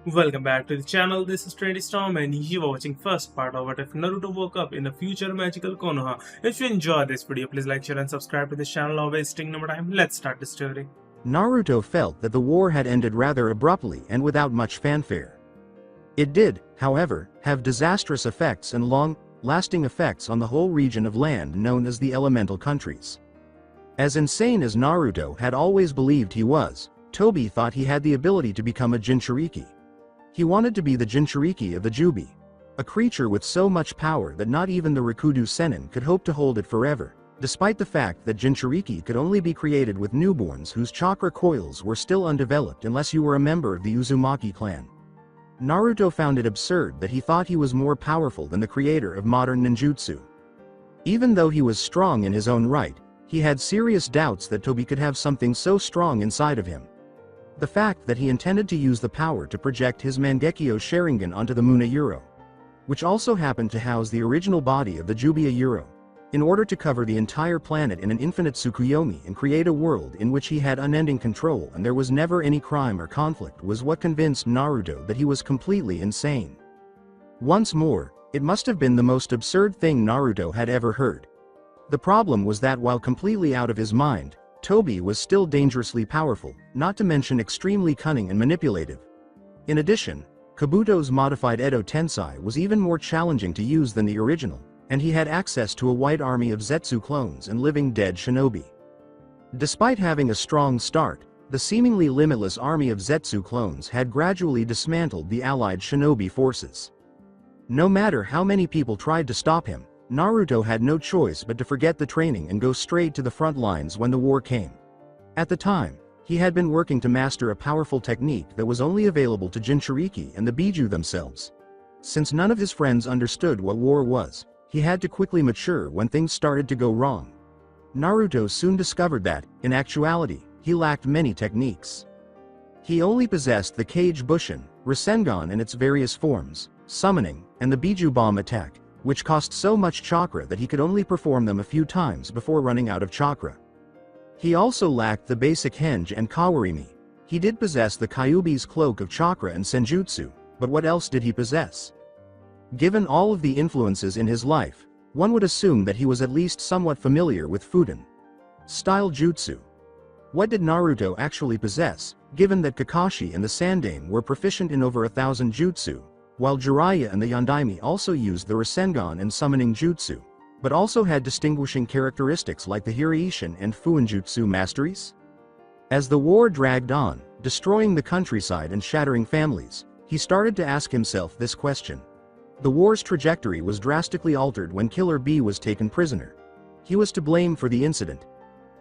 Welcome back to the channel. This is Trendy Storm and you are watching first part of What If Naruto Woke Up in a Future Magical Konoha. If you enjoyed this video, please like, share and subscribe to this channel. Not wasting no more time. Let's start the story. Naruto felt that the war had ended rather abruptly and without much fanfare. It did, however, have disastrous effects and long-lasting effects on the whole region of land known as the Elemental Countries. As insane as Naruto had always believed he was, Tobi thought he had the ability to become a Jinchuriki. He wanted to be the Jinchuriki of the Jubi, a creature with so much power that not even the Rikudo Sennin could hope to hold it forever, despite the fact that Jinchuriki could only be created with newborns whose chakra coils were still undeveloped unless you were a member of the Uzumaki clan. Naruto found it absurd that he thought he was more powerful than the creator of modern ninjutsu. Even though he was strong in his own right, he had serious doubts that Tobi could have something so strong inside of him. The fact that he intended to use the power to project his Mangekyo Sharingan onto the Muna Euro, which also happened to house the original body of the Jubiya Euro, in order to cover the entire planet in an infinite Tsukuyomi and create a world in which he had unending control and there was never any crime or conflict, was what convinced Naruto that he was completely insane. Once more, it must have been the most absurd thing Naruto had ever heard. The problem was that while completely out of his mind, Tobi was still dangerously powerful, not to mention extremely cunning and manipulative. In addition, Kabuto's modified Edo Tensei was even more challenging to use than the original, and he had access to a white army of Zetsu clones and living dead shinobi. Despite having a strong start, the seemingly limitless army of Zetsu clones had gradually dismantled the allied shinobi forces. No matter how many people tried to stop him, Naruto had no choice but to forget the training and go straight to the front lines when the war came. At the time, he had been working to master a powerful technique that was only available to Jinchuriki and the Biju themselves. Since none of his friends understood what war was, he had to quickly mature when things started to go wrong. Naruto soon discovered that, in actuality, he lacked many techniques. He only possessed the Kage Bushin, Rasengan in its various forms, summoning, and the Biju Bomb attack, which cost so much chakra that he could only perform them a few times before running out of chakra. He also lacked the basic henge and kawarimi. He did possess the Kyuubi's cloak of chakra and senjutsu, but what else did he possess? Given all of the influences in his life, one would assume that he was at least somewhat familiar with Fudan style jutsu. What did Naruto actually possess, given that Kakashi and the Sandaime were proficient in over 1,000 jutsu, while Jiraiya and the Yondaime also used the Rasengan and summoning jutsu, but also had distinguishing characteristics like the Hiraishin and Fuinjutsu masteries? As the war dragged on, destroying the countryside and shattering families, he started to ask himself this question. The war's trajectory was drastically altered when Killer Bee was taken prisoner. He was to blame for the incident.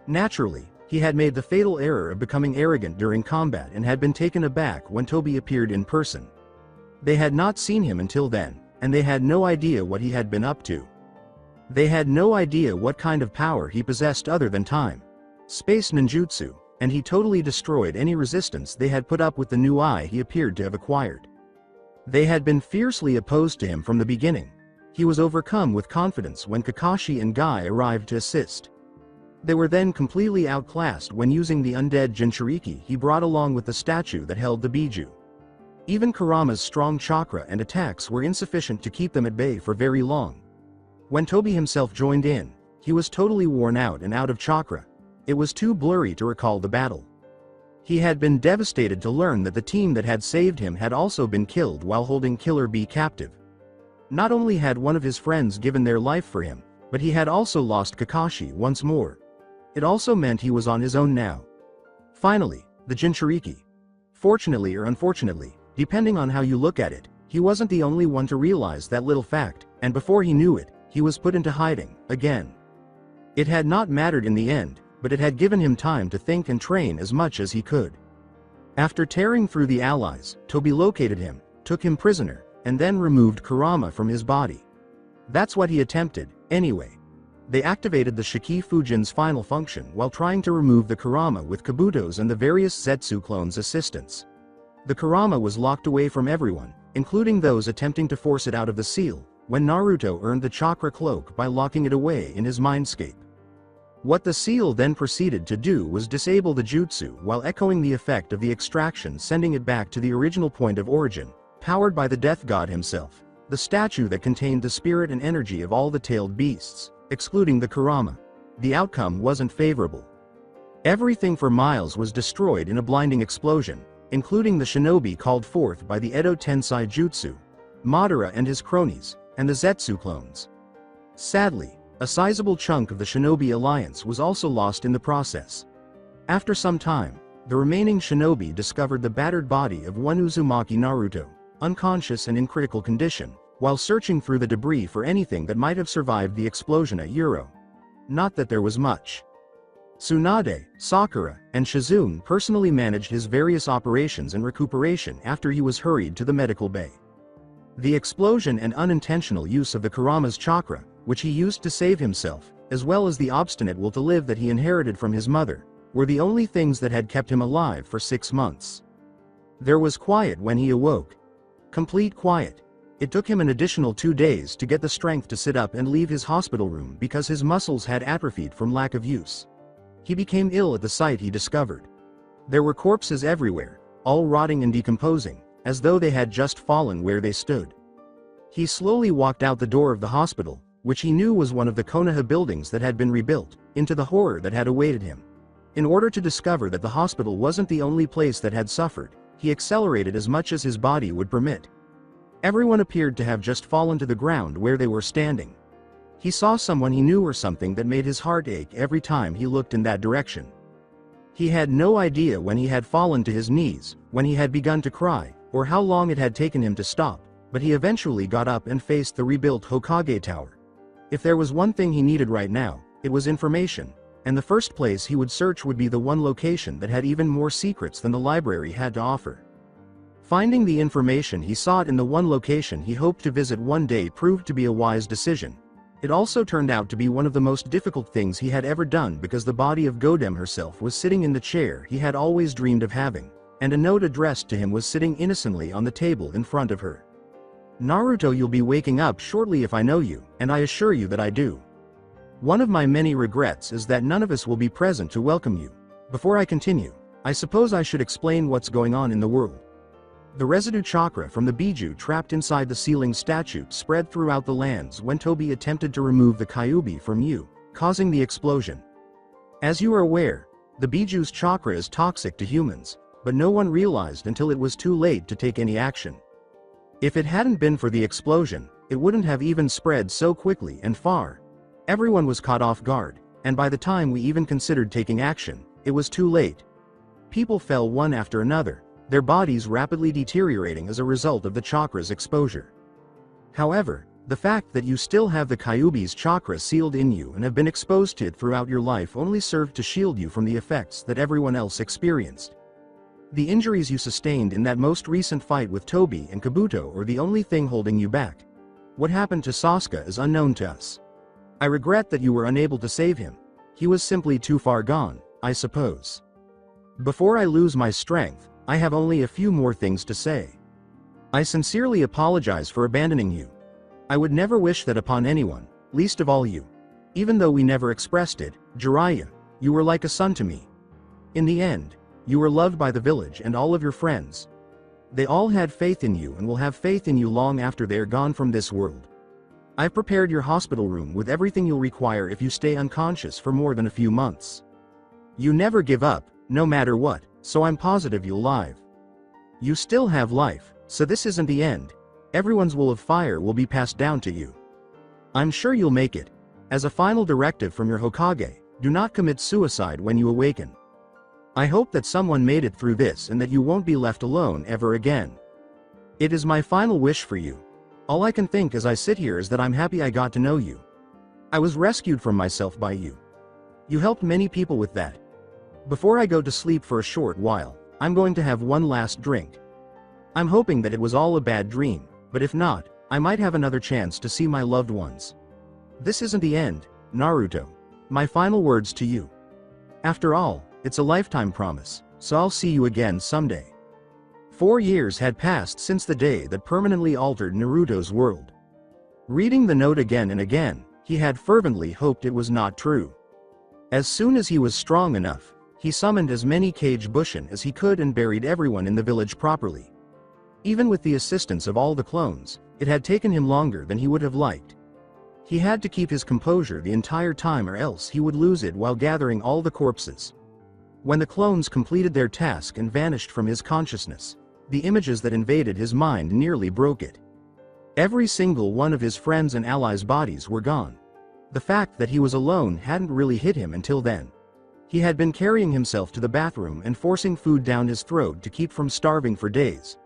Naturally, he had made the fatal error of becoming arrogant during combat and had been taken aback when Tobi appeared in person. They had not seen him until then, and they had no idea what he had been up to. They had no idea what kind of power he possessed other than time, space ninjutsu, and he totally destroyed any resistance they had put up with the new eye he appeared to have acquired. They had been fiercely opposed to him from the beginning. He was overcome with confidence when Kakashi and Guy arrived to assist. They were then completely outclassed when using the undead Jinchuriki he brought along with the statue that held the Biju. Even Kurama's strong chakra and attacks were insufficient to keep them at bay for very long. When Tobi himself joined in, he was totally worn out and out of chakra. It was too blurry to recall the battle. He had been devastated to learn that the team that had saved him had also been killed while holding Killer Bee captive. Not only had one of his friends given their life for him, but he had also lost Kakashi once more. It also meant he was on his own now. Finally, the Jinchuriki. Fortunately or unfortunately, depending on how you look at it, he wasn't the only one to realize that little fact, and before he knew it, he was put into hiding, again. It had not mattered in the end, but it had given him time to think and train as much as he could. After tearing through the allies, Tobi located him, took him prisoner, and then removed Kurama from his body. That's what he attempted, anyway. They activated the Shiki Fujin's final function while trying to remove the Kurama with Kabuto's and the various Zetsu clones' assistance. The Kurama was locked away from everyone, including those attempting to force it out of the seal, when Naruto earned the chakra cloak by locking it away in his mindscape. What the seal then proceeded to do was disable the jutsu while echoing the effect of the extraction, sending it back to the original point of origin, powered by the death god himself, the statue that contained the spirit and energy of all the tailed beasts, excluding the Kurama. The outcome wasn't favorable. Everything for miles was destroyed in a blinding explosion, including the shinobi called forth by the Edo Tensei Jutsu, Madara and his cronies, and the Zetsu clones. Sadly, a sizable chunk of the shinobi alliance was also lost in the process. After some time, the remaining shinobi discovered the battered body of one Uzumaki Naruto, unconscious and in critical condition, while searching through the debris for anything that might have survived the explosion at Euro. Not that there was much. Tsunade, Sakura, and Shizune personally managed his various operations and recuperation after he was hurried to the medical bay. The explosion and unintentional use of the Kurama's chakra, which he used to save himself, as well as the obstinate will to live that he inherited from his mother, were the only things that had kept him alive for 6 months. There was quiet when he awoke. Complete quiet. It took him an additional 2 days to get the strength to sit up and leave his hospital room because his muscles had atrophied from lack of use. He became ill at the sight he discovered. There were corpses everywhere, all rotting and decomposing, as though they had just fallen where they stood. He slowly walked out the door of the hospital, which he knew was one of the Konoha buildings that had been rebuilt, into the horror that had awaited him. In order to discover that the hospital wasn't the only place that had suffered, he accelerated as much as his body would permit. Everyone appeared to have just fallen to the ground where they were standing. He saw someone he knew or something that made his heart ache every time he looked in that direction. He had no idea when he had fallen to his knees, when he had begun to cry, or how long it had taken him to stop, but he eventually got up and faced the rebuilt Hokage Tower. If there was one thing he needed right now, it was information, and the first place he would search would be the one location that had even more secrets than the library had to offer. Finding the information he sought in the one location he hoped to visit one day proved to be a wise decision. It also turned out to be one of the most difficult things he had ever done because the body of Godem herself was sitting in the chair he had always dreamed of having, and a note addressed to him was sitting innocently on the table in front of her. Naruto, you'll be waking up shortly if I know you, and I assure you that I do. One of my many regrets is that none of us will be present to welcome you. Before I continue, I suppose I should explain what's going on in the world. The residue chakra from the Biju trapped inside the ceiling statue spread throughout the lands when Tobi attempted to remove the Kyuubi from you, causing the explosion. As you are aware, the Biju's chakra is toxic to humans, but no one realized until it was too late to take any action. If it hadn't been for the explosion, it wouldn't have even spread so quickly and far. Everyone was caught off guard, and by the time we even considered taking action, it was too late. People fell one after another, their bodies rapidly deteriorating as a result of the chakra's exposure. However, the fact that you still have the Kyuubi's chakra sealed in you and have been exposed to it throughout your life only served to shield you from the effects that everyone else experienced. The injuries you sustained in that most recent fight with Tobi and Kabuto are the only thing holding you back. What happened to Sasuke is unknown to us. I regret that you were unable to save him. He was simply too far gone, I suppose. Before I lose my strength, I have only a few more things to say. I sincerely apologize for abandoning you. I would never wish that upon anyone, least of all you. Even though we never expressed it, Jiraiya, you were like a son to me. In the end, you were loved by the village and all of your friends. They all had faith in you and will have faith in you long after they are gone from this world. I've prepared your hospital room with everything you'll require if you stay unconscious for more than a few months. You never give up, no matter what, so I'm positive you'll live. You still have life, so this isn't the end. Everyone's will of fire will be passed down to you. I'm sure you'll make it. As a final directive from your Hokage, do not commit suicide when you awaken. I hope that someone made it through this and that you won't be left alone ever again. It is my final wish for you. All I can think as I sit here is that I'm happy I got to know you. I was rescued from myself by you. You helped many people with that. Before I go to sleep for a short while, I'm going to have one last drink. I'm hoping that it was all a bad dream, but if not, I might have another chance to see my loved ones. This isn't the end, Naruto. My final words to you. After all, it's a lifetime promise, so I'll see you again someday. 4 years had passed since the day that permanently altered Naruto's world. Reading the note again and again, he had fervently hoped it was not true. As soon as he was strong enough, he summoned as many Kage Bushin as he could and buried everyone in the village properly. Even with the assistance of all the clones, it had taken him longer than he would have liked. He had to keep his composure the entire time or else he would lose it while gathering all the corpses. When the clones completed their task and vanished from his consciousness, the images that invaded his mind nearly broke it. Every single one of his friends' and allies' bodies were gone. The fact that he was alone hadn't really hit him until then. He had been carrying himself to the bathroom and forcing food down his throat to keep from starving for days.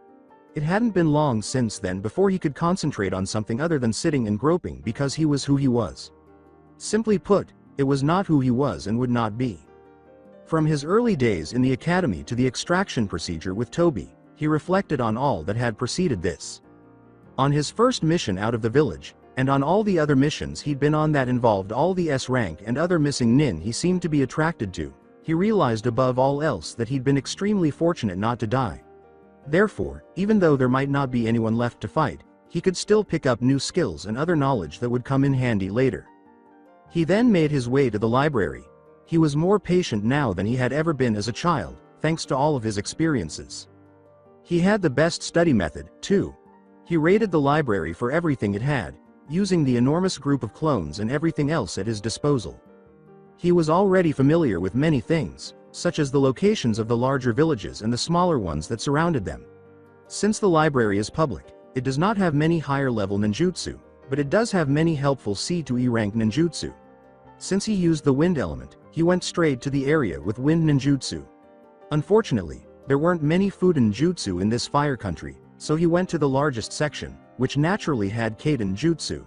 It hadn't been long since then before he could concentrate on something other than sitting and groping because he was who he was. Simply put, it was not who he was and would not be. From his early days in the academy to the extraction procedure with Toby, he reflected on all that had preceded this. On his first mission out of the village, and on all the other missions he'd been on that involved all the S-rank and other missing nin he seemed to be attracted to, he realized above all else that he'd been extremely fortunate not to die. Therefore, even though there might not be anyone left to fight, he could still pick up new skills and other knowledge that would come in handy later. He then made his way to the library. He was more patient now than he had ever been as a child, thanks to all of his experiences. He had the best study method, too. He raided the library for everything it had, using the enormous group of clones and everything else at his disposal. He was already familiar with many things, such as the locations of the larger villages and the smaller ones that surrounded them. Since the library is public, it does not have many higher-level ninjutsu, but it does have many helpful C to E rank ninjutsu. Since he used the wind element, he went straight to the area with wind ninjutsu. Unfortunately, there weren't many Fuden jutsu in this fire country, so he went to the largest section, which naturally had Kaiden jutsu.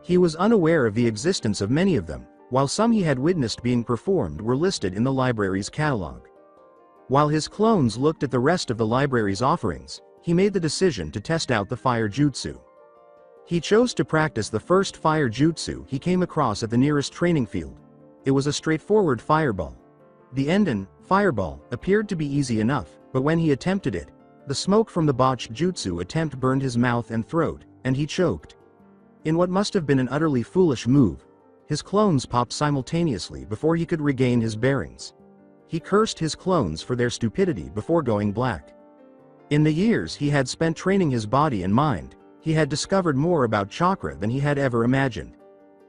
He was unaware of the existence of many of them, while some he had witnessed being performed were listed in the library's catalog. While his clones looked at the rest of the library's offerings, he made the decision to test out the fire jutsu. He chose to practice the first fire jutsu he came across at the nearest training field. It was a straightforward fireball. The Enden, fireball, appeared to be easy enough, but when he attempted it, the smoke from the botched jutsu attempt burned his mouth and throat, and he choked. In what must have been an utterly foolish move, his clones popped simultaneously before he could regain his bearings. He cursed his clones for their stupidity before going black. In the years he had spent training his body and mind, he had discovered more about chakra than he had ever imagined.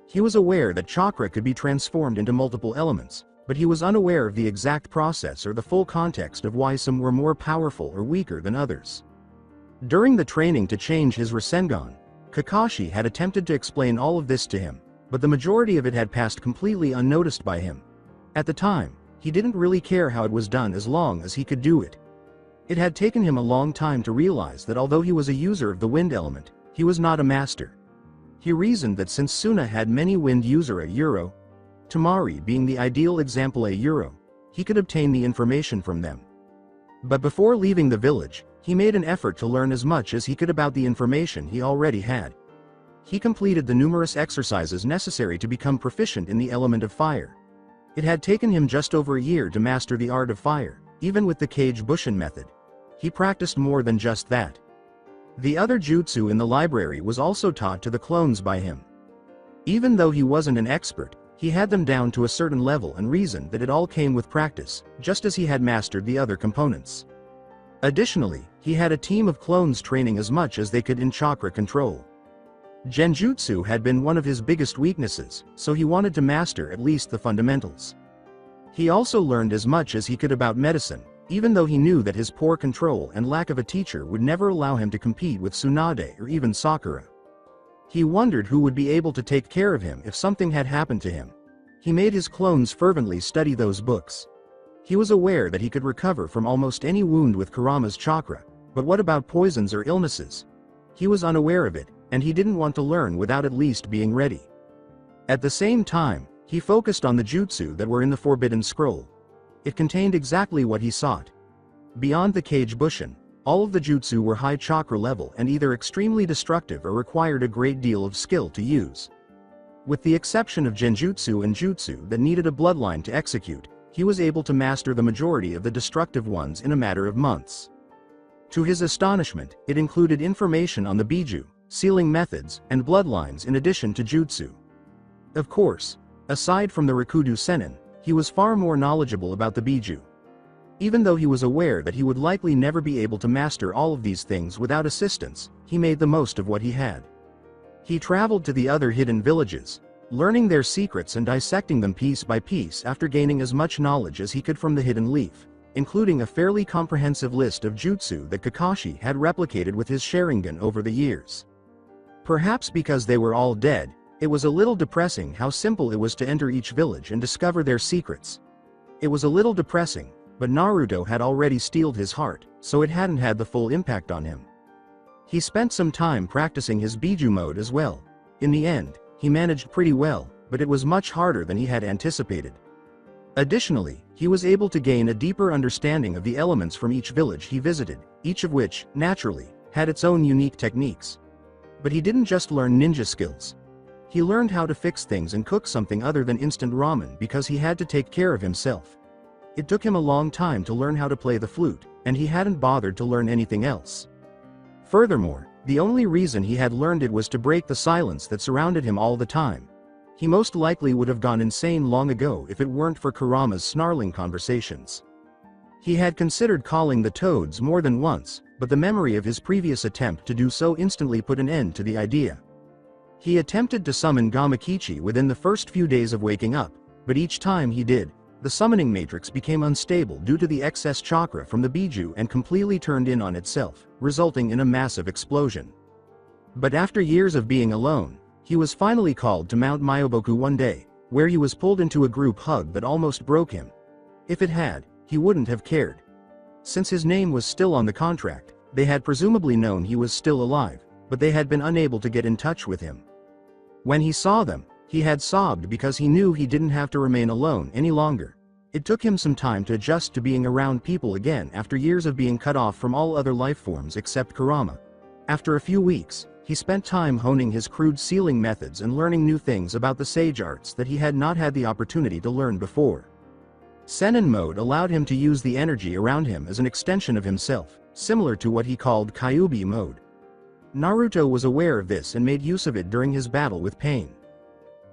He was aware that chakra could be transformed into multiple elements, but he was unaware of the exact process or the full context of why some were more powerful or weaker than others. During the training to change his Rasengan, Kakashi had attempted to explain all of this to him, but the majority of it had passed completely unnoticed by him. At the time, he didn't really care how it was done as long as he could do it. It had taken him a long time to realize that although he was a user of the wind element, he was not a master. He reasoned that since Suna had many wind user a Euro, Tamari being the ideal example a Euro, he could obtain the information from them. But before leaving the village, he made an effort to learn as much as he could about the information he already had. He completed the numerous exercises necessary to become proficient in the element of fire. It had taken him just over a year to master the art of fire, even with the Kage Bushin method. He practiced more than just that. The other jutsu in the library was also taught to the clones by him. Even though he wasn't an expert, he had them down to a certain level and reasoned that it all came with practice, just as he had mastered the other components. Additionally, he had a team of clones training as much as they could in chakra control. Genjutsu had been one of his biggest weaknesses, so he wanted to master at least the fundamentals. He also learned as much as he could about medicine, even though he knew that his poor control and lack of a teacher would never allow him to compete with Tsunade or even Sakura. He wondered who would be able to take care of him if something had happened to him. He made his clones fervently study those books. He was aware that he could recover from almost any wound with Kurama's chakra, but what about poisons or illnesses? He was unaware of it, and he didn't want to learn without at least being ready. At the same time, he focused on the jutsu that were in the Forbidden Scroll. It contained exactly what he sought. Beyond the Kage Bushin, all of the jutsu were high chakra level and either extremely destructive or required a great deal of skill to use. With the exception of genjutsu and jutsu that needed a bloodline to execute, he was able to master the majority of the destructive ones in a matter of months. To his astonishment, it included information on the biju, sealing methods, and bloodlines in addition to jutsu. Of course, aside from the Rikudu Senin, he was far more knowledgeable about the Biju. Even though he was aware that he would likely never be able to master all of these things without assistance, he made the most of what he had. He traveled to the other hidden villages, learning their secrets and dissecting them piece by piece after gaining as much knowledge as he could from the hidden leaf, including a fairly comprehensive list of jutsu that Kakashi had replicated with his Sharingan over the years. Perhaps because they were all dead, it was a little depressing how simple it was to enter each village and discover their secrets. It was a little depressing, but Naruto had already steeled his heart, so it hadn't had the full impact on him. He spent some time practicing his Biju mode as well. In the end, he managed pretty well, but it was much harder than he had anticipated. Additionally, he was able to gain a deeper understanding of the elements from each village he visited, each of which, naturally, had its own unique techniques. But he didn't just learn ninja skills. He learned how to fix things and cook something other than instant ramen because he had to take care of himself. It took him a long time to learn how to play the flute, and he hadn't bothered to learn anything else. Furthermore, the only reason he had learned it was to break the silence that surrounded him all the time. He most likely would have gone insane long ago if it weren't for Kurama's snarling conversations. He had considered calling the toads more than once, but the memory of his previous attempt to do so instantly put an end to the idea. He attempted to summon Gamakichi within the first few days of waking up, but each time he did, the summoning matrix became unstable due to the excess chakra from the Biju and completely turned in on itself, resulting in a massive explosion. But after years of being alone, he was finally called to Mount Myoboku one day, where he was pulled into a group hug that almost broke him. If it had, he wouldn't have cared. Since his name was still on the contract, they had presumably known he was still alive, but they had been unable to get in touch with him. When he saw them, he had sobbed because he knew he didn't have to remain alone any longer. It took him some time to adjust to being around people again after years of being cut off from all other life forms except Kurama. After a few weeks, he spent time honing his crude sealing methods and learning new things about the sage arts that he had not had the opportunity to learn before. Senin mode allowed him to use the energy around him as an extension of himself, similar to what he called Kyuubi mode. Naruto was aware of this and made use of it during his battle with pain.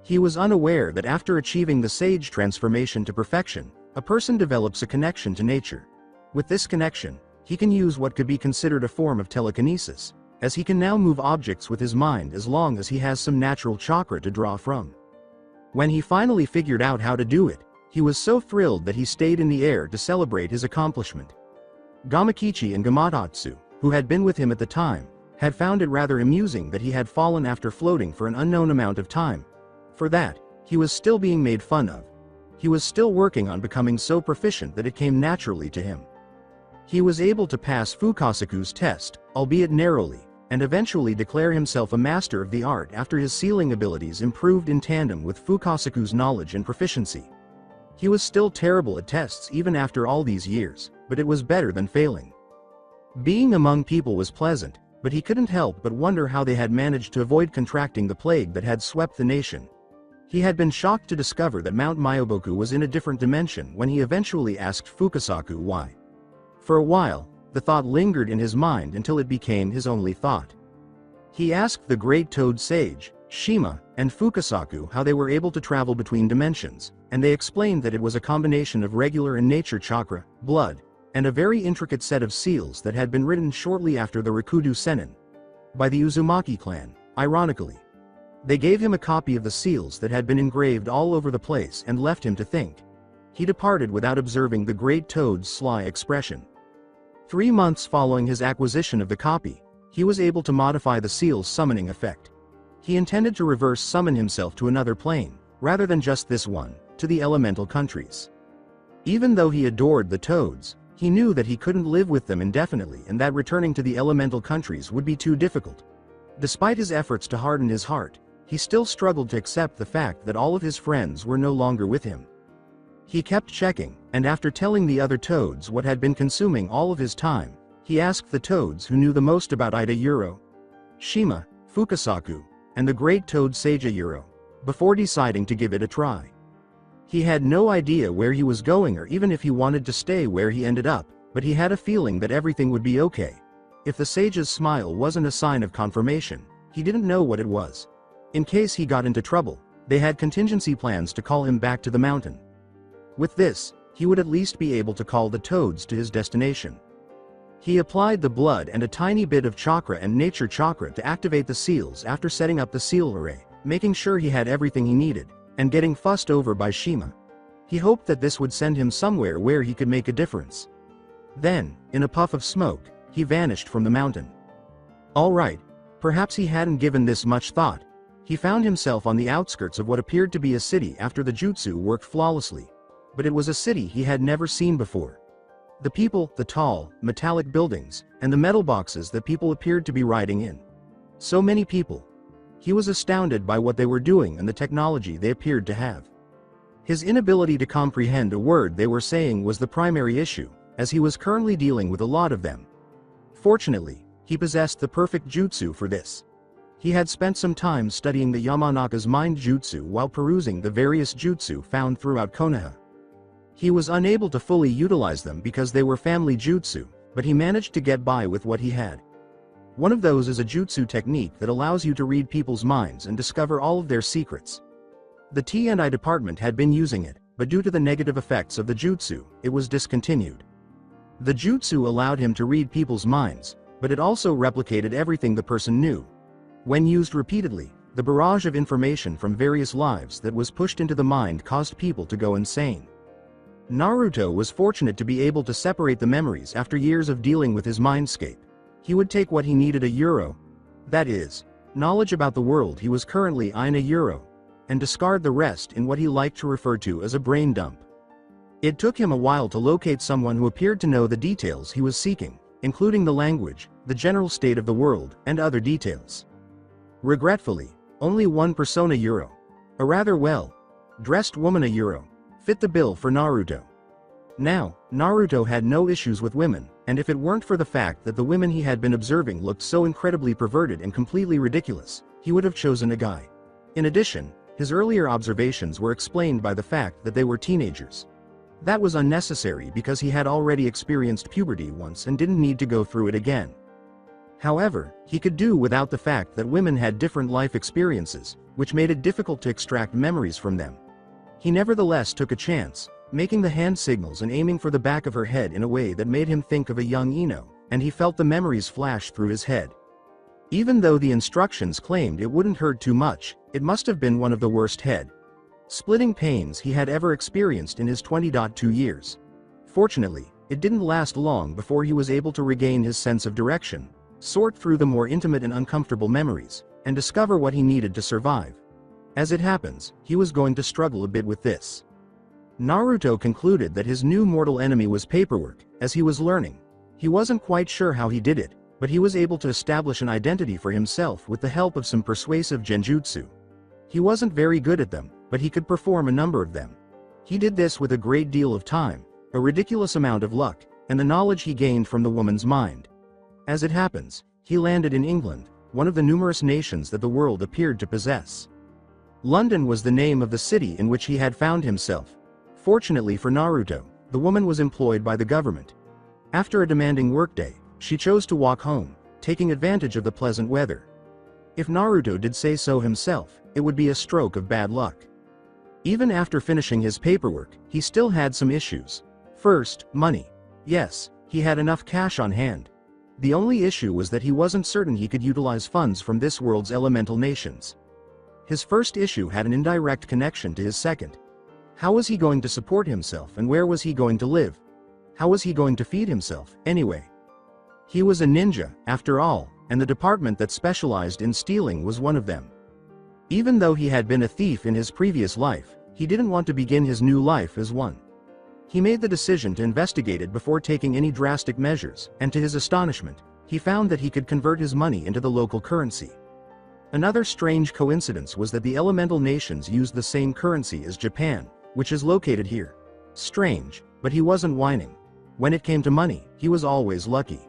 He was unaware that after achieving the sage transformation to perfection, a person develops a connection to nature. With this connection, he can use what could be considered a form of telekinesis, as he can now move objects with his mind as long as he has some natural chakra to draw from. When he finally figured out how to do it, he was so thrilled that he stayed in the air to celebrate his accomplishment. Gamakichi and Gamatatsu, who had been with him at the time, had found it rather amusing that he had fallen after floating for an unknown amount of time. For that, he was still being made fun of. He was still working on becoming so proficient that it came naturally to him. He was able to pass Fukasaku's test, albeit narrowly, and eventually declare himself a master of the art after his sealing abilities improved in tandem with Fukasaku's knowledge and proficiency. He was still terrible at tests even after all these years, but it was better than failing. Being among people was pleasant, but he couldn't help but wonder how they had managed to avoid contracting the plague that had swept the nation. He had been shocked to discover that Mount Myoboku was in a different dimension when he eventually asked Fukasaku why. For a while, the thought lingered in his mind until it became his only thought. He asked the great toad sage, Shima, and Fukasaku how they were able to travel between dimensions, and they explained that it was a combination of regular and nature chakra, blood, and a very intricate set of seals that had been written shortly after the Rikudo Sennin by the Uzumaki clan, ironically. They gave him a copy of the seals that had been engraved all over the place and left him to think. He departed without observing the great toad's sly expression. 3 months following his acquisition of the copy, he was able to modify the seal's summoning effect. He intended to reverse summon himself to another plane, rather than just this one, to the elemental countries. Even though he adored the toads, he knew that he couldn't live with them indefinitely and that returning to the elemental countries would be too difficult. Despite his efforts to harden his heart, he still struggled to accept the fact that all of his friends were no longer with him. He kept checking, and after telling the other toads what had been consuming all of his time, he asked the toads who knew the most about Ida-Yuro, Shima, Fukasaku, and the great toad Seija-Yuro, before deciding to give it a try. He had no idea where he was going or even if he wanted to stay where he ended up, but he had a feeling that everything would be okay. If the sage's smile wasn't a sign of confirmation, he didn't know what it was. In case he got into trouble, they had contingency plans to call him back to the mountain. With this, he would at least be able to call the toads to his destination. He applied the blood and a tiny bit of chakra and nature chakra to activate the seals after setting up the seal array, making sure he had everything he needed, and getting fussed over by Shima. He hoped that this would send him somewhere where he could make a difference. Then, in a puff of smoke, he vanished from the mountain. Alright, perhaps he hadn't given this much thought. He found himself on the outskirts of what appeared to be a city after the jutsu worked flawlessly. But it was a city he had never seen before. The people, the tall, metallic buildings, and the metal boxes that people appeared to be riding in. So many people. He was astounded by what they were doing and the technology they appeared to have. His inability to comprehend a word they were saying was the primary issue, as he was currently dealing with a lot of them. Fortunately, he possessed the perfect jutsu for this. He had spent some time studying the Yamanaka's mind jutsu while perusing the various jutsu found throughout Konoha. He was unable to fully utilize them because they were family jutsu, but he managed to get by with what he had. One of those is a jutsu technique that allows you to read people's minds and discover all of their secrets. The T&I department had been using it, but due to the negative effects of the jutsu, it was discontinued. The jutsu allowed him to read people's minds, but it also replicated everything the person knew. When used repeatedly, the barrage of information from various lives that was pushed into the mind caused people to go insane. Naruto was fortunate to be able to separate the memories after years of dealing with his mindscape. He would take what he needed a euro, that is, knowledge about the world he was currently in a euro, and discard the rest in what he liked to refer to as a brain dump. It took him a while to locate someone who appeared to know the details he was seeking, including the language, the general state of the world, and other details. Regretfully, only one persona euro, a rather well-dressed woman a euro, fit the bill for Naruto. Now, Naruto had no issues with women, and if it weren't for the fact that the women he had been observing looked so incredibly perverted and completely ridiculous, he would have chosen a guy. In addition, his earlier observations were explained by the fact that they were teenagers. That was unnecessary because he had already experienced puberty once and didn't need to go through it again. However, he could do without the fact that women had different life experiences, which made it difficult to extract memories from them. He nevertheless took a chance, making the hand signals and aiming for the back of her head in a way that made him think of a young Ino, and he felt the memories flash through his head. Even though the instructions claimed it wouldn't hurt too much, it must have been one of the worst head-splitting pains he had ever experienced in his 20.2 years. Fortunately, it didn't last long before he was able to regain his sense of direction, sort through the more intimate and uncomfortable memories, and discover what he needed to survive. As it happens, he was going to struggle a bit with this. Naruto concluded that his new mortal enemy was paperwork, as he was learning. He wasn't quite sure how he did it, but he was able to establish an identity for himself with the help of some persuasive genjutsu. He wasn't very good at them, but he could perform a number of them. He did this with a great deal of time, a ridiculous amount of luck, and the knowledge he gained from the woman's mind. As it happens, he landed in England, one of the numerous nations that the world appeared to possess. London was the name of the city in which he had found himself. Fortunately for Naruto, the woman was employed by the government. After a demanding workday, she chose to walk home, taking advantage of the pleasant weather. If Naruto did say so himself, it would be a stroke of bad luck. Even after finishing his paperwork, he still had some issues. First, money. Yes, he had enough cash on hand. The only issue was that he wasn't certain he could utilize funds from this world's elemental nations. His first issue had an indirect connection to his second. How was he going to support himself and where was he going to live? How was he going to feed himself, anyway? He was a ninja, after all, and the department that specialized in stealing was one of them. Even though he had been a thief in his previous life, he didn't want to begin his new life as one. He made the decision to investigate it before taking any drastic measures, and to his astonishment, he found that he could convert his money into the local currency. Another strange coincidence was that the elemental nations used the same currency as Japan, which is located here. Strange, but he wasn't whining. When it came to money, he was always lucky.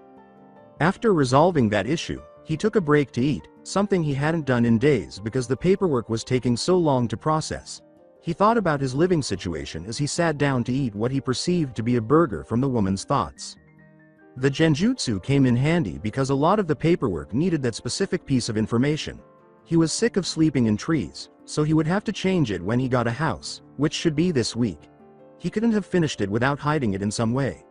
After resolving that issue, he took a break to eat, something he hadn't done in days because the paperwork was taking so long to process. He thought about his living situation as he sat down to eat what he perceived to be a burger from the woman's thoughts. The genjutsu came in handy because a lot of the paperwork needed that specific piece of information. He was sick of sleeping in trees, so he would have to change it when he got a house, which should be this week. He couldn't have finished it without hiding it in some way.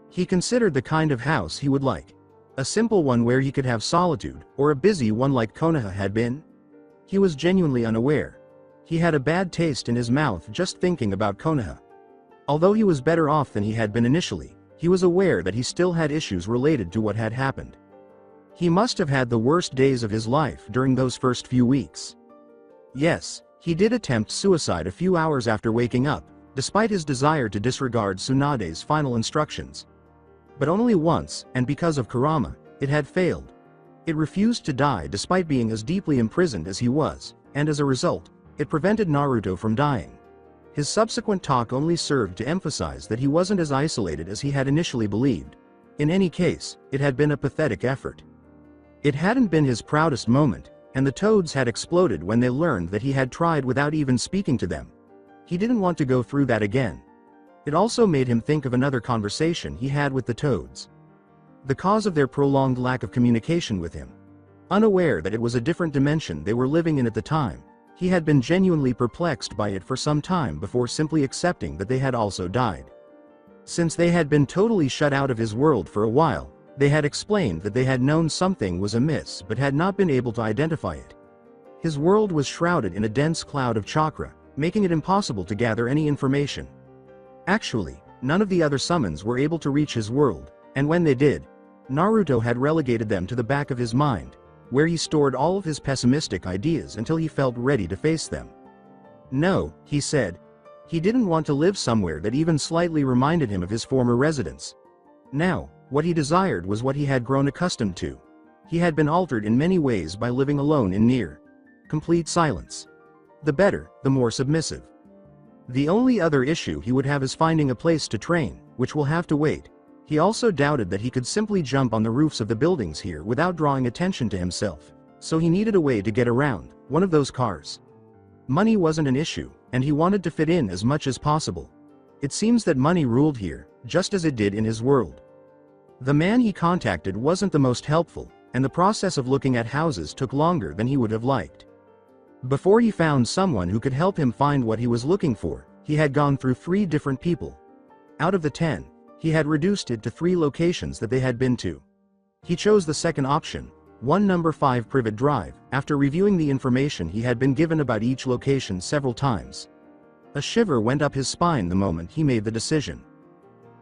He considered the kind of house he would like. A simple one where he could have solitude, or a busy one like Konoha had been? He was genuinely unaware. He had a bad taste in his mouth just thinking about Konoha. Although he was better off than he had been initially, he was aware that he still had issues related to what had happened. He must have had the worst days of his life during those first few weeks. Yes, he did attempt suicide a few hours after waking up, despite his desire to disregard Tsunade's final instructions. But only once, and because of Kurama, it had failed. It refused to die despite being as deeply imprisoned as he was, and as a result, it prevented Naruto from dying. His subsequent talk only served to emphasize that he wasn't as isolated as he had initially believed. In any case, it had been a pathetic effort. It hadn't been his proudest moment, and the toads had exploded when they learned that he had tried without even speaking to them. He didn't want to go through that again. It also made him think of another conversation he had with the toads. The cause of their prolonged lack of communication with him. Unaware that it was a different dimension they were living in at the time, he had been genuinely perplexed by it for some time before simply accepting that they had also died. Since they had been totally shut out of his world for a while, they had explained that they had known something was amiss but had not been able to identify it. His world was shrouded in a dense cloud of chakra, making it impossible to gather any information. Actually, none of the other summons were able to reach his world, and when they did, Naruto had relegated them to the back of his mind, where he stored all of his pessimistic ideas until he felt ready to face them. No, he said. He didn't want to live somewhere that even slightly reminded him of his former residence. Now, what he desired was what he had grown accustomed to. He had been altered in many ways by living alone in near complete silence. The better, the more submissive. The only other issue he would have is finding a place to train, which will have to wait. He also doubted that he could simply jump on the roofs of the buildings here without drawing attention to himself, so he needed a way to get around, one of those cars. Money wasn't an issue, and he wanted to fit in as much as possible. It seems that money ruled here, just as it did in his world. The man he contacted wasn't the most helpful, and the process of looking at houses took longer than he would have liked. Before he found someone who could help him find what he was looking for, he had gone through 3 different people. Out of the 10, he had reduced it to 3 locations that they had been to. He chose the second option, 1 number 5 Privet Drive, after reviewing the information he had been given about each location several times. A shiver went up his spine the moment he made the decision.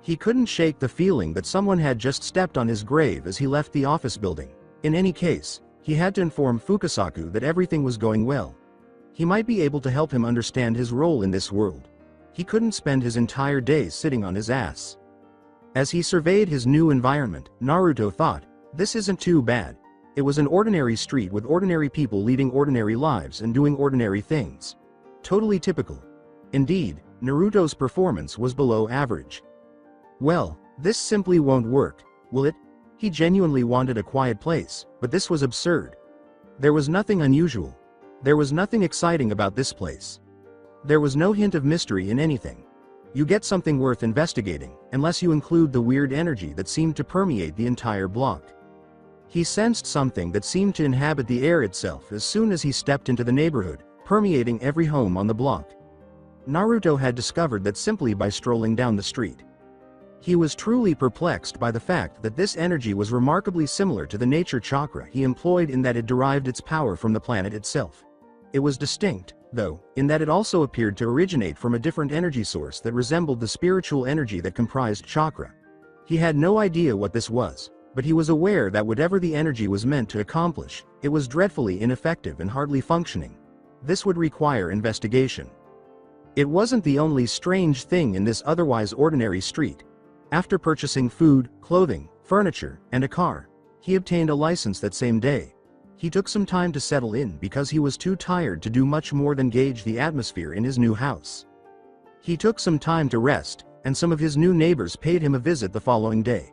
He couldn't shake the feeling that someone had just stepped on his grave as he left the office building. In any case, he had to inform Fukasaku that everything was going well. He might be able to help him understand his role in this world. He couldn't spend his entire day sitting on his ass. As he surveyed his new environment, Naruto thought, this isn't too bad. It was an ordinary street with ordinary people leading ordinary lives and doing ordinary things. Totally typical. Indeed, Naruto's performance was below average. Well, this simply won't work, will it? He genuinely wanted a quiet place, but this was absurd. There was nothing unusual. There was nothing exciting about this place. There was no hint of mystery in anything. You get something worth investigating, unless you include the weird energy that seemed to permeate the entire block. He sensed something that seemed to inhabit the air itself as soon as he stepped into the neighborhood, permeating every home on the block. Naruto had discovered that simply by strolling down the street. He was truly perplexed by the fact that this energy was remarkably similar to the nature chakra he employed in that it derived its power from the planet itself. It was distinct, though, in that it also appeared to originate from a different energy source that resembled the spiritual energy that comprised chakra. He had no idea what this was, but he was aware that whatever the energy was meant to accomplish, it was dreadfully ineffective and hardly functioning. This would require investigation. It wasn't the only strange thing in this otherwise ordinary street. After purchasing food, clothing, furniture, and a car, he obtained a license that same day. He took some time to settle in because he was too tired to do much more than gauge the atmosphere in his new house. He took some time to rest, and some of his new neighbors paid him a visit the following day.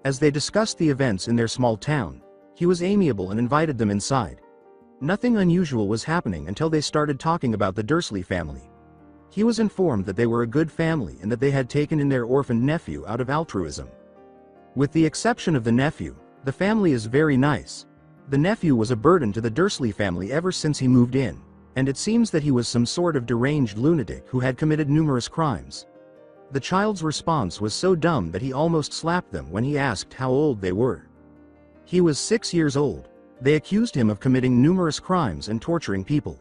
As they discussed the events in their small town, he was amiable and invited them inside. Nothing unusual was happening until they started talking about the Dursley family. He was informed that they were a good family and that they had taken in their orphaned nephew out of altruism. With the exception of the nephew, the family is very nice. The nephew was a burden to the Dursley family ever since he moved in, and it seems that he was some sort of deranged lunatic who had committed numerous crimes. The child's response was so dumb that he almost slapped them when he asked how old they were. He was 6 years old. They accused him of committing numerous crimes and torturing people.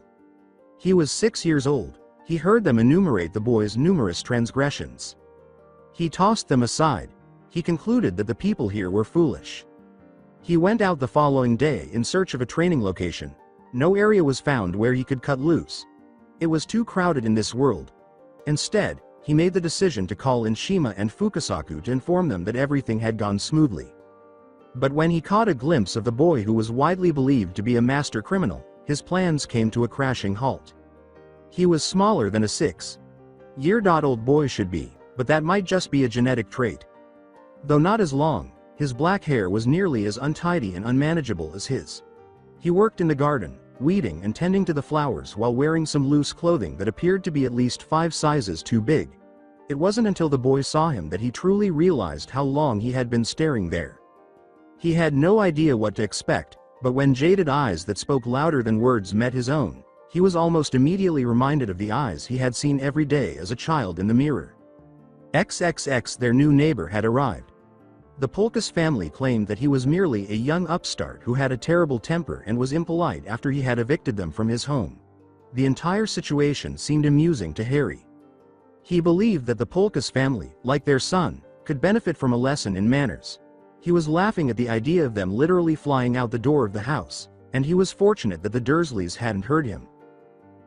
He was 6 years old. He heard them enumerate the boy's numerous transgressions. He tossed them aside. He concluded that the people here were foolish. He went out the following day in search of a training location. No area was found where he could cut loose. It was too crowded in this world. Instead, he made the decision to call in Shima and Fukasaku to inform them that everything had gone smoothly. But when he caught a glimpse of the boy who was widely believed to be a master criminal, his plans came to a crashing halt. He was smaller than a 6-year-old boy should be, but that might just be a genetic trait. Though not as long, his black hair was nearly as untidy and unmanageable as his. He worked in the garden, weeding and tending to the flowers while wearing some loose clothing that appeared to be at least 5 sizes too big. It wasn't until the boy saw him that he truly realized how long he had been staring there. He had no idea what to expect, but when jaded eyes that spoke louder than words met his own, he was almost immediately reminded of the eyes he had seen every day as a child in the mirror. XXX, their new neighbor had arrived. The Polkas family claimed that he was merely a young upstart who had a terrible temper and was impolite after he had evicted them from his home. The entire situation seemed amusing to Harry. He believed that the Polkas family, like their son, could benefit from a lesson in manners. He was laughing at the idea of them literally flying out the door of the house, and he was fortunate that the Dursleys hadn't heard him.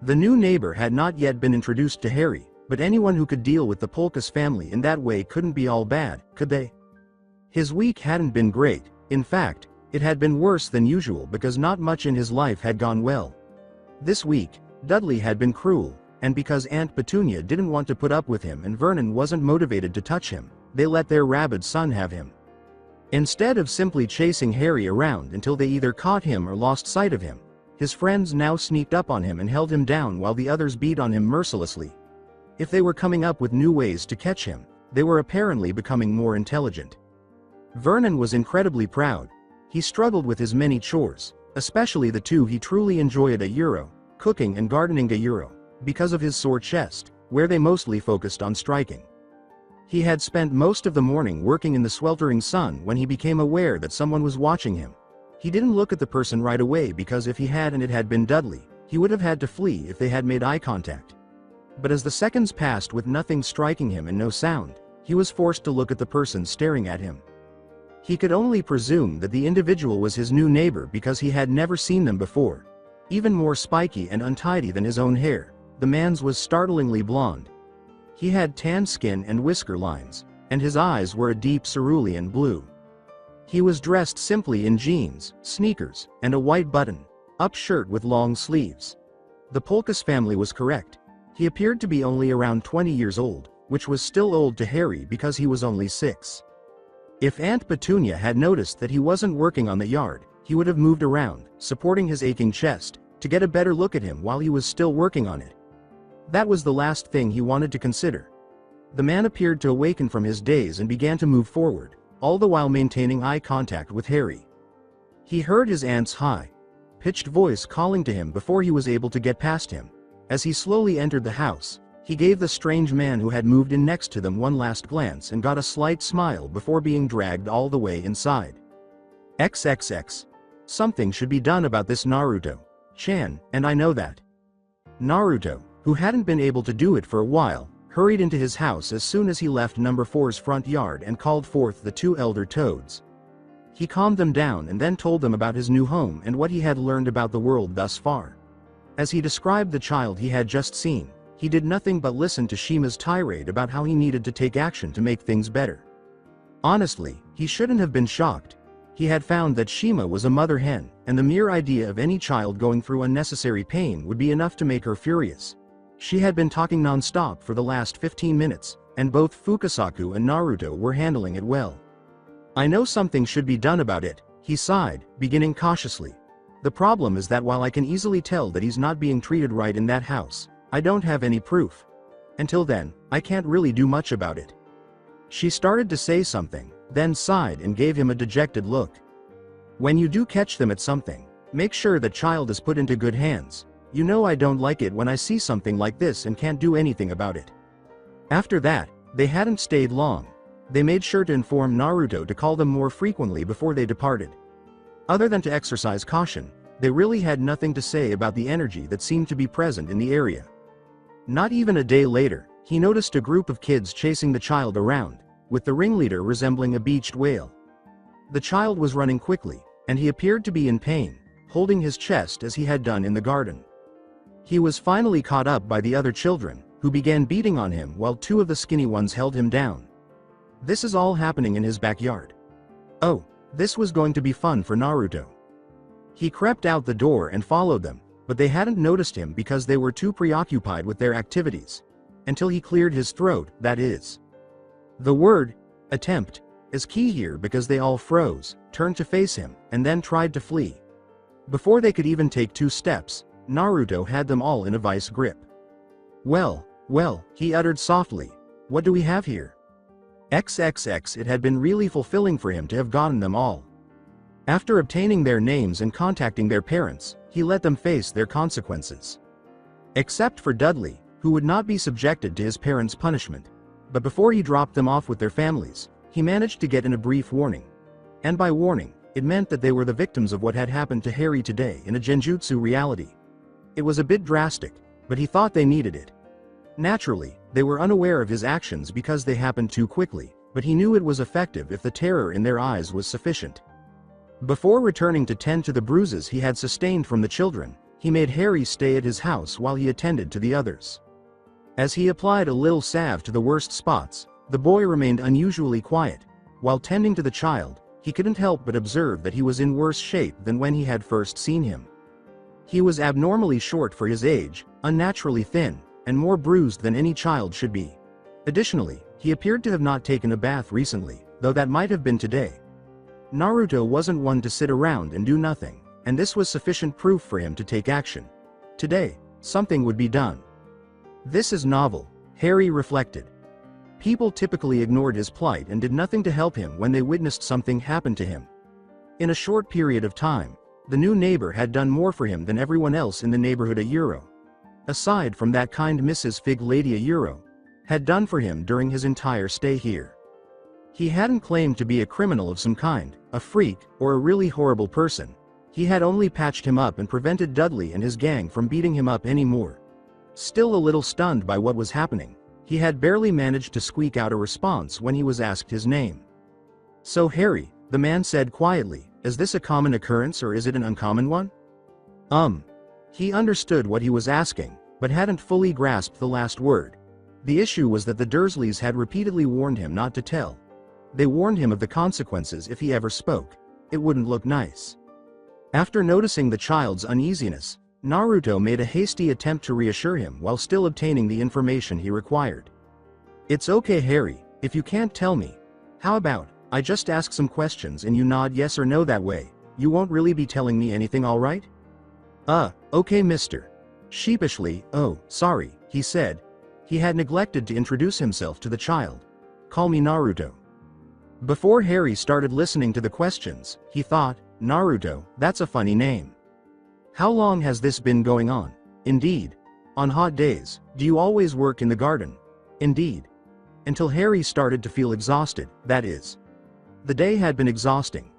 The new neighbor had not yet been introduced to Harry, but anyone who could deal with the Polkas family in that way couldn't be all bad, could they? His week hadn't been great. In fact, it had been worse than usual because not much in his life had gone well. This week, Dudley had been cruel, and because Aunt Petunia didn't want to put up with him and Vernon wasn't motivated to touch him, they let their rabid son have him. Instead of simply chasing Harry around until they either caught him or lost sight of him, his friends now sneaked up on him and held him down while the others beat on him mercilessly. If they were coming up with new ways to catch him, they were apparently becoming more intelligent. Vernon was incredibly proud. He struggled with his many chores, especially the two he truly enjoyed cooking and gardening because of his sore chest, where they mostly focused on striking. He had spent most of the morning working in the sweltering sun when he became aware that someone was watching him. He didn't look at the person right away because if he had and it had been Dudley, he would have had to flee if they had made eye contact. But as the seconds passed with nothing striking him and no sound, he was forced to look at the person staring at him. He could only presume that the individual was his new neighbor because he had never seen them before. Even more spiky and untidy than his own hair, the man's was startlingly blonde. He had tan skin and whisker lines, and his eyes were a deep cerulean blue. He was dressed simply in jeans, sneakers, and a white button-up shirt with long sleeves. The Polkas family was correct. He appeared to be only around 20 years old, which was still old to Harry because he was only 6. If Aunt Petunia had noticed that he wasn't working on the yard, he would have moved around, supporting his aching chest, to get a better look at him while he was still working on it. That was the last thing he wanted to consider. The man appeared to awaken from his daze and began to move forward, all the while maintaining eye contact with Harry. He heard his aunt's high-pitched voice calling to him before he was able to get past him. As he slowly entered the house, he gave the strange man who had moved in next to them one last glance and got a slight smile before being dragged all the way inside. XXX. Something should be done about this Naruto-chan, and I know that. Naruto, who hadn't been able to do it for a while, hurried into his house as soon as he left number 4's front yard and called forth the 2 elder toads. He calmed them down and then told them about his new home and what he had learned about the world thus far. As he described the child he had just seen, he did nothing but listen to Shima's tirade about how he needed to take action to make things better. Honestly, he shouldn't have been shocked. He had found that Shima was a mother hen, and the mere idea of any child going through unnecessary pain would be enough to make her furious. She had been talking non-stop for the last 15 minutes, and both Fukasaku and Naruto were handling it well. I know something should be done about it, he sighed, beginning cautiously. The problem is that while I can easily tell that he's not being treated right in that house, I don't have any proof. Until then, I can't really do much about it. She started to say something, then sighed and gave him a dejected look. When you do catch them at something, make sure that child is put into good hands. You know I don't like it when I see something like this and can't do anything about it. After that, They hadn't stayed long. They made sure to inform Naruto to call them more frequently before they departed. Other than to exercise caution, they really had nothing to say about the energy that seemed to be present in the area. Not even a day later, he noticed a group of kids chasing the child around, with the ringleader resembling a beached whale. The child was running quickly, and he appeared to be in pain, holding his chest as he had done in the garden. He was finally caught up by the other children, who began beating on him while two of the skinny ones held him down. This is all happening in his backyard. Oh, this was going to be fun for Naruto. He crept out the door and followed them, but they hadn't noticed him because they were too preoccupied with their activities. Until he cleared his throat, that is. The word, attempt, is key here because they all froze, turned to face him, and then tried to flee. Before they could even take 2 steps, Naruto had them all in a vice grip. Well, he uttered softly, what do we have here? XXX. It had been really fulfilling for him to have gotten them all. After obtaining their names and contacting their parents, he let them face their consequences. Except for Dudley, who would not be subjected to his parents' punishment. But before he dropped them off with their families, he managed to get in a brief warning. And by warning, it meant that they were the victims of what had happened to Harry today in a genjutsu reality. It was a bit drastic, but he thought they needed it. Naturally, they were unaware of his actions because they happened too quickly, but he knew it was effective if the terror in their eyes was sufficient. Before returning to tend to the bruises he had sustained from the children, he made Harry stay at his house while he attended to the others. As he applied a little salve to the worst spots, the boy remained unusually quiet. While tending to the child, he couldn't help but observe that he was in worse shape than when he had first seen him. He was abnormally short for his age, unnaturally thin, and more bruised than any child should be. Additionally, he appeared to have not taken a bath recently, though that might have been today. Naruto wasn't one to sit around and do nothing, and this was sufficient proof for him to take action. Today, something would be done. This is novel, Harry reflected. People typically ignored his plight and did nothing to help him when they witnessed something happen to him. In a short period of time, the new neighbor had done more for him than everyone else in the neighborhood a Euro. Aside from that kind Mrs. Fig Lady a Euro had done for him during his entire stay here. He hadn't claimed to be a criminal of some kind, a freak, or a really horrible person. He had only patched him up and prevented Dudley and his gang from beating him up anymore. Still a little stunned by what was happening, he had barely managed to squeak out a response when he was asked his name. So Harry, the man said quietly, is this a common occurrence or is it an uncommon one? He understood what he was asking, but hadn't fully grasped the last word. The issue was that the Dursleys had repeatedly warned him not to tell. They warned him of the consequences if he ever spoke. It wouldn't look nice. After noticing the child's uneasiness, Naruto made a hasty attempt to reassure him while still obtaining the information he required. It's okay Harry, if you can't tell me. How about, I just ask some questions and you nod yes or no that way, you won't really be telling me anything alright? Okay mister. Sheepishly, oh, sorry, he said. He had neglected to introduce himself to the child. Call me Naruto. Before Harry started listening to the questions, he thought, Naruto, that's a funny name. How long has this been going on? Indeed. On hot days, do you always work in the garden? Indeed. Until Harry started to feel exhausted, that is. The day had been exhausting.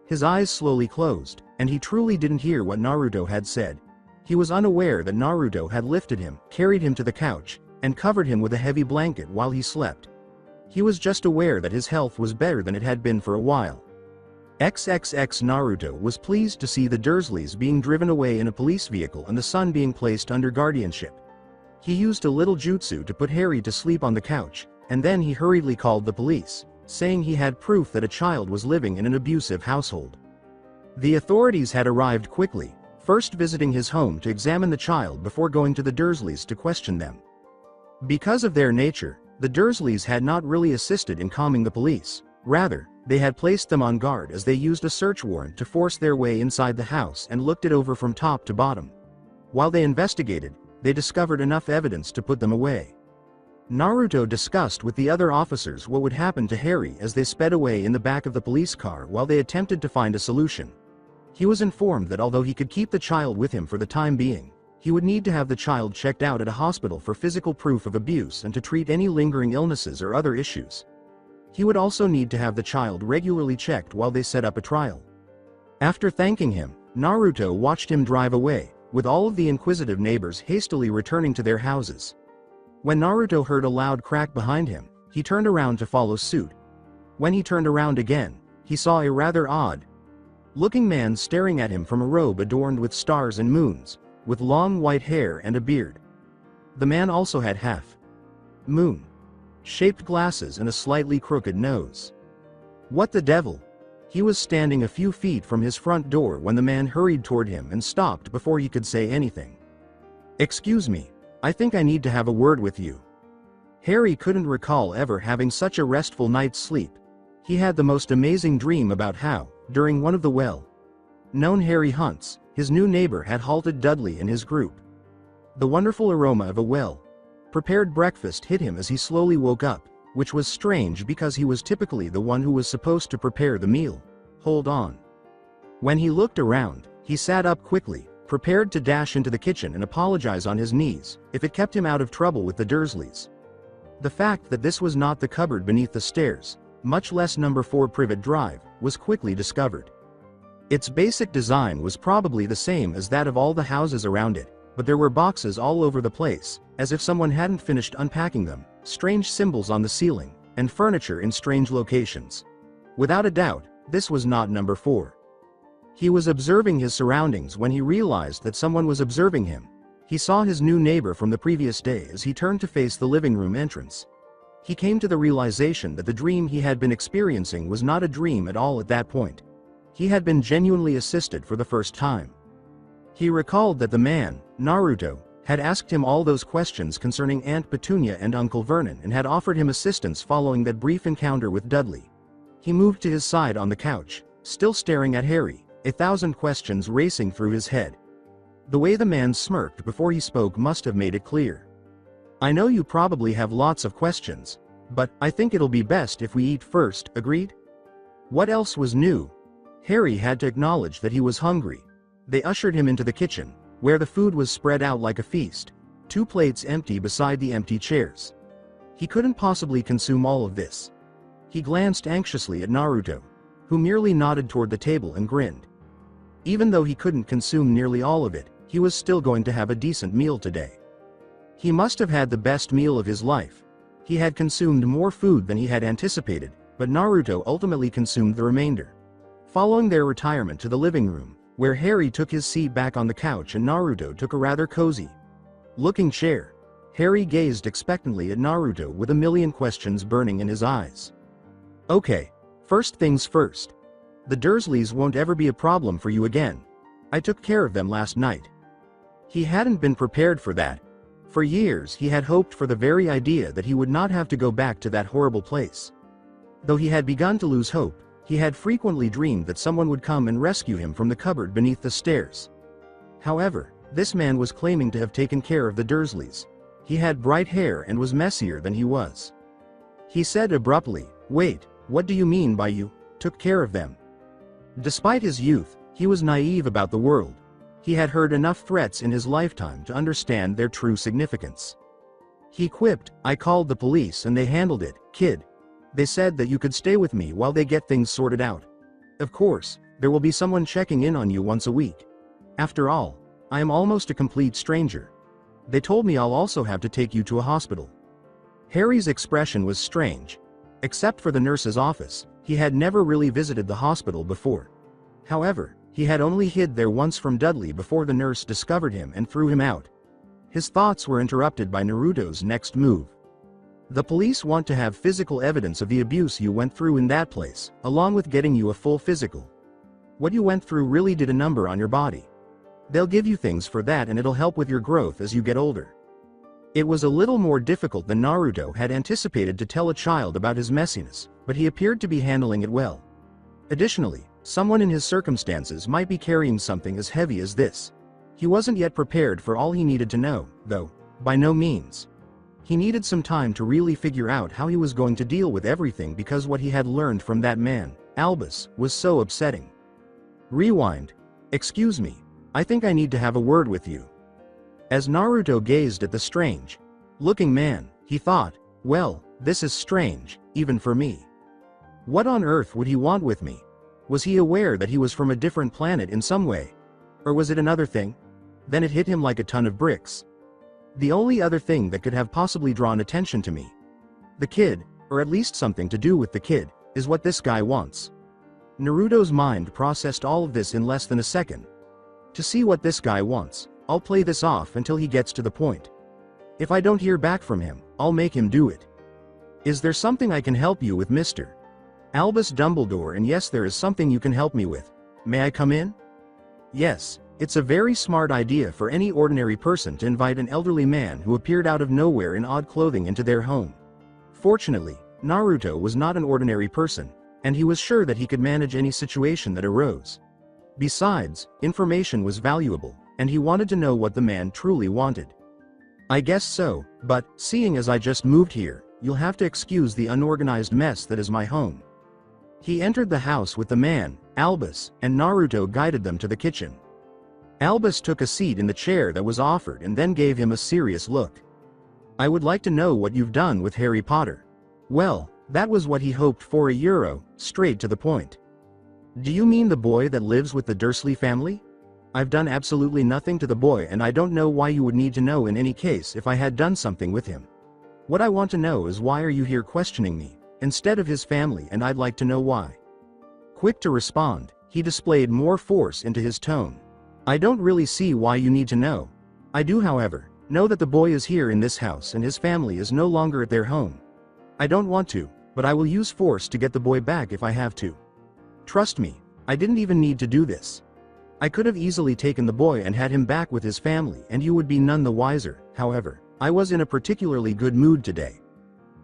His eyes slowly closed, and he truly didn't hear what Naruto had said. He was unaware that Naruto had lifted him, carried him to the couch, and covered him with a heavy blanket while he slept. He was just aware that his health was better than it had been for a while. XXX Naruto was pleased to see the Dursleys being driven away in a police vehicle and the son being placed under guardianship. He used a little jutsu to put Harry to sleep on the couch, and then he hurriedly called the police, saying he had proof that a child was living in an abusive household. The authorities had arrived quickly, first visiting his home to examine the child before going to the Dursleys to question them. Because of their nature, the Dursleys had not really assisted in calming the police. Rather, they had placed them on guard as they used a search warrant to force their way inside the house and looked it over from top to bottom. While they investigated, they discovered enough evidence to put them away. Naruto discussed with the other officers what would happen to Harry as they sped away in the back of the police car while they attempted to find a solution. He was informed that although he could keep the child with him for the time being, He would need to have the child checked out at a hospital for physical proof of abuse and to treat any lingering illnesses or other issues. He would also need to have the child regularly checked while they set up a trial. After thanking him, Naruto watched him drive away, with all of the inquisitive neighbors hastily returning to their houses. When Naruto heard a loud crack behind him, he turned around to follow suit. When he turned around again, he saw a rather odd-looking man staring at him from a robe adorned with stars and moons, with long white hair and a beard. The man also had half-moon-shaped glasses and a slightly crooked nose. What the devil? He was standing a few feet from his front door when the man hurried toward him and stopped before he could say anything. "Excuse me, I think I need to have a word with you." Harry couldn't recall ever having such a restful night's sleep. He had the most amazing dream about how, during one of the well-known Harry hunts, his new neighbor had halted Dudley and his group. The wonderful aroma of a well-prepared breakfast hit him as he slowly woke up, which was strange because he was typically the one who was supposed to prepare the meal. Hold on. When he looked around, he sat up quickly, prepared to dash into the kitchen and apologize on his knees, if it kept him out of trouble with the Dursleys. The fact that this was not the cupboard beneath the stairs, much less number 4 Privet Drive, was quickly discovered. Its basic design was probably the same as that of all the houses around it, but there were boxes all over the place, as if someone hadn't finished unpacking them, strange symbols on the ceiling, and furniture in strange locations. Without a doubt, this was not number 4. He was observing his surroundings when he realized that someone was observing him. He saw his new neighbor from the previous day as he turned to face the living room entrance. He came to the realization that the dream he had been experiencing was not a dream at all at that point. He had been genuinely assisted for the first time. He recalled that the man, Naruto, had asked him all those questions concerning Aunt Petunia and Uncle Vernon and had offered him assistance following that brief encounter with Dudley. He moved to his side on the couch, still staring at Harry, 1,000 questions racing through his head. The way the man smirked before he spoke must have made it clear. "I know you probably have lots of questions, but I think it'll be best if we eat first, agreed?" What else was new? Harry had to acknowledge that he was hungry. They ushered him into the kitchen, where the food was spread out like a feast, 2 plates empty beside the empty chairs. He couldn't possibly consume all of this. He glanced anxiously at Naruto, who merely nodded toward the table and grinned. Even though he couldn't consume nearly all of it, he was still going to have a decent meal today. He must have had the best meal of his life. He had consumed more food than he had anticipated, but Naruto ultimately consumed the remainder. Following their retirement to the living room, where Harry took his seat back on the couch and Naruto took a rather cozy-looking chair, Harry gazed expectantly at Naruto with a million questions burning in his eyes. "Okay, first things first. The Dursleys won't ever be a problem for you again. I took care of them last night." He hadn't been prepared for that. For years he had hoped for the very idea that he would not have to go back to that horrible place. Though he had begun to lose hope, he had frequently dreamed that someone would come and rescue him from the cupboard beneath the stairs. However, this man was claiming to have taken care of the Dursleys. He had bright hair and was messier than he was. He said abruptly, "Wait, what do you mean by you took care of them?" Despite his youth, he was naive about the world. He had heard enough threats in his lifetime to understand their true significance. He quipped, "I called the police and they handled it, kid. They said that you could stay with me while they get things sorted out. Of course, there will be someone checking in on you once a week. After all, I am almost a complete stranger. They told me I'll also have to take you to a hospital." Harry's expression was strange. Except for the nurse's office, he had never really visited the hospital before. However, he had only hid there once from Dudley before the nurse discovered him and threw him out. His thoughts were interrupted by Naruto's next move. "The police want to have physical evidence of the abuse you went through in that place, along with getting you a full physical. What you went through really did a number on your body. They'll give you things for that and it'll help with your growth as you get older." It was a little more difficult than Naruto had anticipated to tell a child about his messiness, but he appeared to be handling it well. Additionally, someone in his circumstances might be carrying something as heavy as this. He wasn't yet prepared for all he needed to know, though, by no means. He needed some time to really figure out how he was going to deal with everything because what he had learned from that man, Albus, was so upsetting. Rewind. "Excuse me, I think I need to have a word with you." As Naruto gazed at the strange-looking man, he thought, well, this is strange, even for me. What on earth would he want with me? Was he aware that he was from a different planet in some way? Or was it another thing? Then it hit him like a ton of bricks. The only other thing that could have possibly drawn attention to me. The kid, or at least something to do with the kid, is what this guy wants. Naruto's mind processed all of this in less than a second. To see what this guy wants, I'll play this off until he gets to the point. If I don't hear back from him, I'll make him do it. Is there something I can help you with, Mr. Albus Dumbledore? And yes, there is something you can help me with. May I come in? Yes, it's a very smart idea for any ordinary person to invite an elderly man who appeared out of nowhere in odd clothing into their home. Fortunately, Naruto was not an ordinary person, and he was sure that he could manage any situation that arose. Besides, information was valuable, and he wanted to know what the man truly wanted. I guess so, but, seeing as I just moved here, you'll have to excuse the unorganized mess that is my home. He entered the house with the man, Albus, and Naruto guided them to the kitchen. Albus took a seat in the chair that was offered and then gave him a serious look. I would like to know what you've done with Harry Potter. Well, that was what he hoped for. Straight to the point. Do you mean the boy that lives with the Dursley family? I've done absolutely nothing to the boy, and I don't know why you would need to know in any case if I had done something with him. What I want to know is why are you here questioning me, instead of his family, and I'd like to know why. Quick to respond, he displayed more force into his tone. I don't really see why you need to know. I do, however, know that the boy is here in this house and his family is no longer at their home. I don't want to, but I will use force to get the boy back if I have to. Trust me, I didn't even need to do this. I could have easily taken the boy and had him back with his family and you would be none the wiser. However, I was in a particularly good mood today.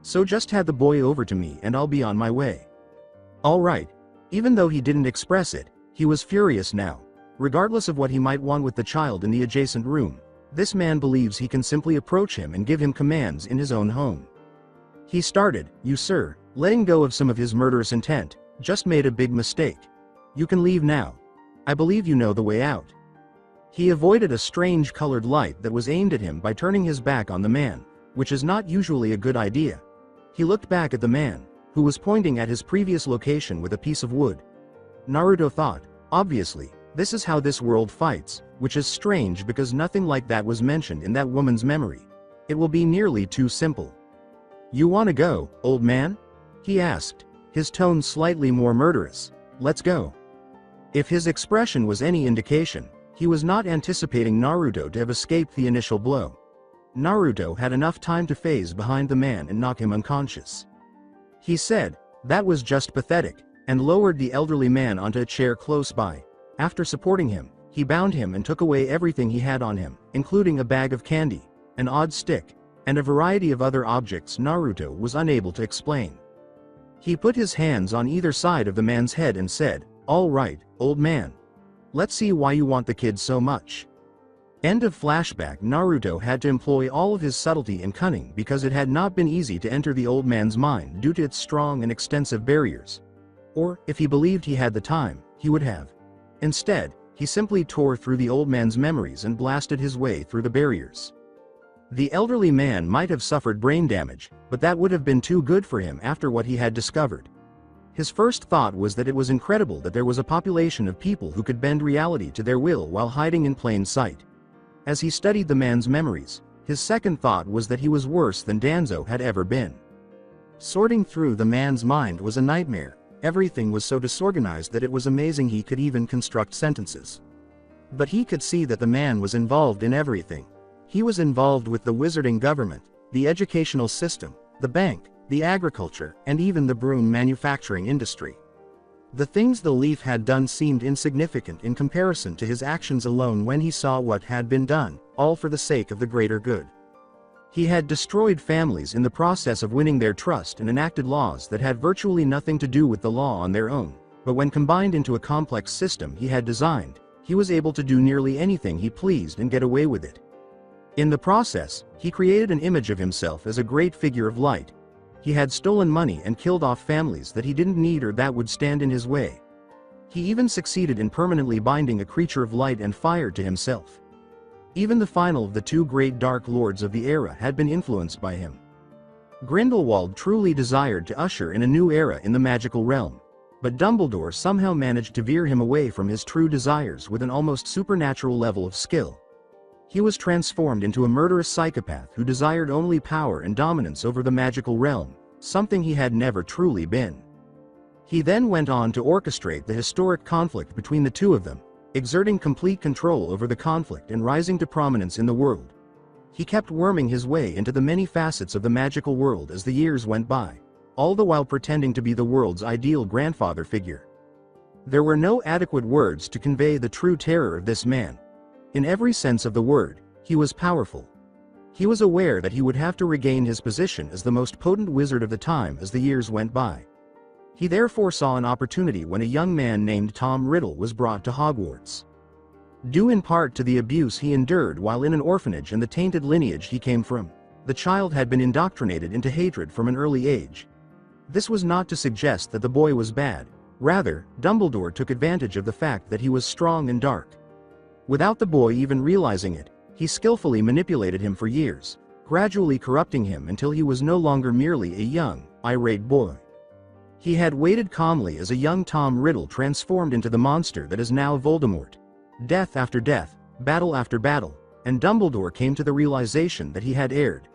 So just hand the boy over to me and I'll be on my way. Alright. Even though he didn't express it, he was furious now. Regardless of what he might want with the child in the adjacent room, this man believes he can simply approach him and give him commands in his own home. He started, "You sir, letting go of some of his murderous intent, just made a big mistake. You can leave now. I believe you know the way out." He avoided a strange colored light that was aimed at him by turning his back on the man, which is not usually a good idea. He looked back at the man, who was pointing at his previous location with a piece of wood. Naruto thought, obviously, this is how this world fights, which is strange because nothing like that was mentioned in that woman's memory. It will be nearly too simple. "You wanna go, old man?" he asked, his tone slightly more murderous. "Let's go." If his expression was any indication, he was not anticipating Naruto to have escaped the initial blow. Naruto had enough time to phase behind the man and knock him unconscious. He said, "That was just pathetic," and lowered the elderly man onto a chair close by. After supporting him, he bound him and took away everything he had on him, including a bag of candy, an odd stick, and a variety of other objects Naruto was unable to explain. He put his hands on either side of the man's head and said, "All right, old man. Let's see why you want the kid so much." End of flashback. Naruto had to employ all of his subtlety and cunning because it had not been easy to enter the old man's mind due to its strong and extensive barriers. Or, if he believed he had the time, he would have. Instead, he simply tore through the old man's memories and blasted his way through the barriers. The elderly man might have suffered brain damage, but that would have been too good for him after what he had discovered. His first thought was that it was incredible that there was a population of people who could bend reality to their will while hiding in plain sight. As he studied the man's memories, his second thought was that he was worse than Danzo had ever been. Sorting through the man's mind was a nightmare. Everything was so disorganized that it was amazing he could even construct sentences. But he could see that the man was involved in everything. He was involved with the wizarding government, the educational system, the bank, the agriculture, and even the broom manufacturing industry. The things the Leaf had done seemed insignificant in comparison to his actions alone when he saw what had been done, all for the sake of the greater good. He had destroyed families in the process of winning their trust and enacted laws that had virtually nothing to do with the law on their own, but when combined into a complex system he had designed, he was able to do nearly anything he pleased and get away with it. In the process, he created an image of himself as a great figure of light. He had stolen money and killed off families that he didn't need or that would stand in his way. He even succeeded in permanently binding a creature of light and fire to himself. Even the final of the two great Dark Lords of the era had been influenced by him. Grindelwald truly desired to usher in a new era in the magical realm, but Dumbledore somehow managed to veer him away from his true desires with an almost supernatural level of skill. He was transformed into a murderous psychopath who desired only power and dominance over the magical realm, something he had never truly been. He then went on to orchestrate the historic conflict between the two of them, exerting complete control over the conflict and rising to prominence in the world. He kept worming his way into the many facets of the magical world as the years went by, all the while pretending to be the world's ideal grandfather figure. There were no adequate words to convey the true terror of this man. In every sense of the word, he was powerful. He was aware that he would have to regain his position as the most potent wizard of the time as the years went by. He therefore saw an opportunity when a young man named Tom Riddle was brought to Hogwarts. Due in part to the abuse he endured while in an orphanage and the tainted lineage he came from, the child had been indoctrinated into hatred from an early age. This was not to suggest that the boy was bad, rather, Dumbledore took advantage of the fact that he was strong and dark. Without the boy even realizing it, he skillfully manipulated him for years, gradually corrupting him until he was no longer merely a young, irate boy. He had waited calmly as a young Tom Riddle transformed into the monster that is now Voldemort. Death after death, battle after battle, and Dumbledore came to the realization that he had erred.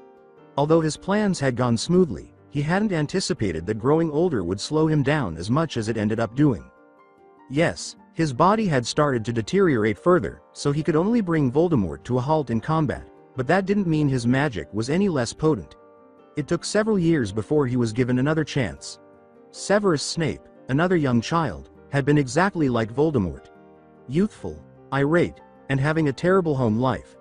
Although his plans had gone smoothly, he hadn't anticipated that growing older would slow him down as much as it ended up doing. Yes, his body had started to deteriorate further, so he could only bring Voldemort to a halt in combat, but that didn't mean his magic was any less potent. It took several years before he was given another chance. Severus Snape, another young child, had been exactly like Voldemort. Youthful, irate, and having a terrible home life.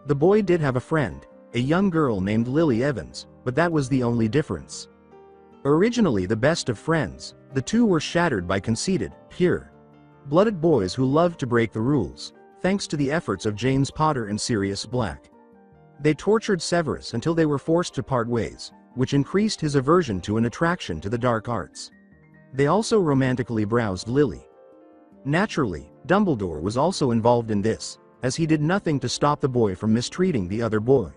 The boy did have a friend, a young girl named Lily Evans, but that was the only difference. Originally the best of friends, the two were shattered by conceited, pure-blooded boys who loved to break the rules, thanks to the efforts of James Potter and Sirius Black. They tortured Severus until they were forced to part ways, which increased his aversion to and attraction to the dark arts. They also romantically browsed Lily. Naturally, Dumbledore was also involved in this, as he did nothing to stop the boy from mistreating the other boy.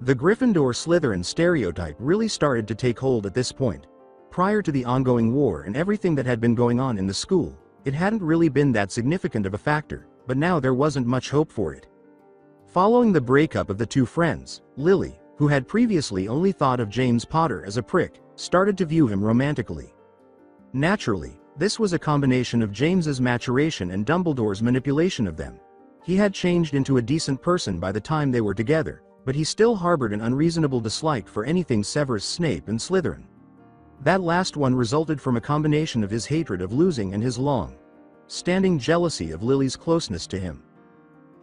The Gryffindor-Slytherin stereotype really started to take hold at this point. Prior to the ongoing war and everything that had been going on in the school, it hadn't really been that significant of a factor, but now there wasn't much hope for it. Following the breakup of the two friends, Lily, who had previously only thought of James Potter as a prick, started to view him romantically. Naturally, this was a combination of James's maturation and Dumbledore's manipulation of them. He had changed into a decent person by the time they were together, but he still harbored an unreasonable dislike for anything Severus Snape and Slytherin. That last one resulted from a combination of his hatred of losing and his long-standing jealousy of Lily's closeness to him.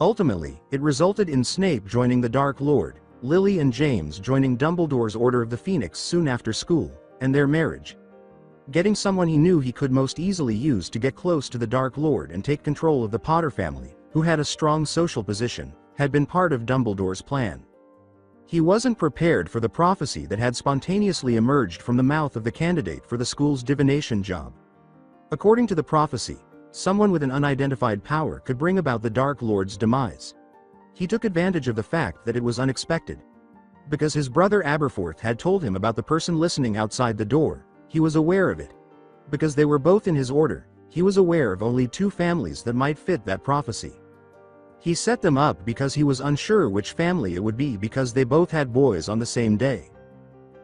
Ultimately, it resulted in Snape joining the Dark Lord, Lily and James joining Dumbledore's Order of the Phoenix soon after school, and their marriage. Getting someone he knew he could most easily use to get close to the Dark Lord and take control of the Potter family, who had a strong social position, had been part of Dumbledore's plan. He wasn't prepared for the prophecy that had spontaneously emerged from the mouth of the candidate for the school's divination job. According to the prophecy, someone with an unidentified power could bring about the Dark Lord's demise. He took advantage of the fact that it was unexpected. Because his brother Aberforth had told him about the person listening outside the door, he was aware of it. Because they were both in his order, he was aware of only two families that might fit that prophecy. He set them up because he was unsure which family it would be because they both had boys on the same day.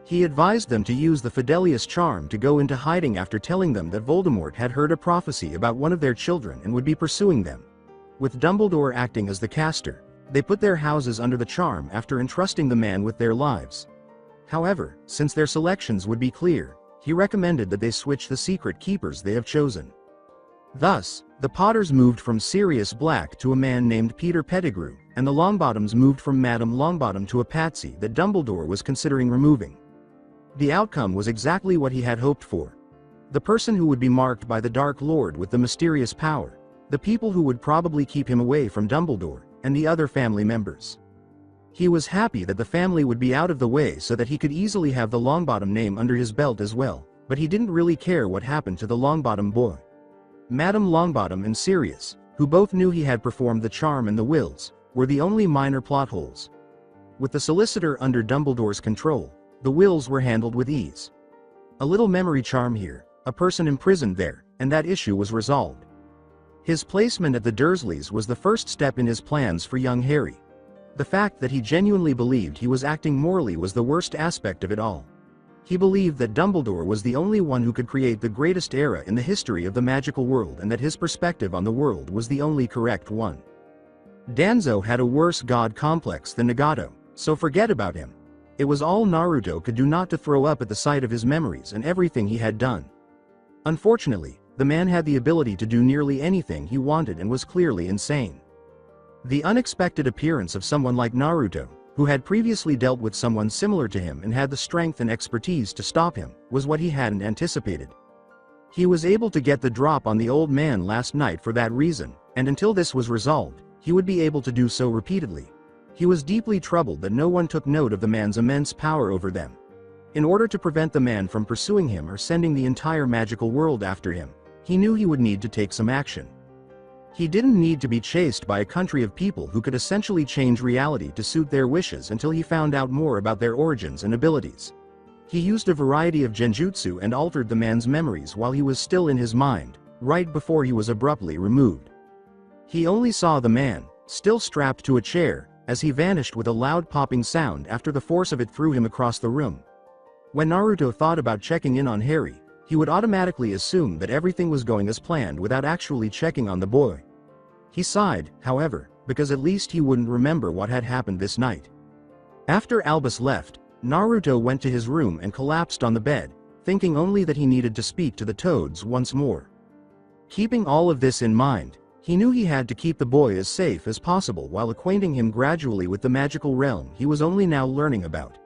He advised them to use the Fidelius charm to go into hiding after telling them that Voldemort had heard a prophecy about one of their children and would be pursuing them. With Dumbledore acting as the caster, they put their houses under the charm after entrusting the man with their lives. However, since their selections would be clear, he recommended that they switch the secret keepers they have chosen. Thus, the Potters moved from Sirius Black to a man named Peter Pettigrew, and the Longbottoms moved from Madame Longbottom to a patsy that Dumbledore was considering removing. The outcome was exactly what he had hoped for. The person who would be marked by the Dark Lord with the mysterious power, the people who would probably keep him away from Dumbledore, and the other family members. He was happy that the family would be out of the way so that he could easily have the Longbottom name under his belt as well, but he didn't really care what happened to the Longbottom boy. Madame Longbottom and Sirius, who both knew he had performed the charm and the wills, were the only minor plot holes. With the solicitor under Dumbledore's control, the wills were handled with ease. A little memory charm here, a person imprisoned there, and that issue was resolved. His placement at the Dursleys was the first step in his plans for young Harry. The fact that he genuinely believed he was acting morally was the worst aspect of it all. He believed that Dumbledore was the only one who could create the greatest era in the history of the magical world and that his perspective on the world was the only correct one. Danzo had a worse god complex than Nagato, so forget about him. It was all Naruto could do not to throw up at the sight of his memories and everything he had done. Unfortunately, the man had the ability to do nearly anything he wanted and was clearly insane. The unexpected appearance of someone like Naruto, who had previously dealt with someone similar to him and had the strength and expertise to stop him, was what he hadn't anticipated. He was able to get the drop on the old man last night for that reason, and until this was resolved, he would be able to do so repeatedly. He was deeply troubled that no one took note of the man's immense power over them. In order to prevent the man from pursuing him or sending the entire magical world after him, he knew he would need to take some action. He didn't need to be chased by a country of people who could essentially change reality to suit their wishes until he found out more about their origins and abilities. He used a variety of genjutsu and altered the man's memories while he was still in his mind, right before he was abruptly removed. He only saw the man, still strapped to a chair, as he vanished with a loud popping sound after the force of it threw him across the room. When Naruto thought about checking in on Harry, he would automatically assume that everything was going as planned without actually checking on the boy. He sighed, however, because at least he wouldn't remember what had happened this night. After Albus left, Naruto went to his room and collapsed on the bed, thinking only that he needed to speak to the Toads once more. Keeping all of this in mind, he knew he had to keep the boy as safe as possible while acquainting him gradually with the magical realm he was only now learning about.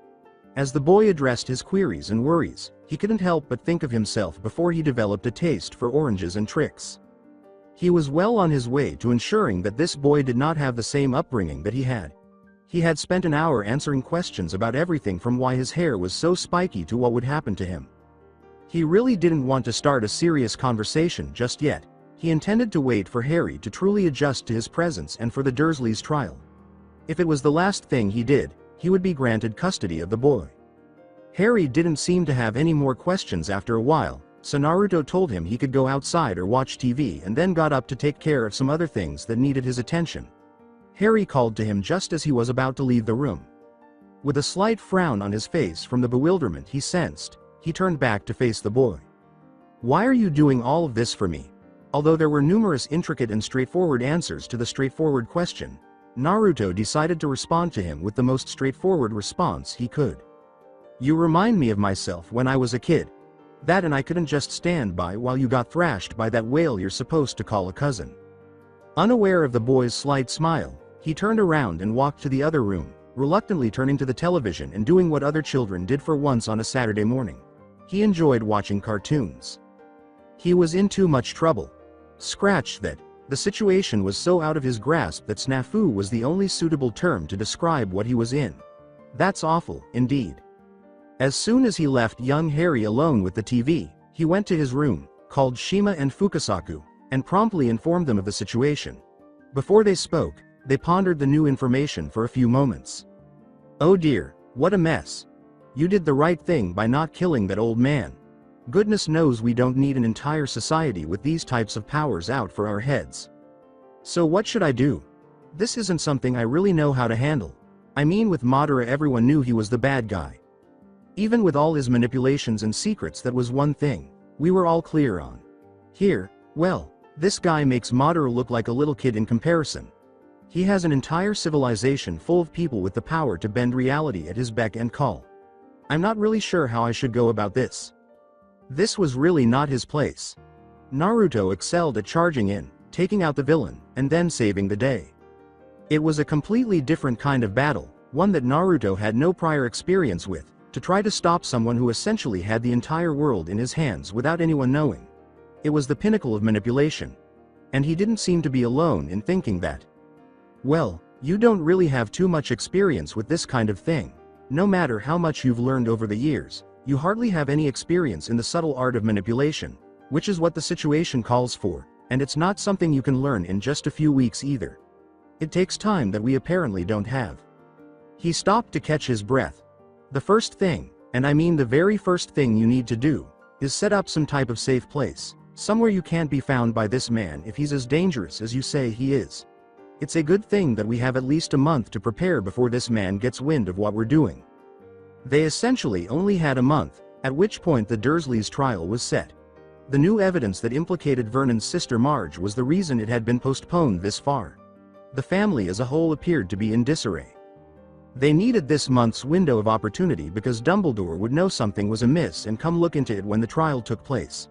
As the boy addressed his queries and worries, he couldn't help but think of himself before he developed a taste for oranges and tricks. He was well on his way to ensuring that this boy did not have the same upbringing that he had. He had spent an hour answering questions about everything from why his hair was so spiky to what would happen to him. He really didn't want to start a serious conversation just yet. He intended to wait for Harry to truly adjust to his presence and for the Dursleys' trial. If it was the last thing he did, he would be granted custody of the boy. Harry didn't seem to have any more questions after a while, so Naruto told him he could go outside or watch TV and then got up to take care of some other things that needed his attention. Harry called to him just as he was about to leave the room. With a slight frown on his face from the bewilderment he sensed, he turned back to face the boy. "Why are you doing all of this for me?" Although there were numerous intricate and straightforward answers to the straightforward question, Naruto decided to respond to him with the most straightforward response he could. "You remind me of myself when I was a kid. That and I couldn't just stand by while you got thrashed by that whale you're supposed to call a cousin." Unaware of the boy's slight smile, he turned around and walked to the other room, reluctantly turning to the television and doing what other children did for once on a Saturday morning. He enjoyed watching cartoons. He was in too much trouble. Scratch that. The situation was so out of his grasp that snafu was the only suitable term to describe what he was in. That's awful, indeed. As soon as he left young Harry alone with the TV, he went to his room, called Shima and Fukasaku, and promptly informed them of the situation. Before they spoke, they pondered the new information for a few moments. "Oh dear, what a mess. You did the right thing by not killing that old man. Goodness knows we don't need an entire society with these types of powers out for our heads. So what should I do? This isn't something I really know how to handle. I mean, with Madara everyone knew he was the bad guy. Even with all his manipulations and secrets, that was one thing we were all clear on. Here, well, this guy makes Madara look like a little kid in comparison. He has an entire civilization full of people with the power to bend reality at his beck and call. I'm not really sure how I should go about this. This was really not his place." Naruto excelled at charging in, taking out the villain, and then saving the day. It was a completely different kind of battle, one that Naruto had no prior experience with, to try to stop someone who essentially had the entire world in his hands without anyone knowing. It was the pinnacle of manipulation. And he didn't seem to be alone in thinking that. "Well, you don't really have too much experience with this kind of thing. No matter how much you've learned over the years, you hardly have any experience in the subtle art of manipulation, which is what the situation calls for, and it's not something you can learn in just a few weeks either. It takes time that we apparently don't have. He stopped to catch his breath. The first thing, and I mean the very first thing you need to do, is set up some type of safe place, somewhere you can't be found by this man if he's as dangerous as you say he is. It's a good thing that we have at least a month to prepare before this man gets wind of what we're doing. They essentially only had a month, at which point the Dursleys' trial was set. The new evidence that implicated Vernon's sister Marge was the reason it had been postponed this far. The family as a whole appeared to be in disarray. They needed this month's window of opportunity because Dumbledore would know something was amiss and come look into it when the trial took place.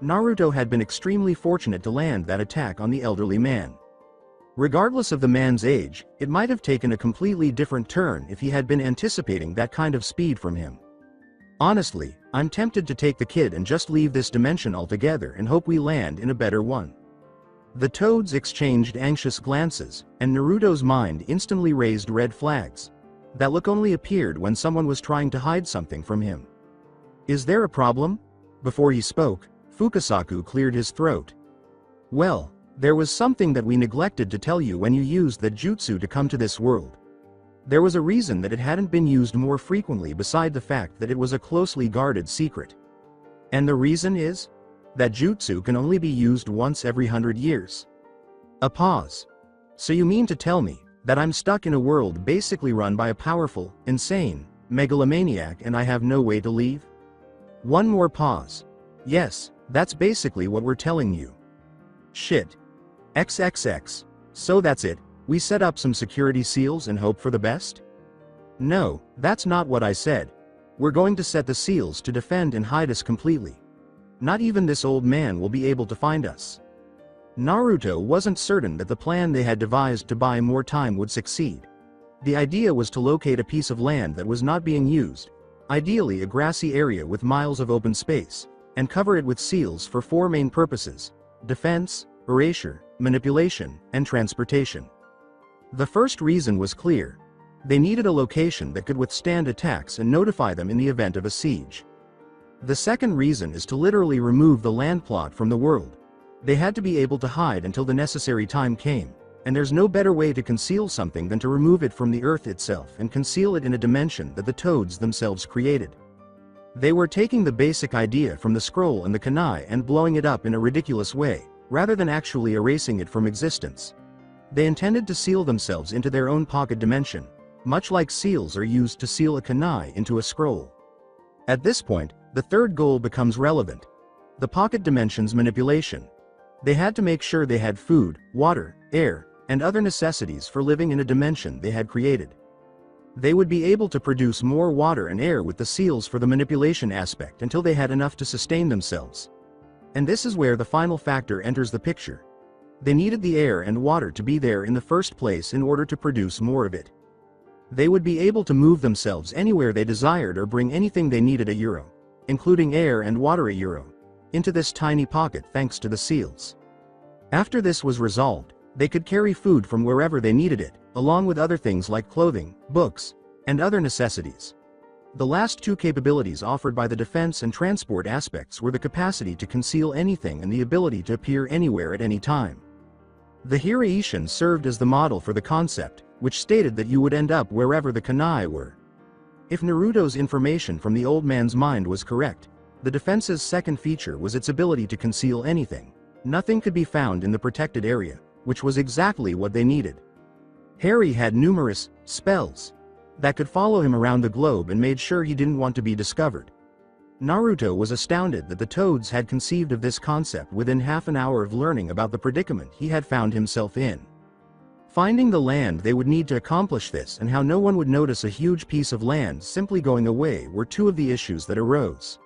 Naruto had been extremely fortunate to land that attack on the elderly man. Regardless of the man's age, it might have taken a completely different turn if he had been anticipating that kind of speed from him. Honestly, I'm tempted to take the kid and just leave this dimension altogether and hope we land in a better one. The toads exchanged anxious glances, and Naruto's mind instantly raised red flags. That look only appeared when someone was trying to hide something from him. Is there a problem? Before he spoke, Fukasaku cleared his throat. Well, there was something that we neglected to tell you when you used that jutsu to come to this world. There was a reason that it hadn't been used more frequently beside the fact that it was a closely guarded secret. And the reason is? That jutsu can only be used once every 100 years. A pause. So you mean to tell me that I'm stuck in a world basically run by a powerful, insane, megalomaniac and I have no way to leave? One more pause. Yes, that's basically what we're telling you. Shit. XXX. So that's it, we set up some security seals and hope for the best? No, that's not what I said. We're going to set the seals to defend and hide us completely. Not even this old man will be able to find us. Naruto wasn't certain that the plan they had devised to buy more time would succeed. The idea was to locate a piece of land that was not being used, ideally a grassy area with miles of open space, and cover it with seals for 4 main purposes: defense, erasure, manipulation, and transportation. The first reason was clear. They needed a location that could withstand attacks and notify them in the event of a siege. The second reason is to literally remove the land plot from the world. They had to be able to hide until the necessary time came, and there's no better way to conceal something than to remove it from the earth itself and conceal it in a dimension that the toads themselves created. They were taking the basic idea from the scroll and the kunai and blowing it up in a ridiculous way, rather than actually erasing it from existence. They intended to seal themselves into their own pocket dimension, much like seals are used to seal a kunai into a scroll. At this point, the third goal becomes relevant: the pocket dimension's manipulation. They had to make sure they had food, water, air, and other necessities for living in a dimension they had created. They would be able to produce more water and air with the seals for the manipulation aspect until they had enough to sustain themselves. And this is where the final factor enters the picture. They needed the air and water to be there in the first place in order to produce more of it. They would be able to move themselves anywhere they desired or bring anything they needed a euro, including air and water a euro, into this tiny pocket thanks to the seals. After this was resolved, they could carry food from wherever they needed it, along with other things like clothing, books, and other necessities. The last two capabilities offered by the defense and transport aspects were the capacity to conceal anything and the ability to appear anywhere at any time. The Hiraishin served as the model for the concept, which stated that you would end up wherever the kunai were. If Naruto's information from the old man's mind was correct, the defense's second feature was its ability to conceal anything. Nothing could be found in the protected area, which was exactly what they needed. Harry had numerous spells that could follow him around the globe and made sure he didn't want to be discovered. Naruto was astounded that the toads had conceived of this concept within half an hour of learning about the predicament he had found himself in. Finding the land they would need to accomplish this and how no one would notice a huge piece of land simply going away were two of the issues that arose.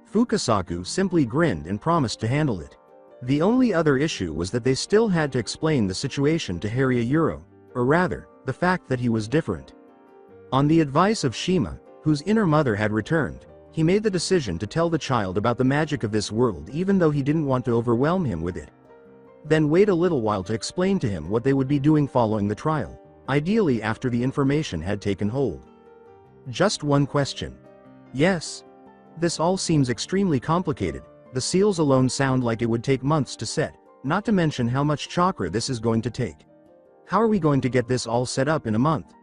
Fukasaku simply grinned and promised to handle it. The only other issue was that they still had to explain the situation to Harry Ayuro, or rather, the fact that he was different. On the advice of Shima, whose inner mother had returned, he made the decision to tell the child about the magic of this world even though he didn't want to overwhelm him with it. Then wait a little while to explain to him what they would be doing following the trial, ideally after the information had taken hold. Just one question. Yes. This all seems extremely complicated. The seals alone sound like it would take months to set, not to mention how much chakra this is going to take. How are we going to get this all set up in a month?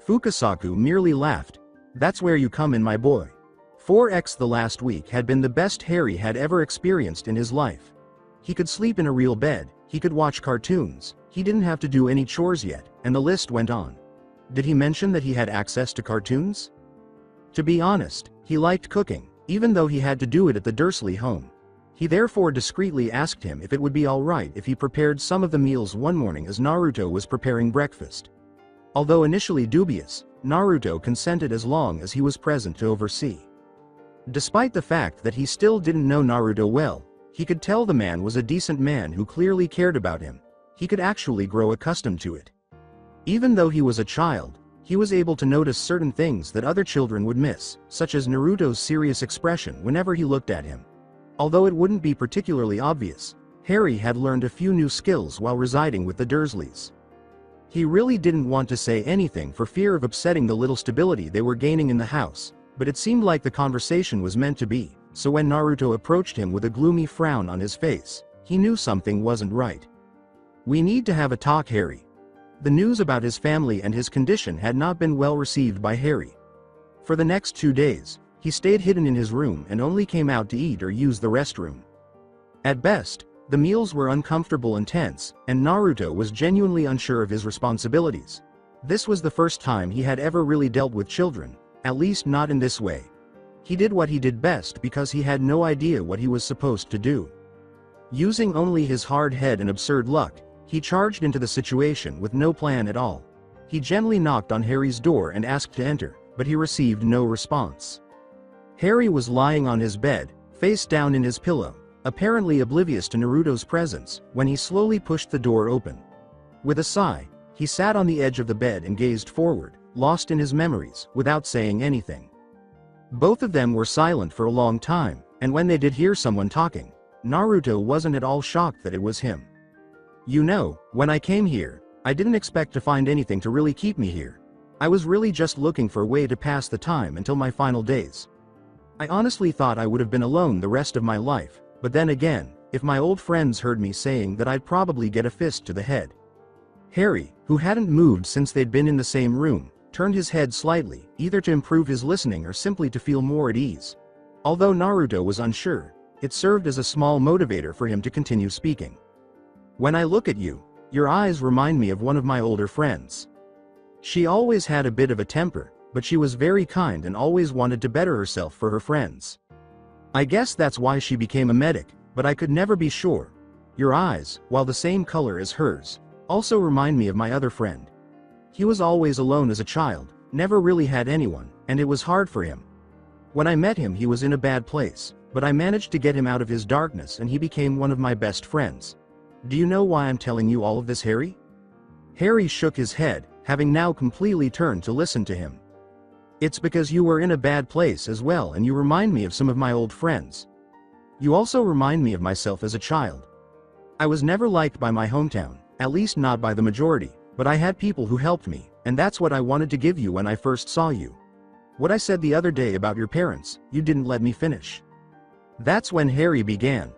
Fukasaku merely laughed. That's where you come in, my boy. 4x the last week had been the best Harry had ever experienced in his life. He could sleep in a real bed, he could watch cartoons, he didn't have to do any chores yet, and the list went on. Did he mention that he had access to cartoons? To be honest, he liked cooking, even though he had to do it at the Dursley home. He therefore discreetly asked him if it would be alright if he prepared some of the meals one morning as Naruto was preparing breakfast. Although initially dubious, Naruto consented as long as he was present to oversee. Despite the fact that he still didn't know Naruto well, he could tell the man was a decent man who clearly cared about him. He could actually grow accustomed to it. Even though he was a child, he was able to notice certain things that other children would miss, such as Naruto's serious expression whenever he looked at him. Although it wouldn't be particularly obvious, Harry had learned a few new skills while residing with the Dursleys. He really didn't want to say anything for fear of upsetting the little stability they were gaining in the house, but it seemed like the conversation was meant to be, so when Naruto approached him with a gloomy frown on his face, he knew something wasn't right. We need to have a talk, Harry. The news about his family and his condition had not been well received by Harry. For the next 2 days, he stayed hidden in his room and only came out to eat or use the restroom. At best, the meals were uncomfortable and tense, and Naruto was genuinely unsure of his responsibilities. This was the first time he had ever really dealt with children, at least not in this way. He did what he did best because he had no idea what he was supposed to do. Using only his hard head and absurd luck, he charged into the situation with no plan at all. He gently knocked on Harry's door and asked to enter, but he received no response. Harry was lying on his bed, face down in his pillow, apparently oblivious to Naruto's presence, when he slowly pushed the door open. With a sigh, he sat on the edge of the bed and gazed forward, lost in his memories, without saying anything. Both of them were silent for a long time, and when they did hear someone talking, Naruto wasn't at all shocked that it was him. You know, when I came here, I didn't expect to find anything to really keep me here. I was really just looking for a way to pass the time until my final days. I honestly thought I would have been alone the rest of my life, but then again, if my old friends heard me saying that, I'd probably get a fist to the head. Harry, who hadn't moved since they'd been in the same room, turned his head slightly, either to improve his listening or simply to feel more at ease. Although Naruto was unsure, it served as a small motivator for him to continue speaking. When I look at you, your eyes remind me of one of my older friends. She always had a bit of a temper, but she was very kind and always wanted to better herself for her friends. I guess that's why she became a medic, but I could never be sure. Your eyes, while the same color as hers, also remind me of my other friend. He was always alone as a child, never really had anyone, and it was hard for him. When I met him, he was in a bad place, but I managed to get him out of his darkness and he became one of my best friends. Do you know why I'm telling you all of this, Harry? Harry shook his head, having now completely turned to listen to him. It's because you were in a bad place as well, and you remind me of some of my old friends. You also remind me of myself as a child. I was never liked by my hometown, at least not by the majority, but I had people who helped me, and that's what I wanted to give you when I first saw you. What I said the other day about your parents, you didn't let me finish. That's when Harry began.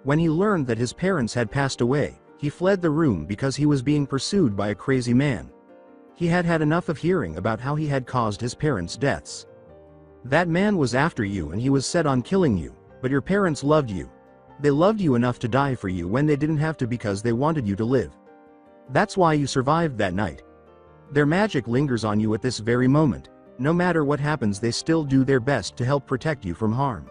When he learned that his parents had passed away, he fled the room because he was being pursued by a crazy man. He had had enough of hearing about how he had caused his parents' deaths. That man was after you and he was set on killing you, but your parents loved you. They loved you enough to die for you when they didn't have to because they wanted you to live. That's why you survived that night. Their magic lingers on you at this very moment. No matter what happens, they still do their best to help protect you from harm.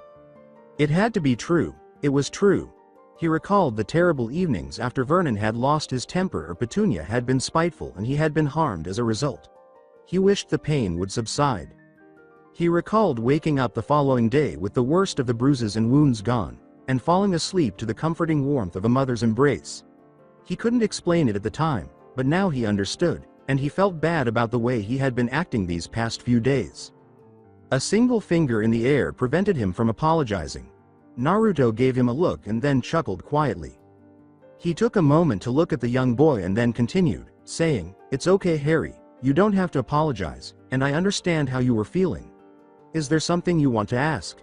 It had to be true. It was true. He recalled the terrible evenings after Vernon had lost his temper or Petunia had been spiteful and he had been harmed as a result. He wished the pain would subside. He recalled waking up the following day with the worst of the bruises and wounds gone, and falling asleep to the comforting warmth of a mother's embrace. He couldn't explain it at the time, but now he understood, and he felt bad about the way he had been acting these past few days. A single finger in the air prevented him from apologizing. Naruto gave him a look and then chuckled quietly. He took a moment to look at the young boy and then continued, saying, "It's okay, Harry, you don't have to apologize, and I understand how you were feeling. Is there something you want to ask?"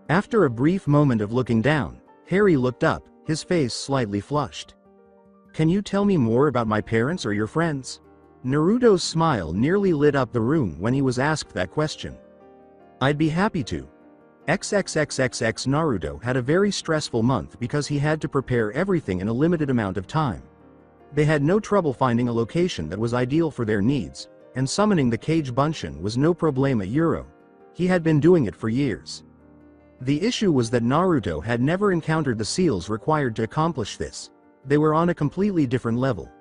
After a brief moment of looking down, Harry looked up, his face slightly flushed. Can you tell me more about my parents or your friends? Naruto's smile nearly lit up the room when he was asked that question. I'd be happy to. XXXXX Naruto had a very stressful month because he had to prepare everything in a limited amount of time. They had no trouble finding a location that was ideal for their needs, and summoning the cage Bunshin was no problema euro. He had been doing it for years. The issue was that Naruto had never encountered the seals required to accomplish this. They were on a completely different level.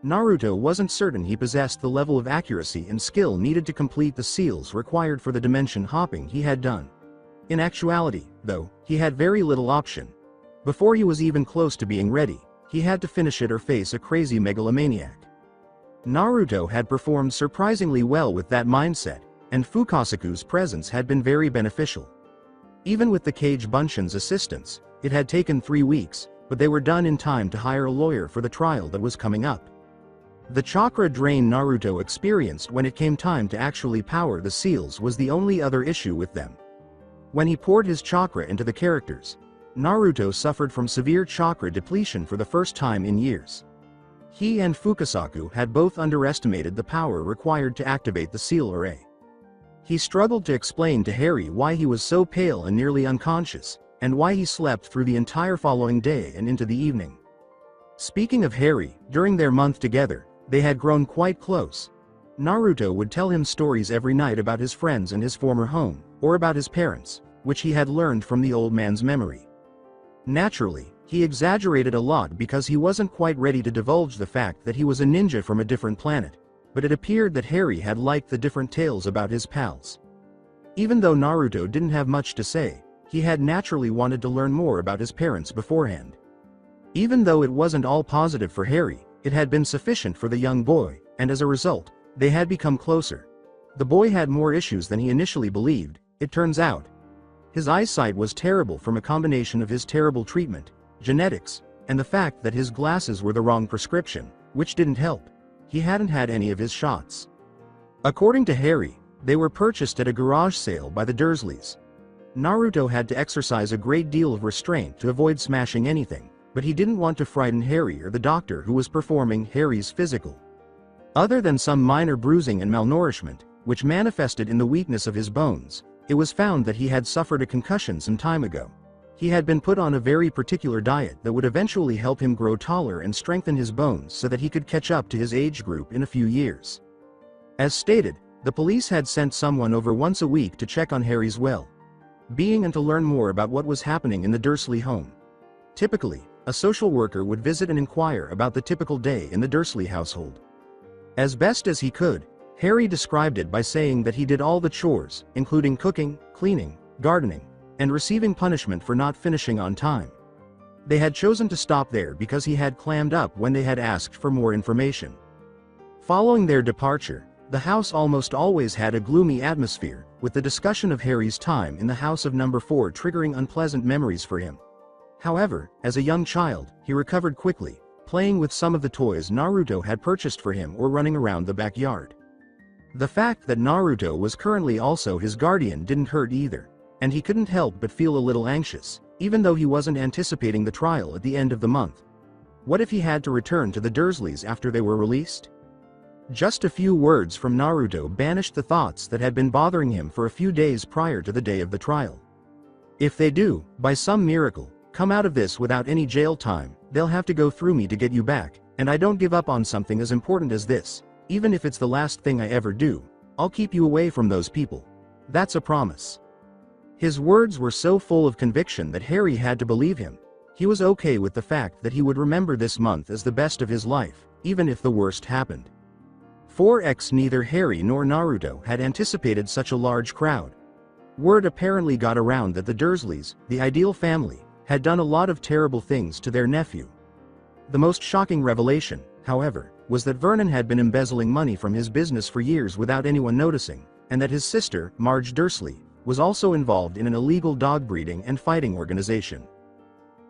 Naruto wasn't certain he possessed the level of accuracy and skill needed to complete the seals required for the dimension hopping he had done. In actuality, though, he had very little option. Before he was even close to being ready, he had to finish it or face a crazy megalomaniac. Naruto had performed surprisingly well with that mindset, and Fukasaku's presence had been very beneficial. Even with the cage Bunshin's assistance, it had taken 3 weeks, but they were done in time to hire a lawyer for the trial that was coming up. The chakra drain Naruto experienced when it came time to actually power the seals was the only other issue with them. When he poured his chakra into the characters, Naruto suffered from severe chakra depletion for the first time in years. He and Fukasaku had both underestimated the power required to activate the seal array. He struggled to explain to Harry why he was so pale and nearly unconscious, and why he slept through the entire following day and into the evening. Speaking of Harry, during their month together, they had grown quite close. Naruto would tell him stories every night about his friends and his former home, or about his parents, which he had learned from the old man's memory. Naturally, he exaggerated a lot because he wasn't quite ready to divulge the fact that he was a ninja from a different planet, but it appeared that Harry had liked the different tales about his pals. Even though Naruto didn't have much to say, he had naturally wanted to learn more about his parents beforehand. Even though it wasn't all positive for Harry, it had been sufficient for the young boy, and as a result, they had become closer. The boy had more issues than he initially believed, it turns out. His eyesight was terrible from a combination of his terrible treatment, genetics, and the fact that his glasses were the wrong prescription, which didn't help. He hadn't had any of his shots. According to Harry, they were purchased at a garage sale by the Dursleys. Naruto had to exercise a great deal of restraint to avoid smashing anything, but he didn't want to frighten Harry or the doctor who was performing Harry's physical. Other than some minor bruising and malnourishment, which manifested in the weakness of his bones, it was found that he had suffered a concussion some time ago. He had been put on a very particular diet that would eventually help him grow taller and strengthen his bones so that he could catch up to his age group in a few years. As stated, the police had sent someone over once a week to check on Harry's well-being and to learn more about what was happening in the Dursley home. Typically, a social worker would visit and inquire about the typical day in the Dursley household. As best as he could, Harry described it by saying that he did all the chores, including cooking, cleaning, gardening, and receiving punishment for not finishing on time. They had chosen to stop there because he had clammed up when they had asked for more information. Following their departure, the house almost always had a gloomy atmosphere, with the discussion of Harry's time in the house of number 4 triggering unpleasant memories for him. However, as a young child, he recovered quickly, playing with some of the toys Naruto had purchased for him or running around the backyard. The fact that Naruto was currently also his guardian didn't hurt either, and he couldn't help but feel a little anxious, even though he wasn't anticipating the trial at the end of the month. What if he had to return to the Dursleys after they were released? Just a few words from Naruto banished the thoughts that had been bothering him for a few days prior to the day of the trial. If they do, by some miracle, come out of this without any jail time, they'll have to go through me to get you back, and I don't give up on something as important as this. Even if it's the last thing I ever do, I'll keep you away from those people. That's a promise. His words were so full of conviction that Harry had to believe him. He was okay with the fact that he would remember this month as the best of his life, even if the worst happened. 4x Neither Harry nor Naruto had anticipated such a large crowd. Word apparently got around that the Dursleys, the ideal family, had done a lot of terrible things to their nephew. The most shocking revelation, however, was that Vernon had been embezzling money from his business for years without anyone noticing, and that his sister, Marge Dursley, was also involved in an illegal dog breeding and fighting organization.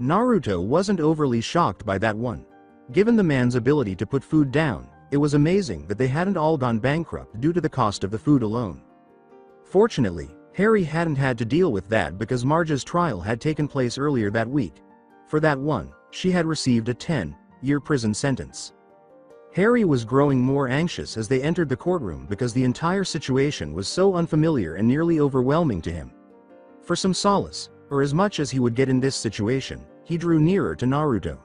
Naruto wasn't overly shocked by that one. Given the man's ability to put food down, it was amazing that they hadn't all gone bankrupt due to the cost of the food alone. Fortunately, Harry hadn't had to deal with that because Marge's trial had taken place earlier that week. For that one, she had received a 10 year prison sentence. Harry was growing more anxious as they entered the courtroom because the entire situation was so unfamiliar and nearly overwhelming to him. For some solace, or as much as he would get in this situation, he drew nearer to Naruto.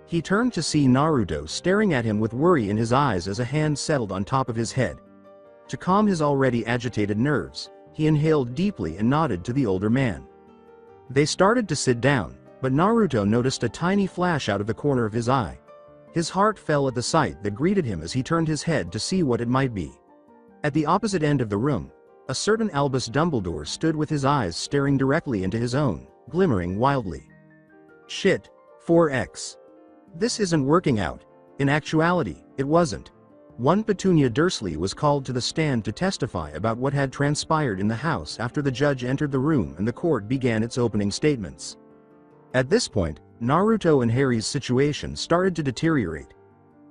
He turned to see Naruto staring at him with worry in his eyes as a hand settled on top of his head. To calm his already agitated nerves, he inhaled deeply and nodded to the older man. They started to sit down, but Naruto noticed a tiny flash out of the corner of his eye. His heart fell at the sight that greeted him as he turned his head to see what it might be. At the opposite end of the room, a certain Albus Dumbledore stood with his eyes staring directly into his own, glimmering wildly. Shit, 4x. This isn't working out. In actuality, it wasn't. One Petunia Dursley was called to the stand to testify about what had transpired in the house after the judge entered the room and the court began its opening statements. At this point, Naruto and Harry's situation started to deteriorate.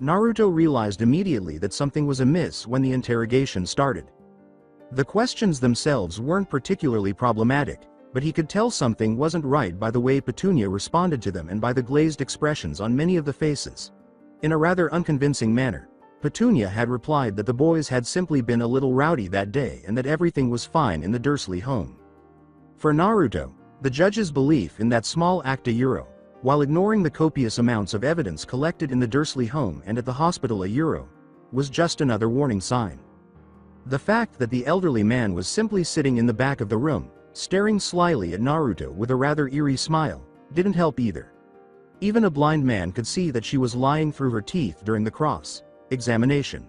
Naruto realized immediately that something was amiss when the interrogation started. The questions themselves weren't particularly problematic, but he could tell something wasn't right by the way Petunia responded to them and by the glazed expressions on many of the faces. In a rather unconvincing manner, Petunia had replied that the boys had simply been a little rowdy that day and that everything was fine in the Dursley home. For Naruto, the judge's belief in that small act a euro, while ignoring the copious amounts of evidence collected in the Dursley home and at the hospital a euro, was just another warning sign. The fact that the elderly man was simply sitting in the back of the room, staring slyly at Naruto with a rather eerie smile, didn't help either. Even a blind man could see that she was lying through her teeth during the cross-examination.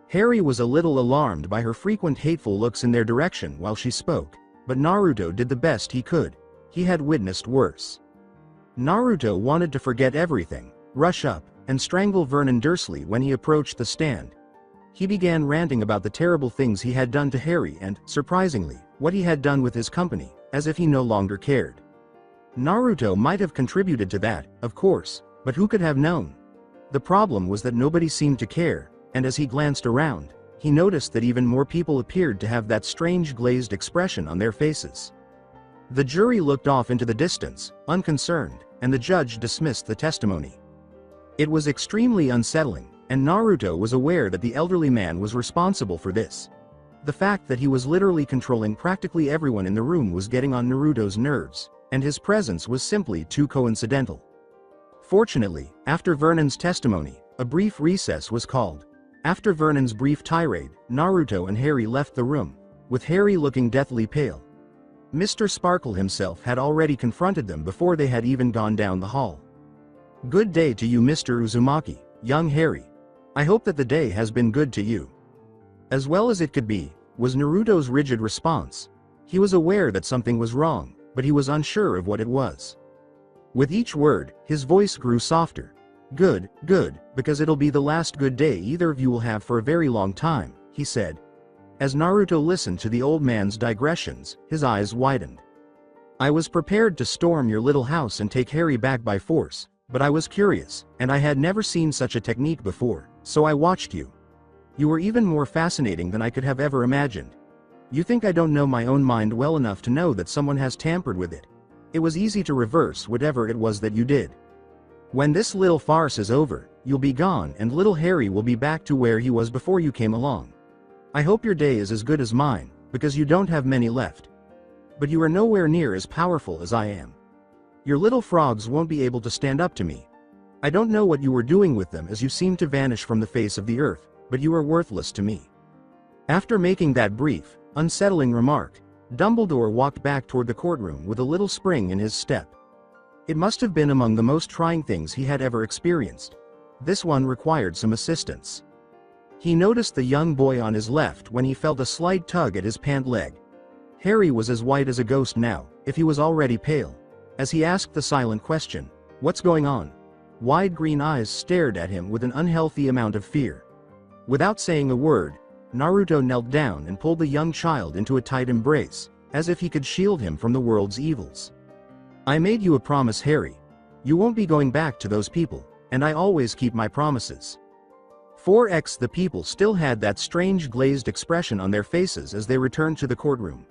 Harry was a little alarmed by her frequent hateful looks in their direction while she spoke, but Naruto did the best he could. He had witnessed worse. Naruto wanted to forget everything, rush up, and strangle Vernon Dursley when he approached the stand. He began ranting about the terrible things he had done to Harry and, surprisingly, what he had done with his company, as if he no longer cared. Naruto might have contributed to that, of course, but who could have known? The problem was that nobody seemed to care, and as he glanced around, he noticed that even more people appeared to have that strange glazed expression on their faces. The jury looked off into the distance, unconcerned, and the judge dismissed the testimony. It was extremely unsettling, and Naruto was aware that the elderly man was responsible for this. The fact that he was literally controlling practically everyone in the room was getting on Naruto's nerves, and his presence was simply too coincidental. Fortunately, after Vernon's testimony, a brief recess was called. After Vernon's brief tirade, Naruto and Harry left the room, with Harry looking deathly pale. Mr. Sparkle himself had already confronted them before they had even gone down the hall. "Good day to you, Mr. Uzumaki, young Harry. I hope that the day has been good to you." "As well as it could be," was Naruto's rigid response. He was aware that something was wrong, but he was unsure of what it was. With each word, his voice grew softer. Good, because it'll be the last good day either of you will have for a very long time," he said. As Naruto listened to the old man's digressions, his eyes widened. "I was prepared to storm your little house and take Harry back by force, but I was curious, and I had never seen such a technique before, so I watched you. You were even more fascinating than I could have ever imagined. You think I don't know my own mind well enough to know that someone has tampered with it? It was easy to reverse whatever it was that you did. When this little farce is over, you'll be gone and little Harry will be back to where he was before you came along. I hope your day is as good as mine, because you don't have many left. But you are nowhere near as powerful as I am. Your little frogs won't be able to stand up to me. I don't know what you were doing with them as you seemed to vanish from the face of the earth, but you are worthless to me." After making that brief, unsettling remark, Dumbledore walked back toward the courtroom with a little spring in his step. It must have been among the most trying things he had ever experienced. This one required some assistance. He noticed the young boy on his left when he felt a slight tug at his pant leg. Harry was as white as a ghost now, if he was already pale. As he asked the silent question, "What's going on?" Wide green eyes stared at him with an unhealthy amount of fear. Without saying a word, Naruto knelt down and pulled the young child into a tight embrace, as if he could shield him from the world's evils. "I made you a promise, Harry. You won't be going back to those people, and I always keep my promises." 4x The people still had that strange glazed expression on their faces as they returned to the courtroom.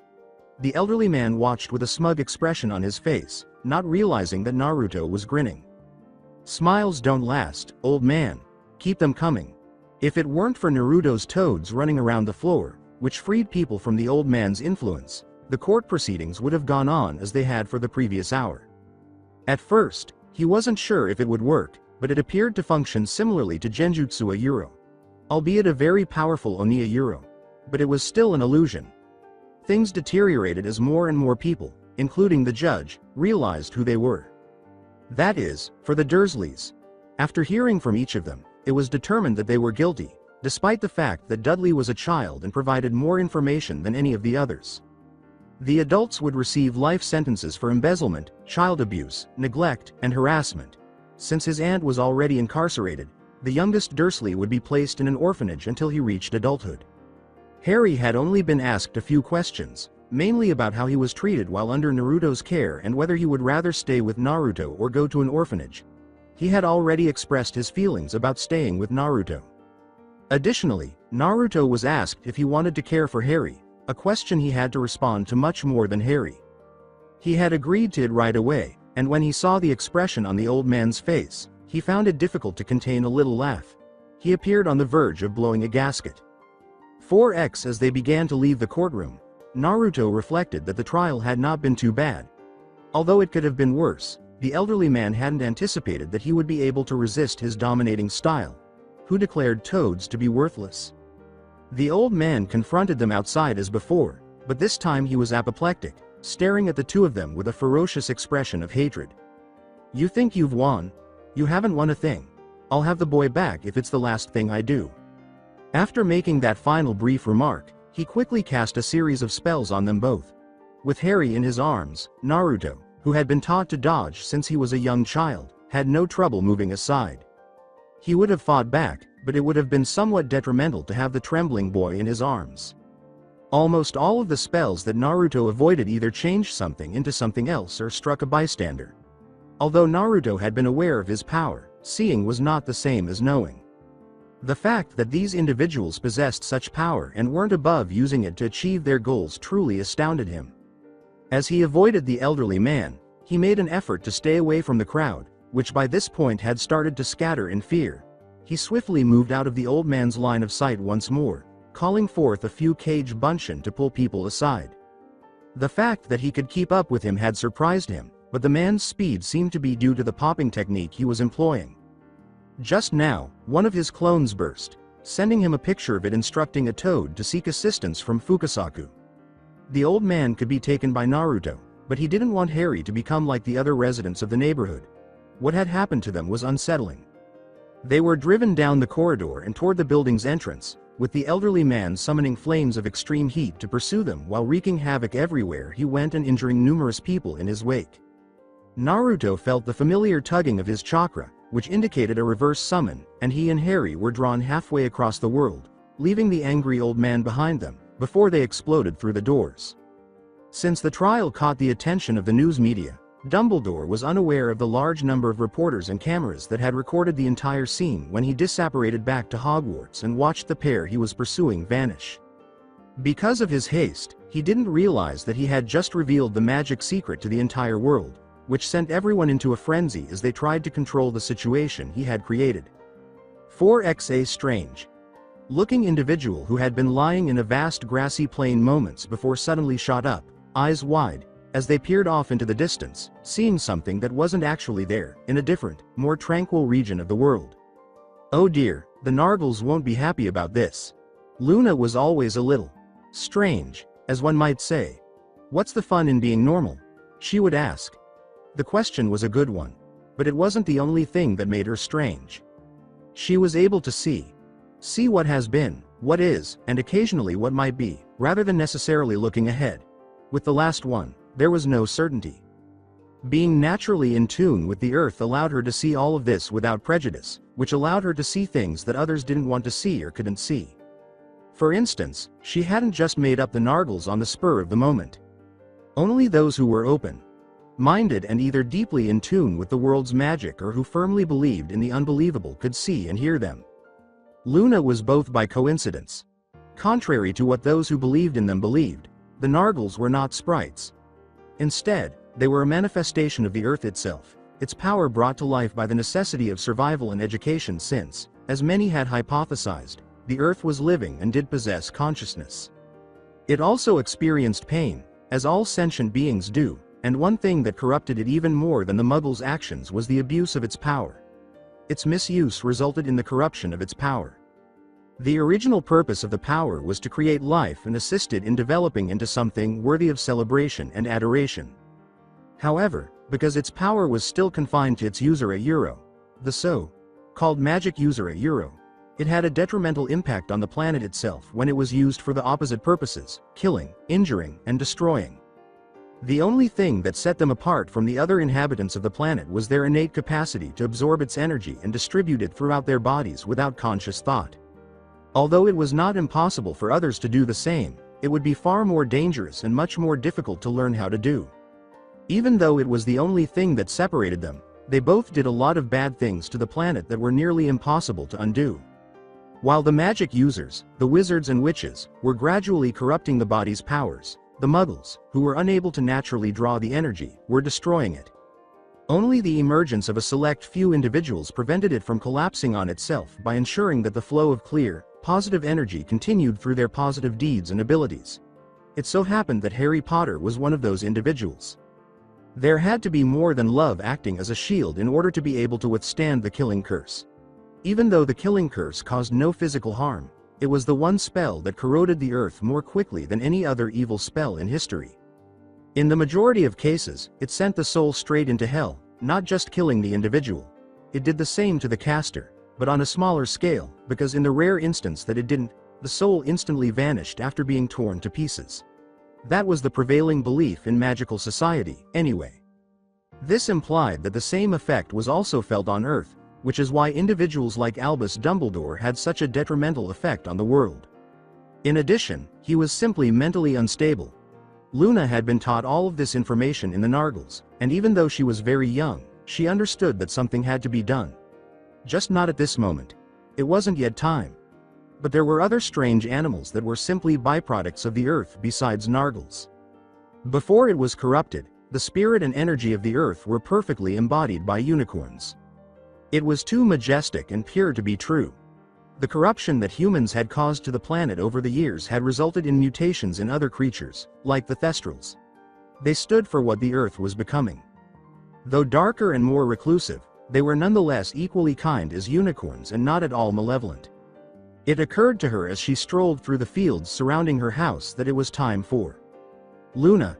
The elderly man watched with a smug expression on his face, not realizing that Naruto was grinning. Smiles don't last, old man. Keep them coming. If it weren't for Naruto's toads running around the floor, which freed people from the old man's influence, the court proceedings would have gone on as they had for the previous hour. At first, he wasn't sure if it would work, but it appeared to function similarly to Genjutsu a Euro. Albeit a very powerful Oni a Euro. But it was still an illusion. Things deteriorated as more and more people, including the judge, realized who they were. That is, for the Dursleys. After hearing from each of them, it was determined that they were guilty, despite the fact that Dudley was a child and provided more information than any of the others. The adults would receive life sentences for embezzlement, child abuse, neglect, and harassment. Since his aunt was already incarcerated, the youngest Dursley would be placed in an orphanage until he reached adulthood. Harry had only been asked a few questions, mainly about how he was treated while under Naruto's care and whether he would rather stay with Naruto or go to an orphanage. He had already expressed his feelings about staying with Naruto. Additionally, Naruto was asked if he wanted to care for Harry, a question he had to respond to much more than Harry. He had agreed to it right away, and when he saw the expression on the old man's face, he found it difficult to contain a little laugh. He appeared on the verge of blowing a gasket. 4x As they began to leave the courtroom, Naruto reflected that the trial had not been too bad. Although it could have been worse, the elderly man hadn't anticipated that he would be able to resist his dominating style, who declared toads to be worthless. The old man confronted them outside as before, but this time he was apoplectic, staring at the two of them with a ferocious expression of hatred. You think you've won? You haven't won a thing. I'll have the boy back if it's the last thing I do. After making that final brief remark, he quickly cast a series of spells on them both. With Harry in his arms, Naruto, who had been taught to dodge since he was a young child, had no trouble moving aside. He would have fought back, but it would have been somewhat detrimental to have the trembling boy in his arms. Almost all of the spells that Naruto avoided either changed something into something else or struck a bystander. Although Naruto had been aware of his power, seeing was not the same as knowing. The fact that these individuals possessed such power and weren't above using it to achieve their goals truly astounded him. As he avoided the elderly man, he made an effort to stay away from the crowd, which by this point had started to scatter in fear. He swiftly moved out of the old man's line of sight once more, calling forth a few Kage Bunshin to pull people aside. The fact that he could keep up with him had surprised him, but the man's speed seemed to be due to the popping technique he was employing. Just now, one of his clones burst, sending him a picture of it instructing a toad to seek assistance from Fukasaku. The old man could be taken by Naruto, but he didn't want Harry to become like the other residents of the neighborhood. What had happened to them was unsettling. They were driven down the corridor and toward the building's entrance, with the elderly man summoning flames of extreme heat to pursue them while wreaking havoc everywhere he went and injuring numerous people in his wake. Naruto felt the familiar tugging of his chakra, which indicated a reverse summon, and he and Harry were drawn halfway across the world, leaving the angry old man behind them, before they exploded through the doors. Since the trial caught the attention of the news media, Dumbledore was unaware of the large number of reporters and cameras that had recorded the entire scene when he disapparated back to Hogwarts and watched the pair he was pursuing vanish. Because of his haste, he didn't realize that he had just revealed the magic secret to the entire world, which sent everyone into a frenzy as they tried to control the situation he had created. 4xa Strange looking individual who had been lying in a vast grassy plain moments before suddenly shot up, eyes wide, as they peered off into the distance, seeing something that wasn't actually there, in a different, more tranquil region of the world. Oh dear, the Nargles won't be happy about this. Luna was always a little strange, as one might say. What's the fun in being normal? She would ask. The question was a good one, but it wasn't the only thing that made her strange. She was able to see what has been, what is, and occasionally what might be, rather than necessarily looking ahead. With the last one, there was no certainty. Being naturally in tune with the earth allowed her to see all of this without prejudice, which allowed her to see things that others didn't want to see or couldn't see. For instance, she hadn't just made up the Nargles on the spur of the moment. Only those who were open-minded and either deeply in tune with the world's magic or who firmly believed in the unbelievable could see and hear them. Luna was both by coincidence. Contrary to what those who believed in them believed, the Nargles were not sprites. Instead, they were a manifestation of the earth itself, its power brought to life by the necessity of survival and education since, as many had hypothesized, the Earth was living and did possess consciousness. It also experienced pain, as all sentient beings do, and one thing that corrupted it even more than the Muggles' actions was the abuse of its power. Its misuse resulted in the corruption of its power. The original purpose of the power was to create life and assist it in developing into something worthy of celebration and adoration. However, because its power was still confined to its Usura Euro, the so-called magic Usura Euro, it had a detrimental impact on the planet itself when it was used for the opposite purposes, killing, injuring, and destroying. The only thing that set them apart from the other inhabitants of the planet was their innate capacity to absorb its energy and distribute it throughout their bodies without conscious thought. Although it was not impossible for others to do the same, it would be far more dangerous and much more difficult to learn how to do. Even though it was the only thing that separated them, they both did a lot of bad things to the planet that were nearly impossible to undo. While the magic users, the wizards and witches, were gradually corrupting the body's powers, the Muggles, who were unable to naturally draw the energy, were destroying it. Only the emergence of a select few individuals prevented it from collapsing on itself by ensuring that the flow of clear, positive energy continued through their positive deeds and abilities. It so happened that Harry Potter was one of those individuals. There had to be more than love acting as a shield in order to be able to withstand the killing curse. Even though the killing curse caused no physical harm, it was the one spell that corroded the earth more quickly than any other evil spell in history. In the majority of cases, it sent the soul straight into hell, not just killing the individual. It did the same to the caster, but on a smaller scale, because in the rare instance that it didn't, the soul instantly vanished after being torn to pieces. That was the prevailing belief in magical society, anyway. This implied that the same effect was also felt on Earth, which is why individuals like Albus Dumbledore had such a detrimental effect on the world. In addition, he was simply mentally unstable. Luna had been taught all of this information in the Nargles, and even though she was very young, she understood that something had to be done. Just not at this moment. It wasn't yet time. But there were other strange animals that were simply byproducts of the earth besides Nargles. Before it was corrupted, the spirit and energy of the earth were perfectly embodied by unicorns. It was too majestic and pure to be true. The corruption that humans had caused to the planet over the years had resulted in mutations in other creatures, like the Thestrals. They stood for what the earth was becoming. Though darker and more reclusive, they were nonetheless equally kind as unicorns and not at all malevolent. It occurred to her as she strolled through the fields surrounding her house that it was time for Luna,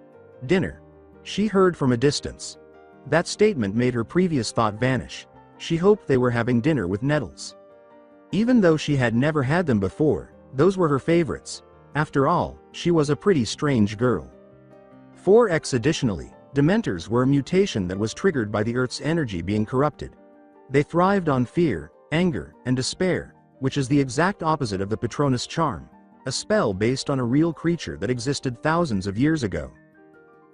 dinner. She heard from a distance. That statement made her previous thought vanish. She hoped they were having dinner with nettles. Even though she had never had them before, those were her favorites. After all, she was a pretty strange girl. 4x additionally, Dementors were a mutation that was triggered by the Earth's energy being corrupted. They thrived on fear, anger, and despair, which is the exact opposite of the Patronus charm, a spell based on a real creature that existed thousands of years ago.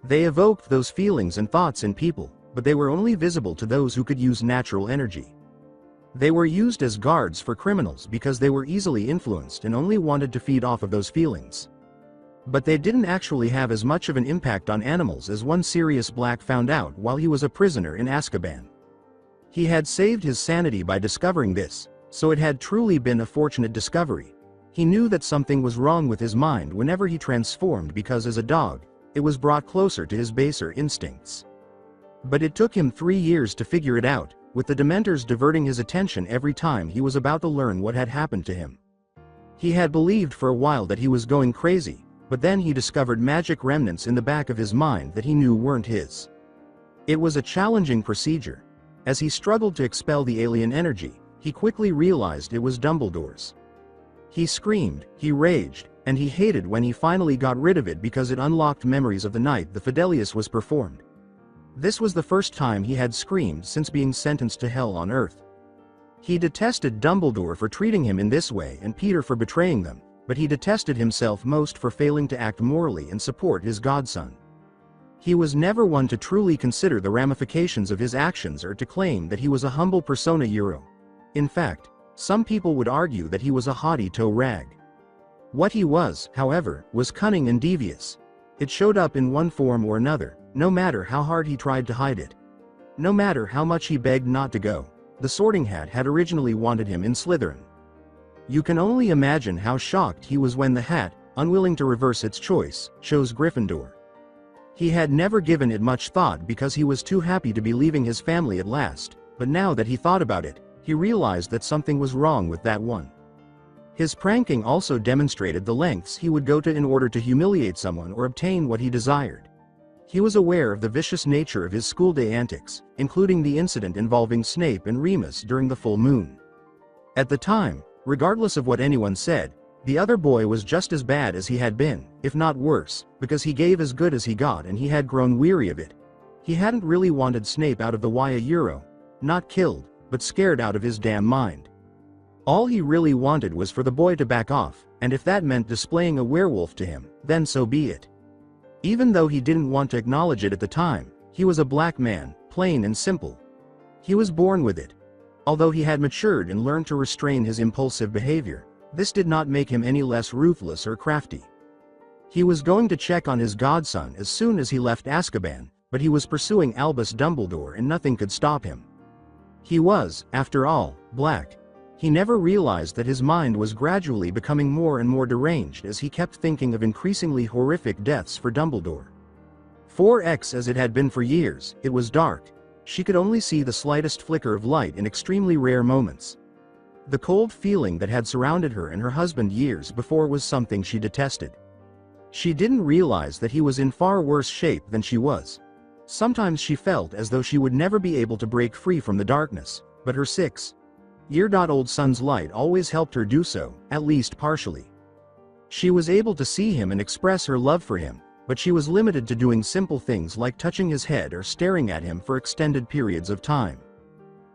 They evoked those feelings and thoughts in people, but they were only visible to those who could use natural energy. They were used as guards for criminals because they were easily influenced and only wanted to feed off of those feelings. But they didn't actually have as much of an impact on animals as one Sirius Black found out while he was a prisoner in Azkaban. He had saved his sanity by discovering this, so it had truly been a fortunate discovery. He knew that something was wrong with his mind whenever he transformed because as a dog, it was brought closer to his baser instincts. But it took him 3 years to figure it out, with the Dementors diverting his attention every time he was about to learn what had happened to him. He had believed for a while that he was going crazy, but then he discovered magic remnants in the back of his mind that he knew weren't his. It was a challenging procedure. As he struggled to expel the alien energy, he quickly realized it was Dumbledore's. He screamed, he raged, and he hated when he finally got rid of it because it unlocked memories of the night the Fidelius was performed. This was the first time he had screamed since being sentenced to hell on Earth. He detested Dumbledore for treating him in this way and Peter for betraying them, but he detested himself most for failing to act morally and support his godson. He was never one to truly consider the ramifications of his actions or to claim that he was a humble persona Euro. In fact, some people would argue that he was a haughty toe rag. What he was, however, was cunning and devious. It showed up in one form or another, no matter how hard he tried to hide it. No matter how much he begged not to go, the Sorting Hat had originally wanted him in Slytherin. You can only imagine how shocked he was when the Hat, unwilling to reverse its choice, chose Gryffindor. He had never given it much thought because he was too happy to be leaving his family at last, but now that he thought about it, he realized that something was wrong with that one. His pranking also demonstrated the lengths he would go to in order to humiliate someone or obtain what he desired. He was aware of the vicious nature of his school day antics, including the incident involving Snape and Remus during the full moon. At the time, regardless of what anyone said, the other boy was just as bad as he had been, if not worse, because he gave as good as he got and he had grown weary of it. He hadn't really wanted Snape out of the YA, not killed, but scared out of his damn mind. All he really wanted was for the boy to back off, and if that meant displaying a werewolf to him, then so be it. Even though he didn't want to acknowledge it at the time, he was a black man, plain and simple. He was born with it. Although he had matured and learned to restrain his impulsive behavior, this did not make him any less ruthless or crafty. He was going to check on his godson as soon as he left Azkaban, but he was pursuing Albus Dumbledore and nothing could stop him. He was, after all, black. He never realized that his mind was gradually becoming more and more deranged as he kept thinking of increasingly horrific deaths for Dumbledore. 4X as it had been for years, it was dark. She could only see the slightest flicker of light in extremely rare moments. The cold feeling that had surrounded her and her husband years before was something she detested. She didn't realize that he was in far worse shape than she was. Sometimes she felt as though she would never be able to break free from the darkness, but her 6-year-old son's light always helped her do so, at least partially. She was able to see him and express her love for him, but she was limited to doing simple things like touching his head or staring at him for extended periods of time.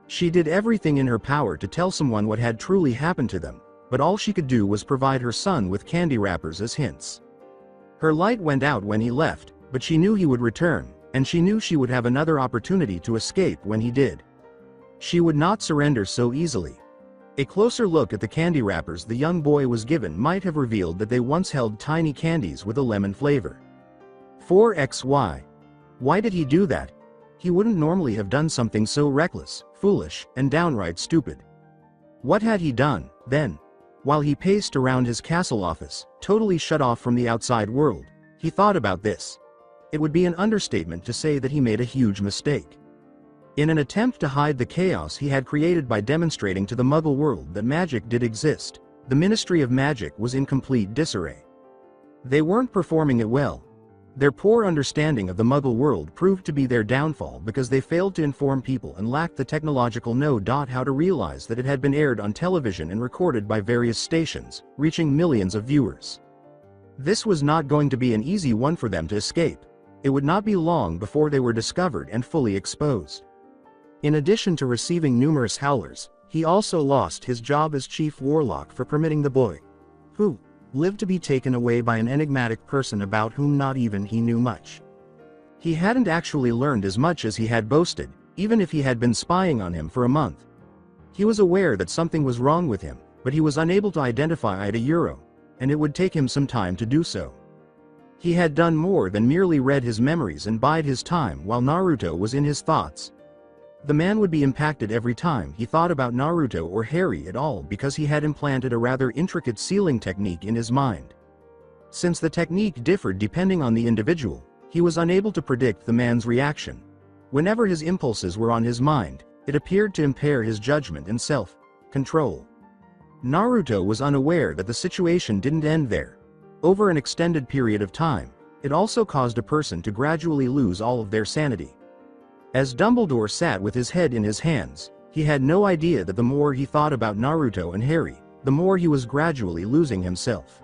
She did everything in her power to tell someone what had truly happened to them, but all she could do was provide her son with candy wrappers as hints. Her light went out when he left, but she knew he would return, and she knew she would have another opportunity to escape when he did. She would not surrender so easily. A closer look at the candy wrappers the young boy was given might have revealed that they once held tiny candies with a lemon flavor. 4XY. Why did he do that? He wouldn't normally have done something so reckless, foolish, and downright stupid. What had he done, then? While he paced around his castle office, totally shut off from the outside world, he thought about this. It would be an understatement to say that he made a huge mistake. In an attempt to hide the chaos he had created by demonstrating to the Muggle world that magic did exist, the Ministry of Magic was in complete disarray. They weren't performing it well. Their poor understanding of the Muggle world proved to be their downfall because they failed to inform people and lacked the technological know-how to realize that it had been aired on television and recorded by various stations, reaching millions of viewers. This was not going to be an easy one for them to escape. It would not be long before they were discovered and fully exposed. In addition to receiving numerous howlers, he also lost his job as chief warlock for permitting the boy, who lived to be taken away by an enigmatic person about whom not even he knew much. He hadn't actually learned as much as he had boasted, even if he had been spying on him for a month. He was aware that something was wrong with him, but he was unable to identify it, and it would take him some time to do so. He had done more than merely read his memories and bide his time while Naruto was in his thoughts. The man would be impacted every time he thought about Naruto or Harry at all because he had implanted a rather intricate sealing technique in his mind. Since the technique differed depending on the individual, he was unable to predict the man's reaction. Whenever his impulses were on his mind, it appeared to impair his judgment and self-control. Naruto was unaware that the situation didn't end there. Over an extended period of time, it also caused a person to gradually lose all of their sanity. As Dumbledore sat with his head in his hands, he had no idea that the more he thought about Naruto and Harry, the more he was gradually losing himself.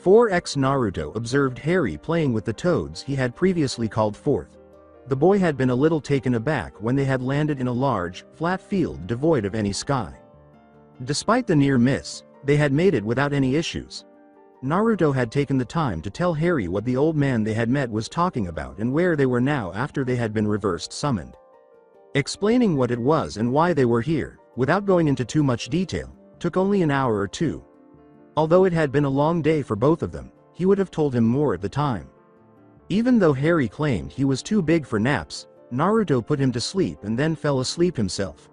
4X Naruto observed Harry playing with the toads he had previously called forth. The boy had been a little taken aback when they had landed in a large, flat field devoid of any sky. Despite the near miss, they had made it without any issues. Naruto had taken the time to tell Harry what the old man they had met was talking about and where they were now after they had been reversed summoned. Explaining what it was and why they were here, without going into too much detail, took only an hour or two. Although it had been a long day for both of them, he would have told him more at the time. Even though Harry claimed he was too big for naps, Naruto put him to sleep and then fell asleep himself.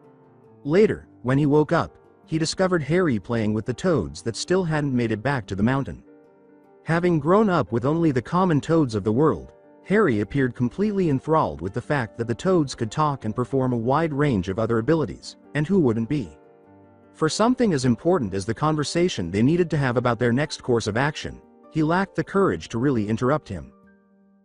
Later, when he woke up, he discovered Harry playing with the toads that still hadn't made it back to the mountain. Having grown up with only the common toads of the world, Harry appeared completely enthralled with the fact that the toads could talk and perform a wide range of other abilities, and who wouldn't be? For something as important as the conversation they needed to have about their next course of action, he lacked the courage to really interrupt him.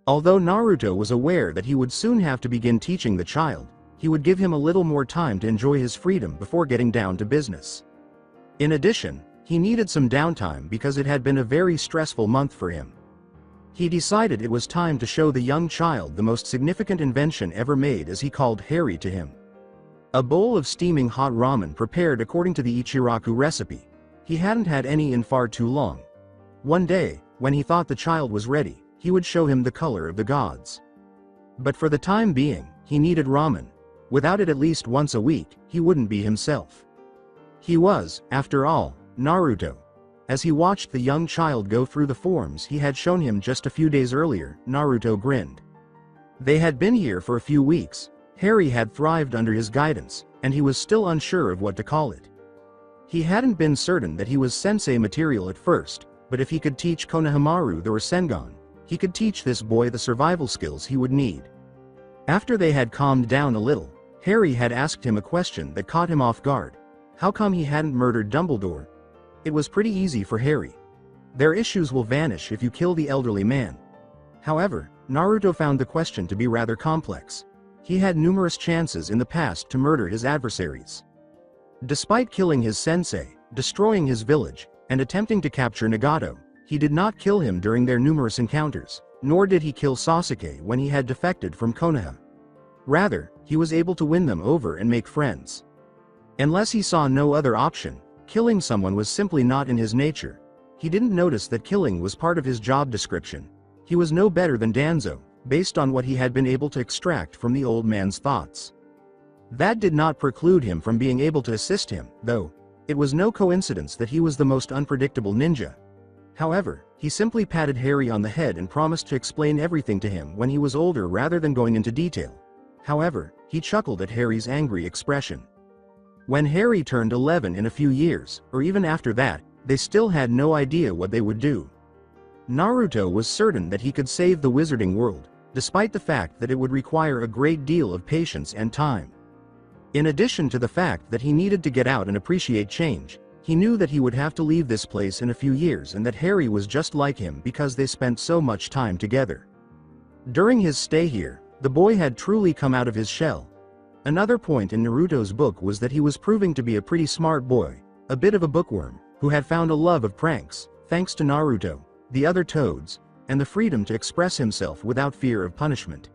Although Naruto was aware that he would soon have to begin teaching the child, he would give him a little more time to enjoy his freedom before getting down to business. In addition, he needed some downtime because it had been a very stressful month for him. He decided it was time to show the young child the most significant invention ever made as he called Harry to him. A bowl of steaming hot ramen prepared according to the Ichiraku recipe. He hadn't had any in far too long. One day, when he thought the child was ready, he would show him the color of the gods. But for the time being, he needed ramen. Without it at least once a week, he wouldn't be himself. He was, after all, Naruto. As he watched the young child go through the forms he had shown him just a few days earlier, Naruto grinned. They had been here for a few weeks. Harry had thrived under his guidance, and he was still unsure of what to call it. He hadn't been certain that he was sensei material at first, but if he could teach Konohamaru the Rasengan, he could teach this boy the survival skills he would need. After they had calmed down a little, Harry had asked him a question that caught him off guard. How come he hadn't murdered Dumbledore? It was pretty easy for Harry. Their issues will vanish if you kill the elderly man. However, Naruto found the question to be rather complex. He had numerous chances in the past to murder his adversaries. Despite killing his sensei, destroying his village, and attempting to capture Nagato, he did not kill him during their numerous encounters, nor did he kill Sasuke when he had defected from Konoha. Rather, he was able to win them over and make friends. Unless he saw no other option, killing someone was simply not in his nature. He didn't notice that killing was part of his job description. He was no better than Danzo, based on what he had been able to extract from the old man's thoughts. That did not preclude him from being able to assist him, though. It was no coincidence that he was the most unpredictable ninja. However, he simply patted Harry on the head and promised to explain everything to him when he was older rather than going into detail. However, he chuckled at Harry's angry expression. When Harry turned 11 in a few years, or even after that, they still had no idea what they would do. Naruto was certain that he could save the wizarding world, despite the fact that it would require a great deal of patience and time. In addition to the fact that he needed to get out and appreciate change, he knew that he would have to leave this place in a few years and that Harry was just like him because they spent so much time together. During his stay here, the boy had truly come out of his shell. Another point in Naruto's book was that he was proving to be a pretty smart boy, a bit of a bookworm, who had found a love of pranks, thanks to Naruto, the other toads, and the freedom to express himself without fear of punishment.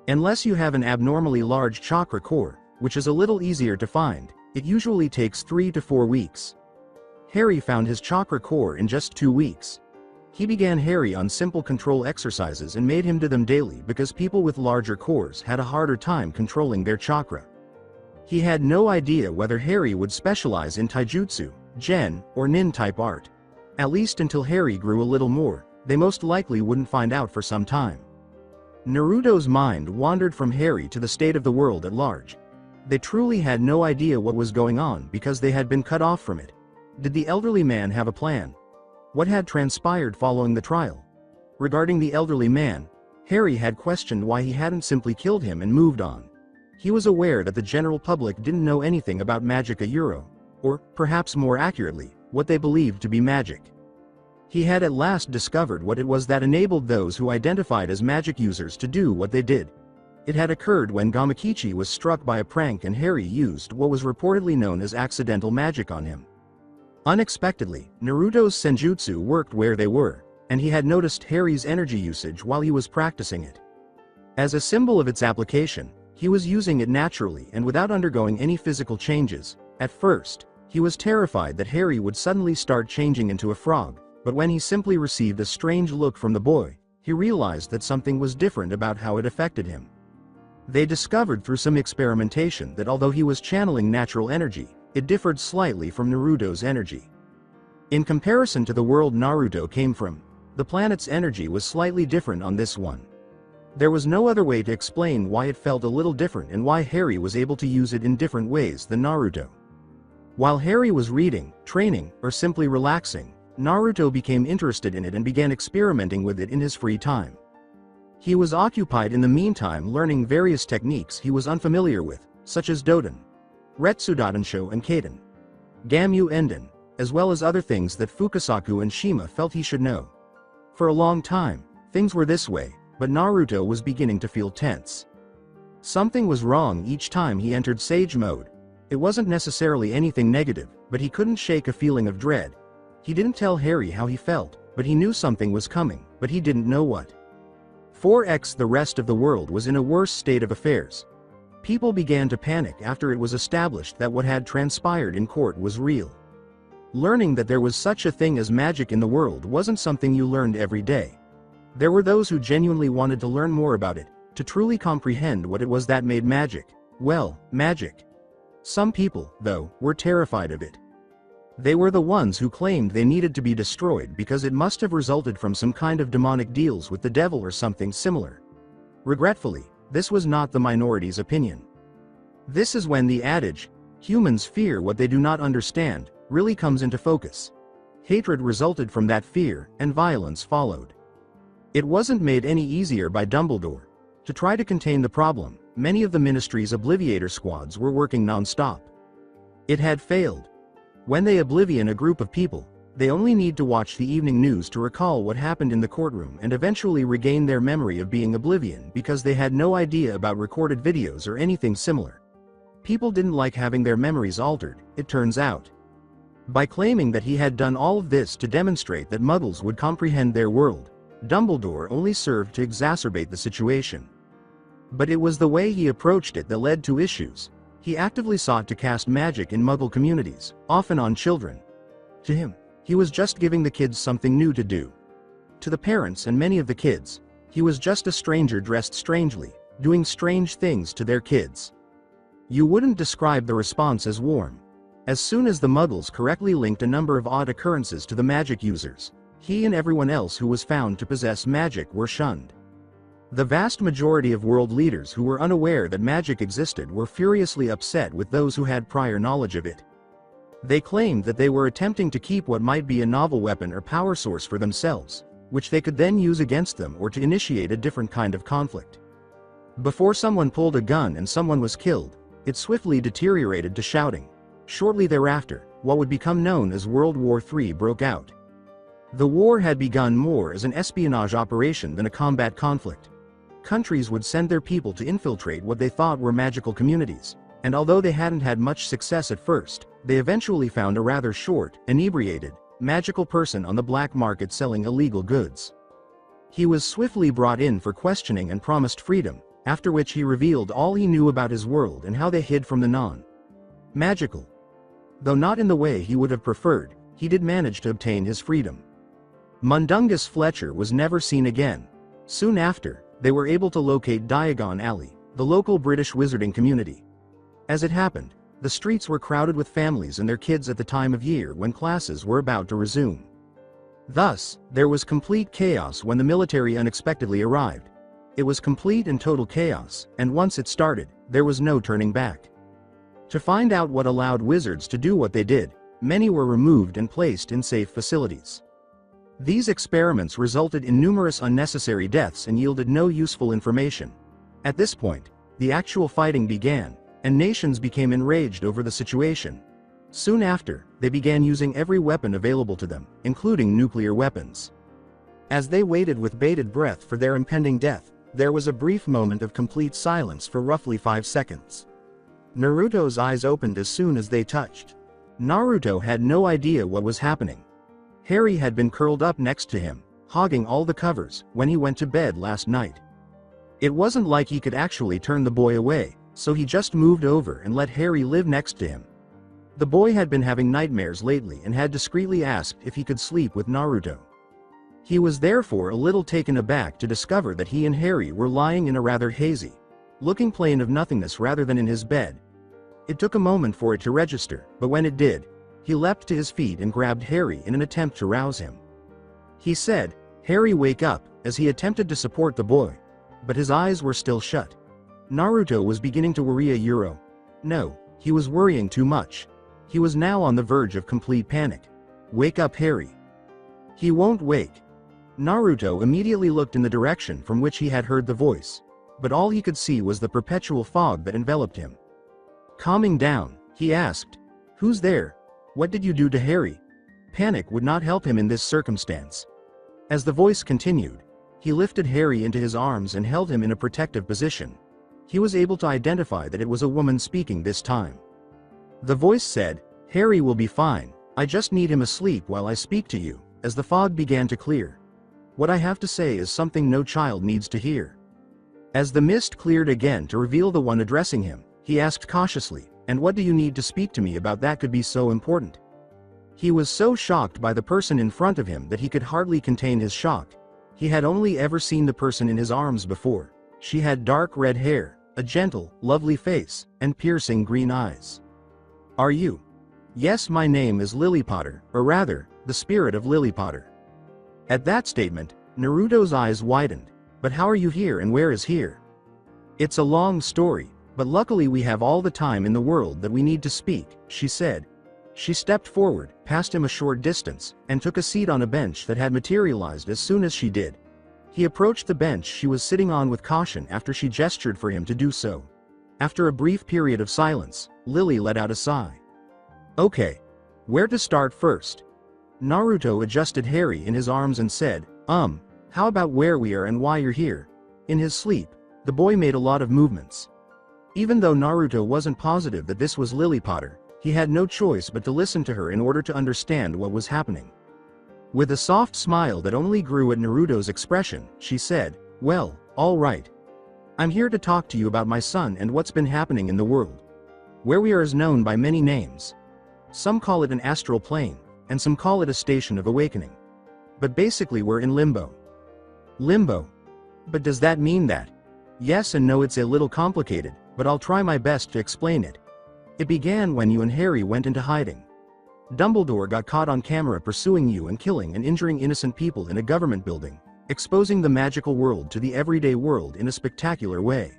Unless you have an abnormally large chakra core, which is a little easier to find, it usually takes 3 to 4 weeks. Harry found his chakra core in just 2 weeks. He began Harry on simple control exercises and made him do them daily because people with larger cores had a harder time controlling their chakra. He had no idea whether Harry would specialize in taijutsu, gen, or nin type art. At least until Harry grew a little more, they most likely wouldn't find out for some time. Naruto's mind wandered from Harry to the state of the world at large. They truly had no idea what was going on because they had been cut off from it. Did the elderly man have a plan? What had transpired following the trial? Regarding the elderly man, Harry had questioned why he hadn't simply killed him and moved on. He was aware that the general public didn't know anything about Magica Euro, or, perhaps more accurately, what they believed to be magic. He had at last discovered what it was that enabled those who identified as magic users to do what they did. It had occurred when Gamakichi was struck by a prank and Harry used what was reportedly known as accidental magic on him. Unexpectedly, Naruto's senjutsu worked where they were, and he had noticed Harry's energy usage while he was practicing it. As a symbol of its application, he was using it naturally and without undergoing any physical changes. At first, he was terrified that Harry would suddenly start changing into a frog, but when he simply received a strange look from the boy, he realized that something was different about how it affected him. They discovered through some experimentation that although he was channeling natural energy, it differed slightly from Naruto's energy. In comparison to the world Naruto came from, the planet's energy was slightly different on this one. There was no other way to explain why it felt a little different and why Harry was able to use it in different ways than Naruto. While Harry was reading, training, or simply relaxing, Naruto became interested in it and began experimenting with it in his free time. He was occupied in the meantime learning various techniques he was unfamiliar with, such as Doden, Retsudotensho and Kaden, Gamyu Enden, as well as other things that Fukasaku and Shima felt he should know. For a long time, things were this way, but Naruto was beginning to feel tense. Something was wrong each time he entered Sage mode. It wasn't necessarily anything negative, but he couldn't shake a feeling of dread. He didn't tell Harry how he felt, but he knew something was coming, but he didn't know what. 4x The rest of the world was in a worse state of affairs. People began to panic after it was established that what had transpired in court was real. Learning that there was such a thing as magic in the world wasn't something you learned every day. There were those who genuinely wanted to learn more about it, to truly comprehend what it was that made magic, well, magic. Some people, though, were terrified of it. They were the ones who claimed they needed to be destroyed because it must have resulted from some kind of demonic deals with the devil or something similar. Regretfully, this was not the minority's opinion. This is when the adage, "humans fear what they do not understand," really comes into focus. Hatred resulted from that fear, and violence followed. It wasn't made any easier by Dumbledore. To try to contain the problem, many of the Ministry's Obliviator squads were working non-stop. It had failed. When they oblivion a group of people, they only need to watch the evening news to recall what happened in the courtroom and eventually regain their memory of being oblivion because they had no idea about recorded videos or anything similar. People didn't like having their memories altered, it turns out. By claiming that he had done all of this to demonstrate that Muggles would comprehend their world, Dumbledore only served to exacerbate the situation. But it was the way he approached it that led to issues. He actively sought to cast magic in Muggle communities, often on children. To him, he was just giving the kids something new to do. To the parents and many of the kids, he was just a stranger dressed strangely, doing strange things to their kids. You wouldn't describe the response as warm. As soon as the Muggles correctly linked a number of odd occurrences to the magic users, he and everyone else who was found to possess magic were shunned. The vast majority of world leaders who were unaware that magic existed were furiously upset with those who had prior knowledge of it. They claimed that they were attempting to keep what might be a novel weapon or power source for themselves, which they could then use against them or to initiate a different kind of conflict. Before someone pulled a gun and someone was killed, it swiftly deteriorated to shouting. Shortly thereafter, what would become known as World War III broke out. The war had begun more as an espionage operation than a combat conflict. Countries would send their people to infiltrate what they thought were magical communities, and although they hadn't had much success at first, they eventually found a rather short, inebriated, magical person on the black market selling illegal goods. He was swiftly brought in for questioning and promised freedom, after which he revealed all he knew about his world and how they hid from the non-magical. Though not in the way he would have preferred, he did manage to obtain his freedom. Mundungus Fletcher was never seen again. Soon after, they were able to locate Diagon Alley, the local British wizarding community. As it happened, the streets were crowded with families and their kids at the time of year when classes were about to resume. Thus, there was complete chaos when the military unexpectedly arrived. It was complete and total chaos, and once it started, there was no turning back. To find out what allowed wizards to do what they did, many were removed and placed in safe facilities. These experiments resulted in numerous unnecessary deaths and yielded no useful information. At this point, the actual fighting began, and nations became enraged over the situation. Soon after, they began using every weapon available to them, including nuclear weapons. As they waited with bated breath for their impending death, there was a brief moment of complete silence for roughly 5 seconds. Naruto's eyes opened as soon as they touched. Naruto had no idea what was happening. Harry had been curled up next to him, hogging all the covers, when he went to bed last night. It wasn't like he could actually turn the boy away, so he just moved over and let Harry live next to him. The boy had been having nightmares lately and had discreetly asked if he could sleep with Naruto. He was therefore a little taken aback to discover that he and Harry were lying in a rather hazy looking plane of nothingness rather than in his bed. It took a moment for it to register, but when it did, he leapt to his feet and grabbed Harry in an attempt to rouse him. He said, "Harry, wake up," as he attempted to support the boy. but his eyes were still shut. Naruto was beginning to worry a euro. No, he was worrying too much. He was now on the verge of complete panic. Wake up, Harry. He won't wake. Naruto immediately looked in the direction from which he had heard the voice, but all he could see was the perpetual fog that enveloped him. Calming down, he asked, "Who's there? What did you do to Harry?" Panic would not help him in this circumstance. As the voice continued, he lifted Harry into his arms and held him in a protective position. He was able to identify that it was a woman speaking this time. The voice said, "Harry will be fine, I just need him asleep while I speak to you," as the fog began to clear. "What I have to say is something no child needs to hear." As the mist cleared again to reveal the one addressing him, he asked cautiously, "And what do you need to speak to me about that could be so important?" He was so shocked by the person in front of him that he could hardly contain his shock. He had only ever seen the person in his arms before. She had dark red hair, a gentle, lovely face, and piercing green eyes. "Are you?" "Yes, my name is Lily Potter, or rather, the spirit of Lily Potter." At that statement, Naruto's eyes widened. "But how are you here and where is here?" "It's a long story, but luckily we have all the time in the world that we need to speak," she said. She stepped forward, past him a short distance, and took a seat on a bench that had materialized as soon as she did. He approached the bench she was sitting on with caution after she gestured for him to do so. After a brief period of silence, Lily let out a sigh. "Okay. Where to start first?" Naruto adjusted Harry in his arms and said, How about where we are and why you're here?" In his sleep, the boy made a lot of movements. Even though Naruto wasn't positive that this was Lily Potter, he had no choice but to listen to her in order to understand what was happening. With a soft smile that only grew at Naruto's expression, she said, "Well, all right. I'm here to talk to you about my son and what's been happening in the world. Where we are is known by many names. Some call it an astral plane, and some call it a station of awakening. But basically we're in limbo." "Limbo? But does that mean that?" "Yes and no, it's a little complicated, but I'll try my best to explain it. It began when you and Harry went into hiding. Dumbledore got caught on camera pursuing you and killing and injuring innocent people in a government building, exposing the magical world to the everyday world in a spectacular way.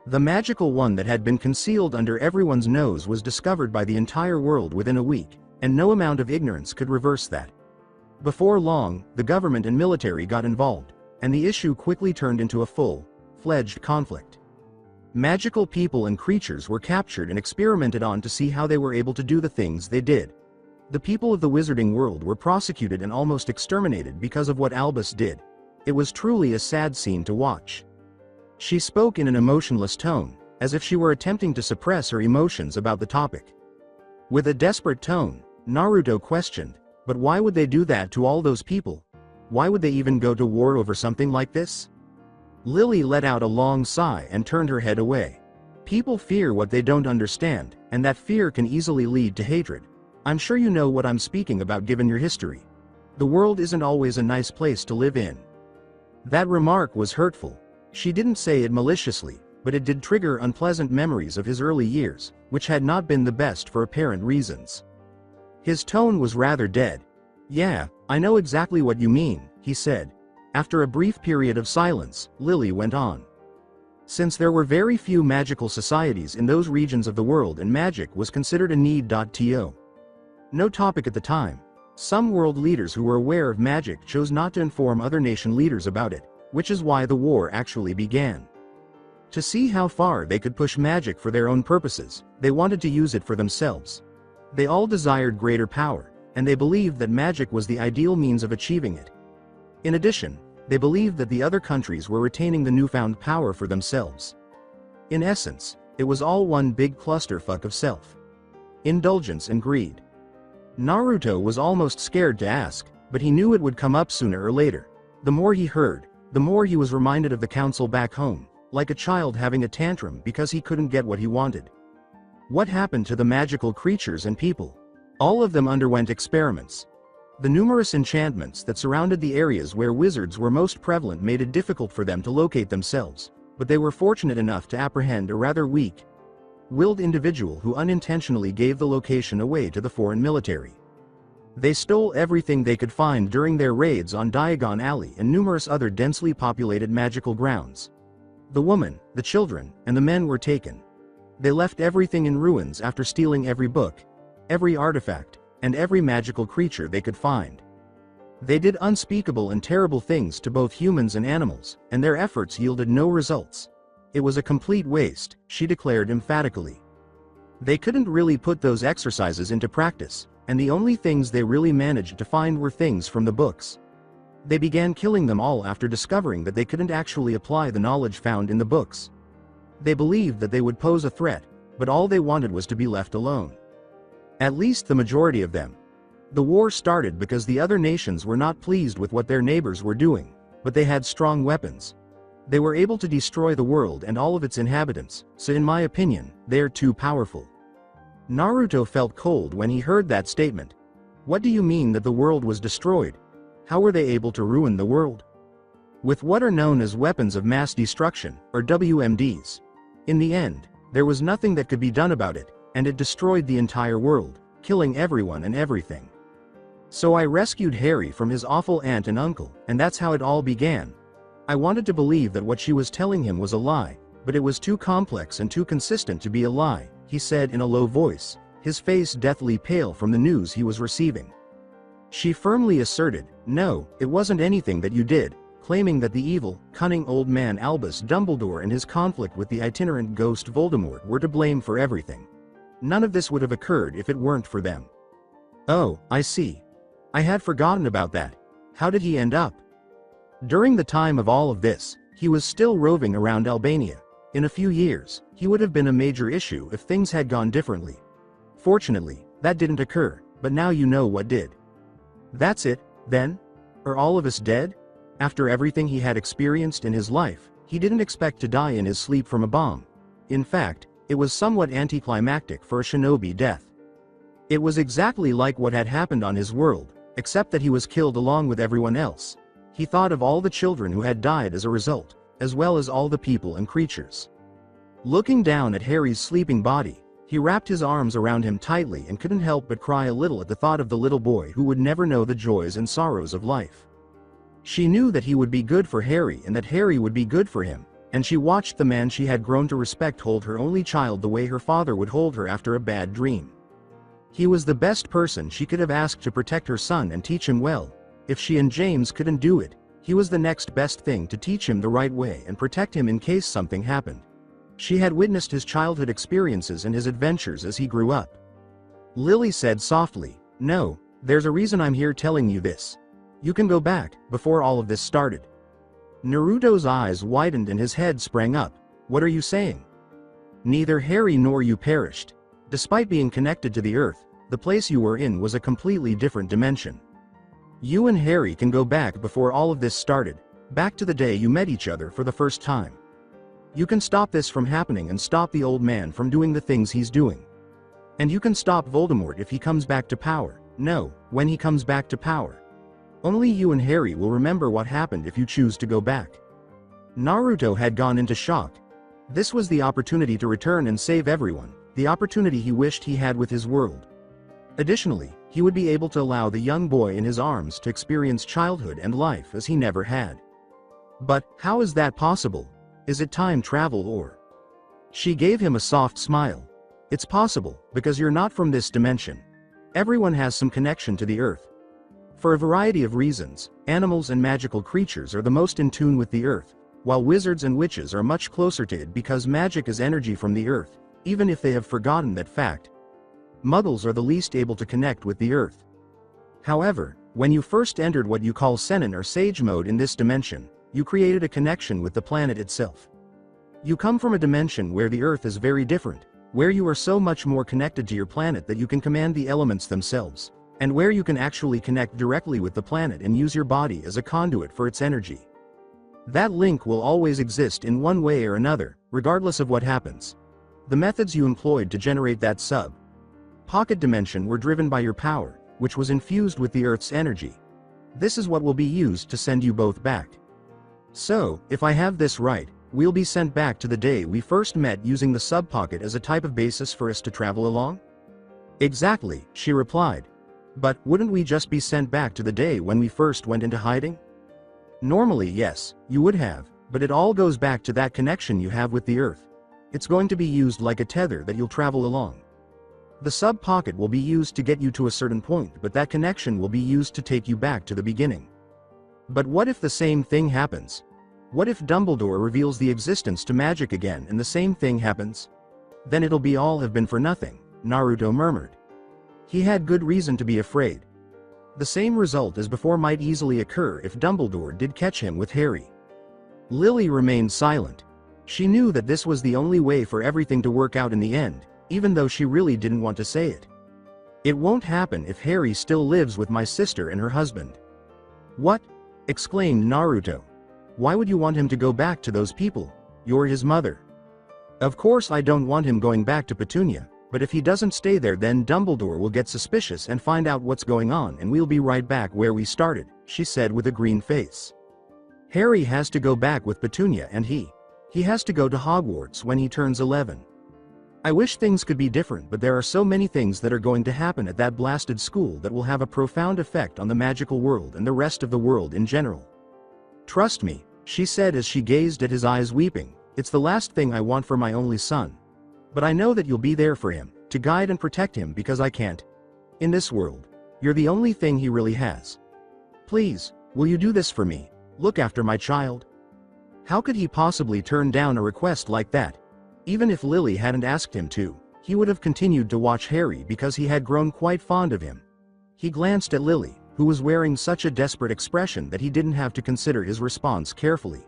The magical one that had been concealed under everyone's nose was discovered by the entire world within a week, and no amount of ignorance could reverse that. Before long, the government and military got involved, and the issue quickly turned into a full-fledged conflict. Magical people and creatures were captured and experimented on to see how they were able to do the things they did. The people of the wizarding world were prosecuted and almost exterminated because of what Albus did. It was truly a sad scene to watch." She spoke in an emotionless tone, as if she were attempting to suppress her emotions about the topic. With a desperate tone, Naruto questioned, "But why would they do that to all those people? Why would they even go to war over something like this?" Lily let out a long sigh and turned her head away. "People fear what they don't understand, and that fear can easily lead to hatred. I'm sure you know what I'm speaking about given your history. The world isn't always a nice place to live in." That remark was hurtful. She didn't say it maliciously, but it did trigger unpleasant memories of his early years, which had not been the best for apparent reasons. His tone was rather dead. "Yeah, I know exactly what you mean," he said. After a brief period of silence, Lily went on. "Since there were very few magical societies in those regions of the world and magic was considered a need.to. No topic at the time, some world leaders who were aware of magic chose not to inform other nation leaders about it, which is why the war actually began. To see how far they could push magic for their own purposes, they wanted to use it for themselves. They all desired greater power, and they believed that magic was the ideal means of achieving it. In addition, they believed that the other countries were retaining the newfound power for themselves. In essence, it was all one big clusterfuck of self-indulgence and greed." Naruto was almost scared to ask, but he knew it would come up sooner or later. The more he heard, the more he was reminded of the council back home, like a child having a tantrum because he couldn't get what he wanted. What happened to the magical creatures and people? All of them underwent experiments. The numerous enchantments that surrounded the areas where wizards were most prevalent made it difficult for them to locate themselves, but they were fortunate enough to apprehend a rather weak-willed individual who unintentionally gave the location away to the foreign military. They stole everything they could find during their raids on Diagon Alley and numerous other densely populated magical grounds. The woman, the children, and the men were taken. They left everything in ruins after stealing every book, every artifact, and every magical creature they could find. They did unspeakable and terrible things to both humans and animals, and their efforts yielded no results. It was a complete waste, she declared emphatically. They couldn't really put those exercises into practice, and the only things they really managed to find were things from the books. They began killing them all after discovering that they couldn't actually apply the knowledge found in the books. They believed that they would pose a threat, but all they wanted was to be left alone. At least the majority of them. The war started because the other nations were not pleased with what their neighbors were doing, but they had strong weapons. They were able to destroy the world and all of its inhabitants, so in my opinion, they're too powerful. Naruto felt cold when he heard that statement. What do you mean that the world was destroyed? How were they able to ruin the world? With what are known as weapons of mass destruction, or WMDs. In the end, there was nothing that could be done about it, and it destroyed the entire world, killing everyone and everything. So I rescued Harry from his awful aunt and uncle, and that's how it all began. I wanted to believe that what she was telling him was a lie, but it was too complex and too consistent to be a lie, he said in a low voice, his face deathly pale from the news he was receiving. She firmly asserted, no, it wasn't anything that you did, claiming that the evil, cunning old man Albus Dumbledore and his conflict with the itinerant ghost Voldemort were to blame for everything. None of this would have occurred if it weren't for them. Oh, I see. I had forgotten about that. How did he end up? During the time of all of this, he was still roving around Albania. In a few years, he would have been a major issue if things had gone differently. Fortunately, that didn't occur, but now you know what did. That's it, then? Are all of us dead? After everything he had experienced in his life, he didn't expect to die in his sleep from a bomb. In fact, it was somewhat anticlimactic for a shinobi death. It was exactly like what had happened on his world, except that he was killed along with everyone else. He thought of all the children who had died as a result, as well as all the people and creatures. Looking down at Harry's sleeping body, he wrapped his arms around him tightly and couldn't help but cry a little at the thought of the little boy who would never know the joys and sorrows of life. She knew that he would be good for Harry and that Harry would be good for him, and she watched the man she had grown to respect hold her only child the way her father would hold her after a bad dream. He was the best person she could have asked to protect her son and teach him well. If she and James couldn't do it, he was the next best thing to teach him the right way and protect him in case something happened. She had witnessed his childhood experiences and his adventures as he grew up. Lily said softly, no, there's a reason I'm here telling you this. You can go back, before all of this started. Naruto's eyes widened and his head sprang up. What are you saying? Neither Harry nor you perished. Despite being connected to the earth, the place you were in was a completely different dimension. You and Harry can go back before all of this started, back to the day you met each other for the first time. You can stop this from happening and stop the old man from doing the things he's doing. And you can stop Voldemort if he comes back to power. No, when he comes back to power. Only you and Harry will remember what happened if you choose to go back. Naruto had gone into shock. This was the opportunity to return and save everyone, the opportunity he wished he had with his world. Additionally, he would be able to allow the young boy in his arms to experience childhood and life as he never had. But, how is that possible? Is it time travel or? She gave him a soft smile. It's possible, because you're not from this dimension. Everyone has some connection to the earth. For a variety of reasons, animals and magical creatures are the most in tune with the earth, while wizards and witches are much closer to it because magic is energy from the earth, even if they have forgotten that fact. Muggles are the least able to connect with the earth. However, when you first entered what you call Senin or Sage mode in this dimension, you created a connection with the planet itself. You come from a dimension where the earth is very different, where you are so much more connected to your planet that you can command the elements themselves, and where you can actually connect directly with the planet and use your body as a conduit for its energy. That link will always exist in one way or another, regardless of what happens. The methods you employed to generate that pocket dimension were driven by your power, which was infused with the Earth's energy. This is what will be used to send you both back. So, if I have this right, we'll be sent back to the day we first met using the sub-pocket as a type of basis for us to travel along? Exactly, she replied. But, wouldn't we just be sent back to the day when we first went into hiding? Normally yes, you would have, But it all goes back to that connection you have with the Earth. It's going to be used like a tether that you'll travel along. The sub-pocket will be used to get you to a certain point, but that connection will be used to take you back to the beginning. But what if the same thing happens? What if Dumbledore reveals the existence to magic again and the same thing happens? Then it'll be all have been for nothing, Naruto murmured. He had good reason to be afraid. The same result as before might easily occur if Dumbledore did catch him with Harry. Lily remained silent. She knew that this was the only way for everything to work out in the end, even though she really didn't want to say it. It won't happen if Harry still lives with my sister and her husband. What? Exclaimed Naruto. Why would you want him to go back to those people? You're his mother. Of course I don't want him going back to Petunia, but if he doesn't stay there then Dumbledore will get suspicious and find out what's going on and we'll be right back where we started, she said with a green face. Harry has to go back with Petunia and he has to go to Hogwarts when he turns 11. I wish things could be different, but there are so many things that are going to happen at that blasted school that will have a profound effect on the magical world and the rest of the world in general. Trust me, she said as she gazed at his eyes weeping, it's the last thing I want for my only son. But I know that you'll be there for him, to guide and protect him because I can't. In this world, you're the only thing he really has. Please, will you do this for me? Look after my child? How could he possibly turn down a request like that? Even if Lily hadn't asked him to, he would have continued to watch Harry because he had grown quite fond of him. He glanced at Lily, who was wearing such a desperate expression that he didn't have to consider his response carefully.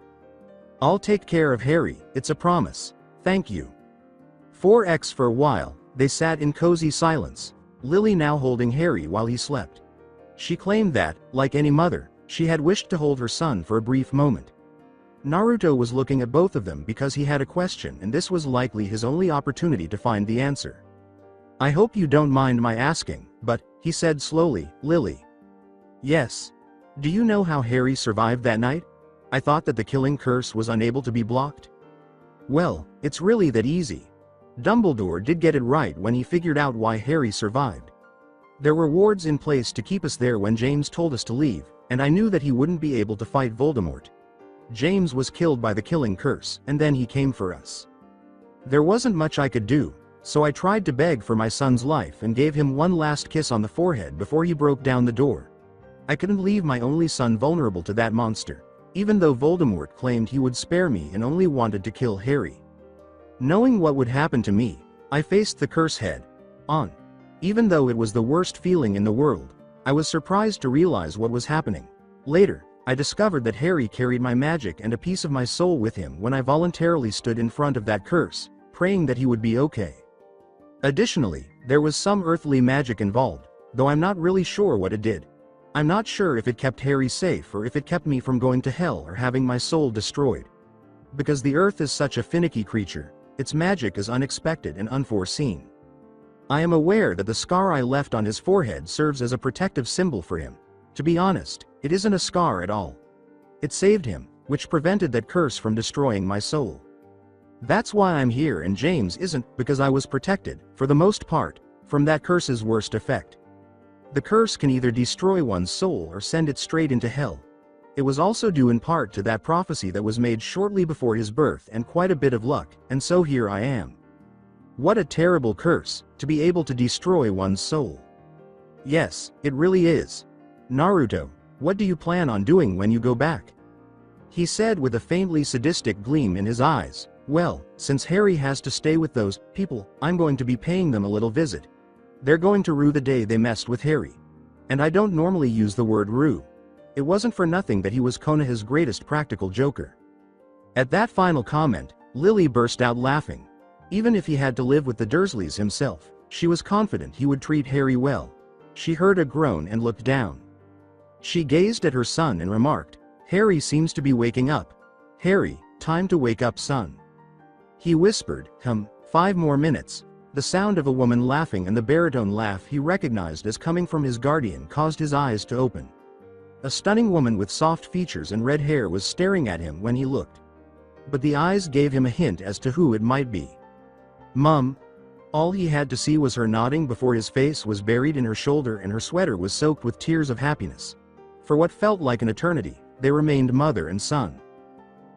I'll take care of Harry, it's a promise. Thank you. 4x For a while, they sat in cozy silence, Lily now holding Harry while he slept. She claimed that, like any mother, she had wished to hold her son for a brief moment. Naruto was looking at both of them because he had a question and this was likely his only opportunity to find the answer. I hope you don't mind my asking, but, he said slowly, Lily. Yes. Do you know how Harry survived that night? I thought that the killing curse was unable to be blocked. Well, it's really that easy. Dumbledore did get it right when he figured out why Harry survived. There were wards in place to keep us there when James told us to leave, and I knew that he wouldn't be able to fight Voldemort. James was killed by the killing curse, and then he came for us. There wasn't much I could do, so I tried to beg for my son's life and gave him one last kiss on the forehead before he broke down the door. I couldn't leave my only son vulnerable to that monster, even though Voldemort claimed he would spare me and only wanted to kill Harry. Knowing what would happen to me, I faced the curse head on. Even though it was the worst feeling in the world, I was surprised to realize what was happening. Later, I discovered that Harry carried my magic and a piece of my soul with him when I voluntarily stood in front of that curse, praying that he would be okay. Additionally, there was some earthly magic involved, though I'm not really sure what it did. I'm not sure if it kept Harry safe or if it kept me from going to hell or having my soul destroyed. Because the earth is such a finicky creature, its magic is unexpected and unforeseen. I am aware that the scar I left on his forehead serves as a protective symbol for him. To be honest, it isn't a scar at all. It saved him, which prevented that curse from destroying my soul. That's why I'm here and James isn't, because I was protected, for the most part, from that curse's worst effect. The curse can either destroy one's soul or send it straight into hell. It was also due in part to that prophecy that was made shortly before his birth and quite a bit of luck, and so here I am. What a terrible curse, to be able to destroy one's soul. Yes, it really is. Naruto, what do you plan on doing when you go back? He said with a faintly sadistic gleam in his eyes. Well, since Harry has to stay with those people, I'm going to be paying them a little visit. They're going to rue the day they messed with Harry. And I don't normally use the word rue. It wasn't for nothing that he was Konoha's greatest practical joker. At that final comment, Lily burst out laughing. Even if he had to live with the Dursleys himself, she was confident he would treat Harry well. She heard a groan and looked down. She gazed at her son and remarked, Harry seems to be waking up. Harry, time to wake up, son. He whispered, 5 more minutes. The sound of a woman laughing and the baritone laugh he recognized as coming from his guardian caused his eyes to open. A stunning woman with soft features and red hair was staring at him when he looked. But the eyes gave him a hint as to who it might be. Mum. All he had to see was her nodding before his face was buried in her shoulder and her sweater was soaked with tears of happiness. For what felt like an eternity, they remained mother and son.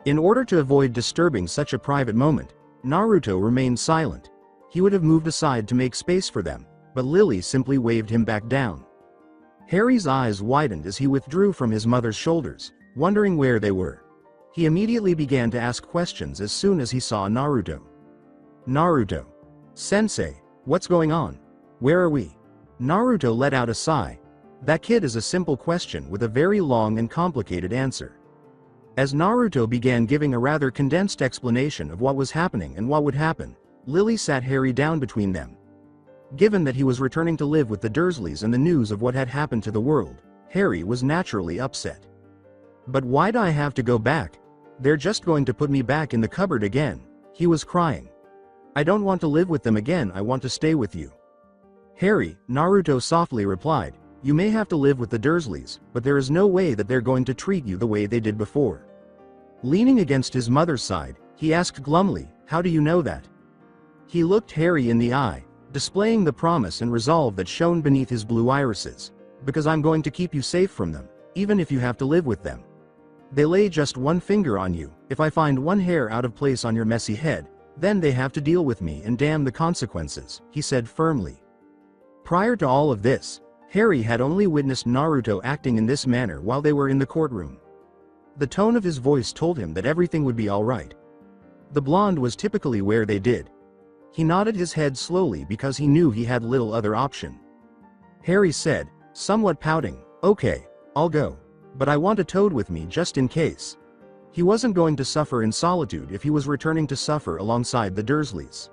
In order to avoid disturbing such a private moment, Naruto remained silent. He would have moved aside to make space for them, but Lily simply waved him back down. Harry's eyes widened as he withdrew from his mother's shoulders, wondering where they were. He immediately began to ask questions as soon as he saw Naruto. Naruto. Sensei, what's going on? Where are we? Naruto let out a sigh. That kid is a simple question with a very long and complicated answer. As Naruto began giving a rather condensed explanation of what was happening and what would happen, Lily sat Harry down between them. Given that he was returning to live with the Dursleys and the news of what had happened to the world, Harry was naturally upset. But why'd I have to go back? They're just going to put me back in the cupboard again. He was crying. I don't want to live with them again, I want to stay with you. Harry, Naruto softly replied, you may have to live with the Dursleys, but there is no way that they're going to treat you the way they did before. Leaning against his mother's side, he asked glumly, how do you know that? He looked Harry in the eye, displaying the promise and resolve that shone beneath his blue irises. Because I'm going to keep you safe from them, even if you have to live with them. They lay just one finger on you. If I find one hair out of place on your messy head, then they have to deal with me and damn the consequences, he said firmly. Prior to all of this, Harry had only witnessed Naruto acting in this manner while they were in the courtroom. The tone of his voice told him that everything would be alright. The blonde was typically where they did. He nodded his head slowly because he knew he had little other option. Harry said, somewhat pouting, okay, I'll go. But I want a toad with me just in case. He wasn't going to suffer in solitude if he was returning to suffer alongside the Dursleys.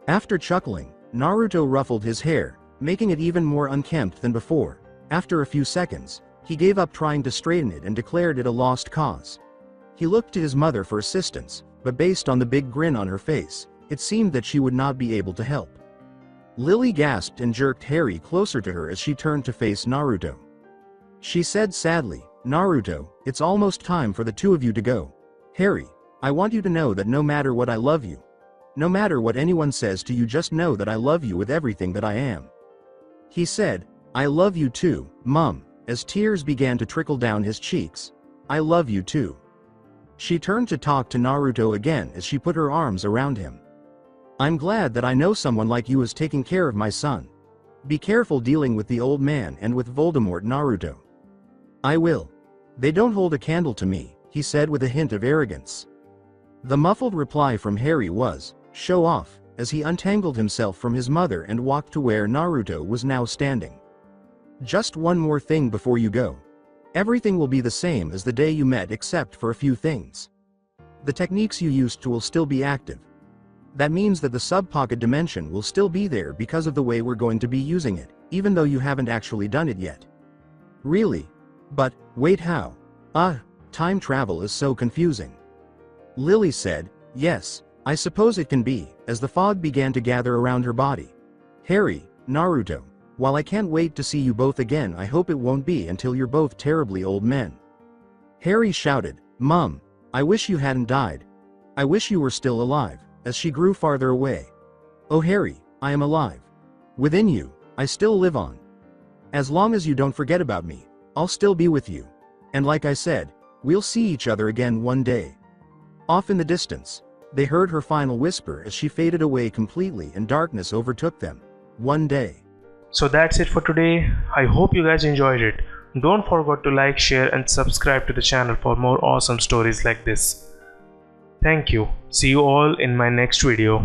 After chuckling, Naruto ruffled his hair, making it even more unkempt than before. After a few seconds, he gave up trying to straighten it and declared it a lost cause. He looked to his mother for assistance, but based on the big grin on her face, it seemed that she would not be able to help. Lily gasped and jerked Harry closer to her as she turned to face Naruto. She said sadly, Naruto, it's almost time for the two of you to go. Harry, I want you to know that no matter what I love you. No matter what anyone says to you, just know that I love you with everything that I am. He said, I love you too, Mum, as tears began to trickle down his cheeks. I love you too. She turned to talk to Naruto again as she put her arms around him. I'm glad that I know someone like you is taking care of my son. Be careful dealing with the old man and with Voldemort, Naruto. I will. They don't hold a candle to me, he said with a hint of arrogance. The muffled reply from Harry was, show off, as he untangled himself from his mother and walked to where Naruto was now standing. Just one more thing before you go. Everything will be the same as the day you met except for a few things. The techniques you used will still be active. That means that the sub-pocket dimension will still be there because of the way we're going to be using it, even though you haven't actually done it yet. Really? But, wait, how? Time travel is so confusing. Lily said, yes, I suppose it can be, as the fog began to gather around her body. Harry, Naruto, while I can't wait to see you both again, I hope it won't be until you're both terribly old men. Harry shouted, Mum, I wish you hadn't died. I wish you were still alive, as she grew farther away. Oh Harry, I am alive. Within you, I still live on. As long as you don't forget about me, I'll still be with you. And like I said, we'll see each other again one day. Off in the distance, they heard her final whisper as she faded away completely and darkness overtook them. One day. So that's it for today. I hope you guys enjoyed it. Don't forget to like, share and subscribe to the channel for more awesome stories like this. Thank you. See you all in my next video.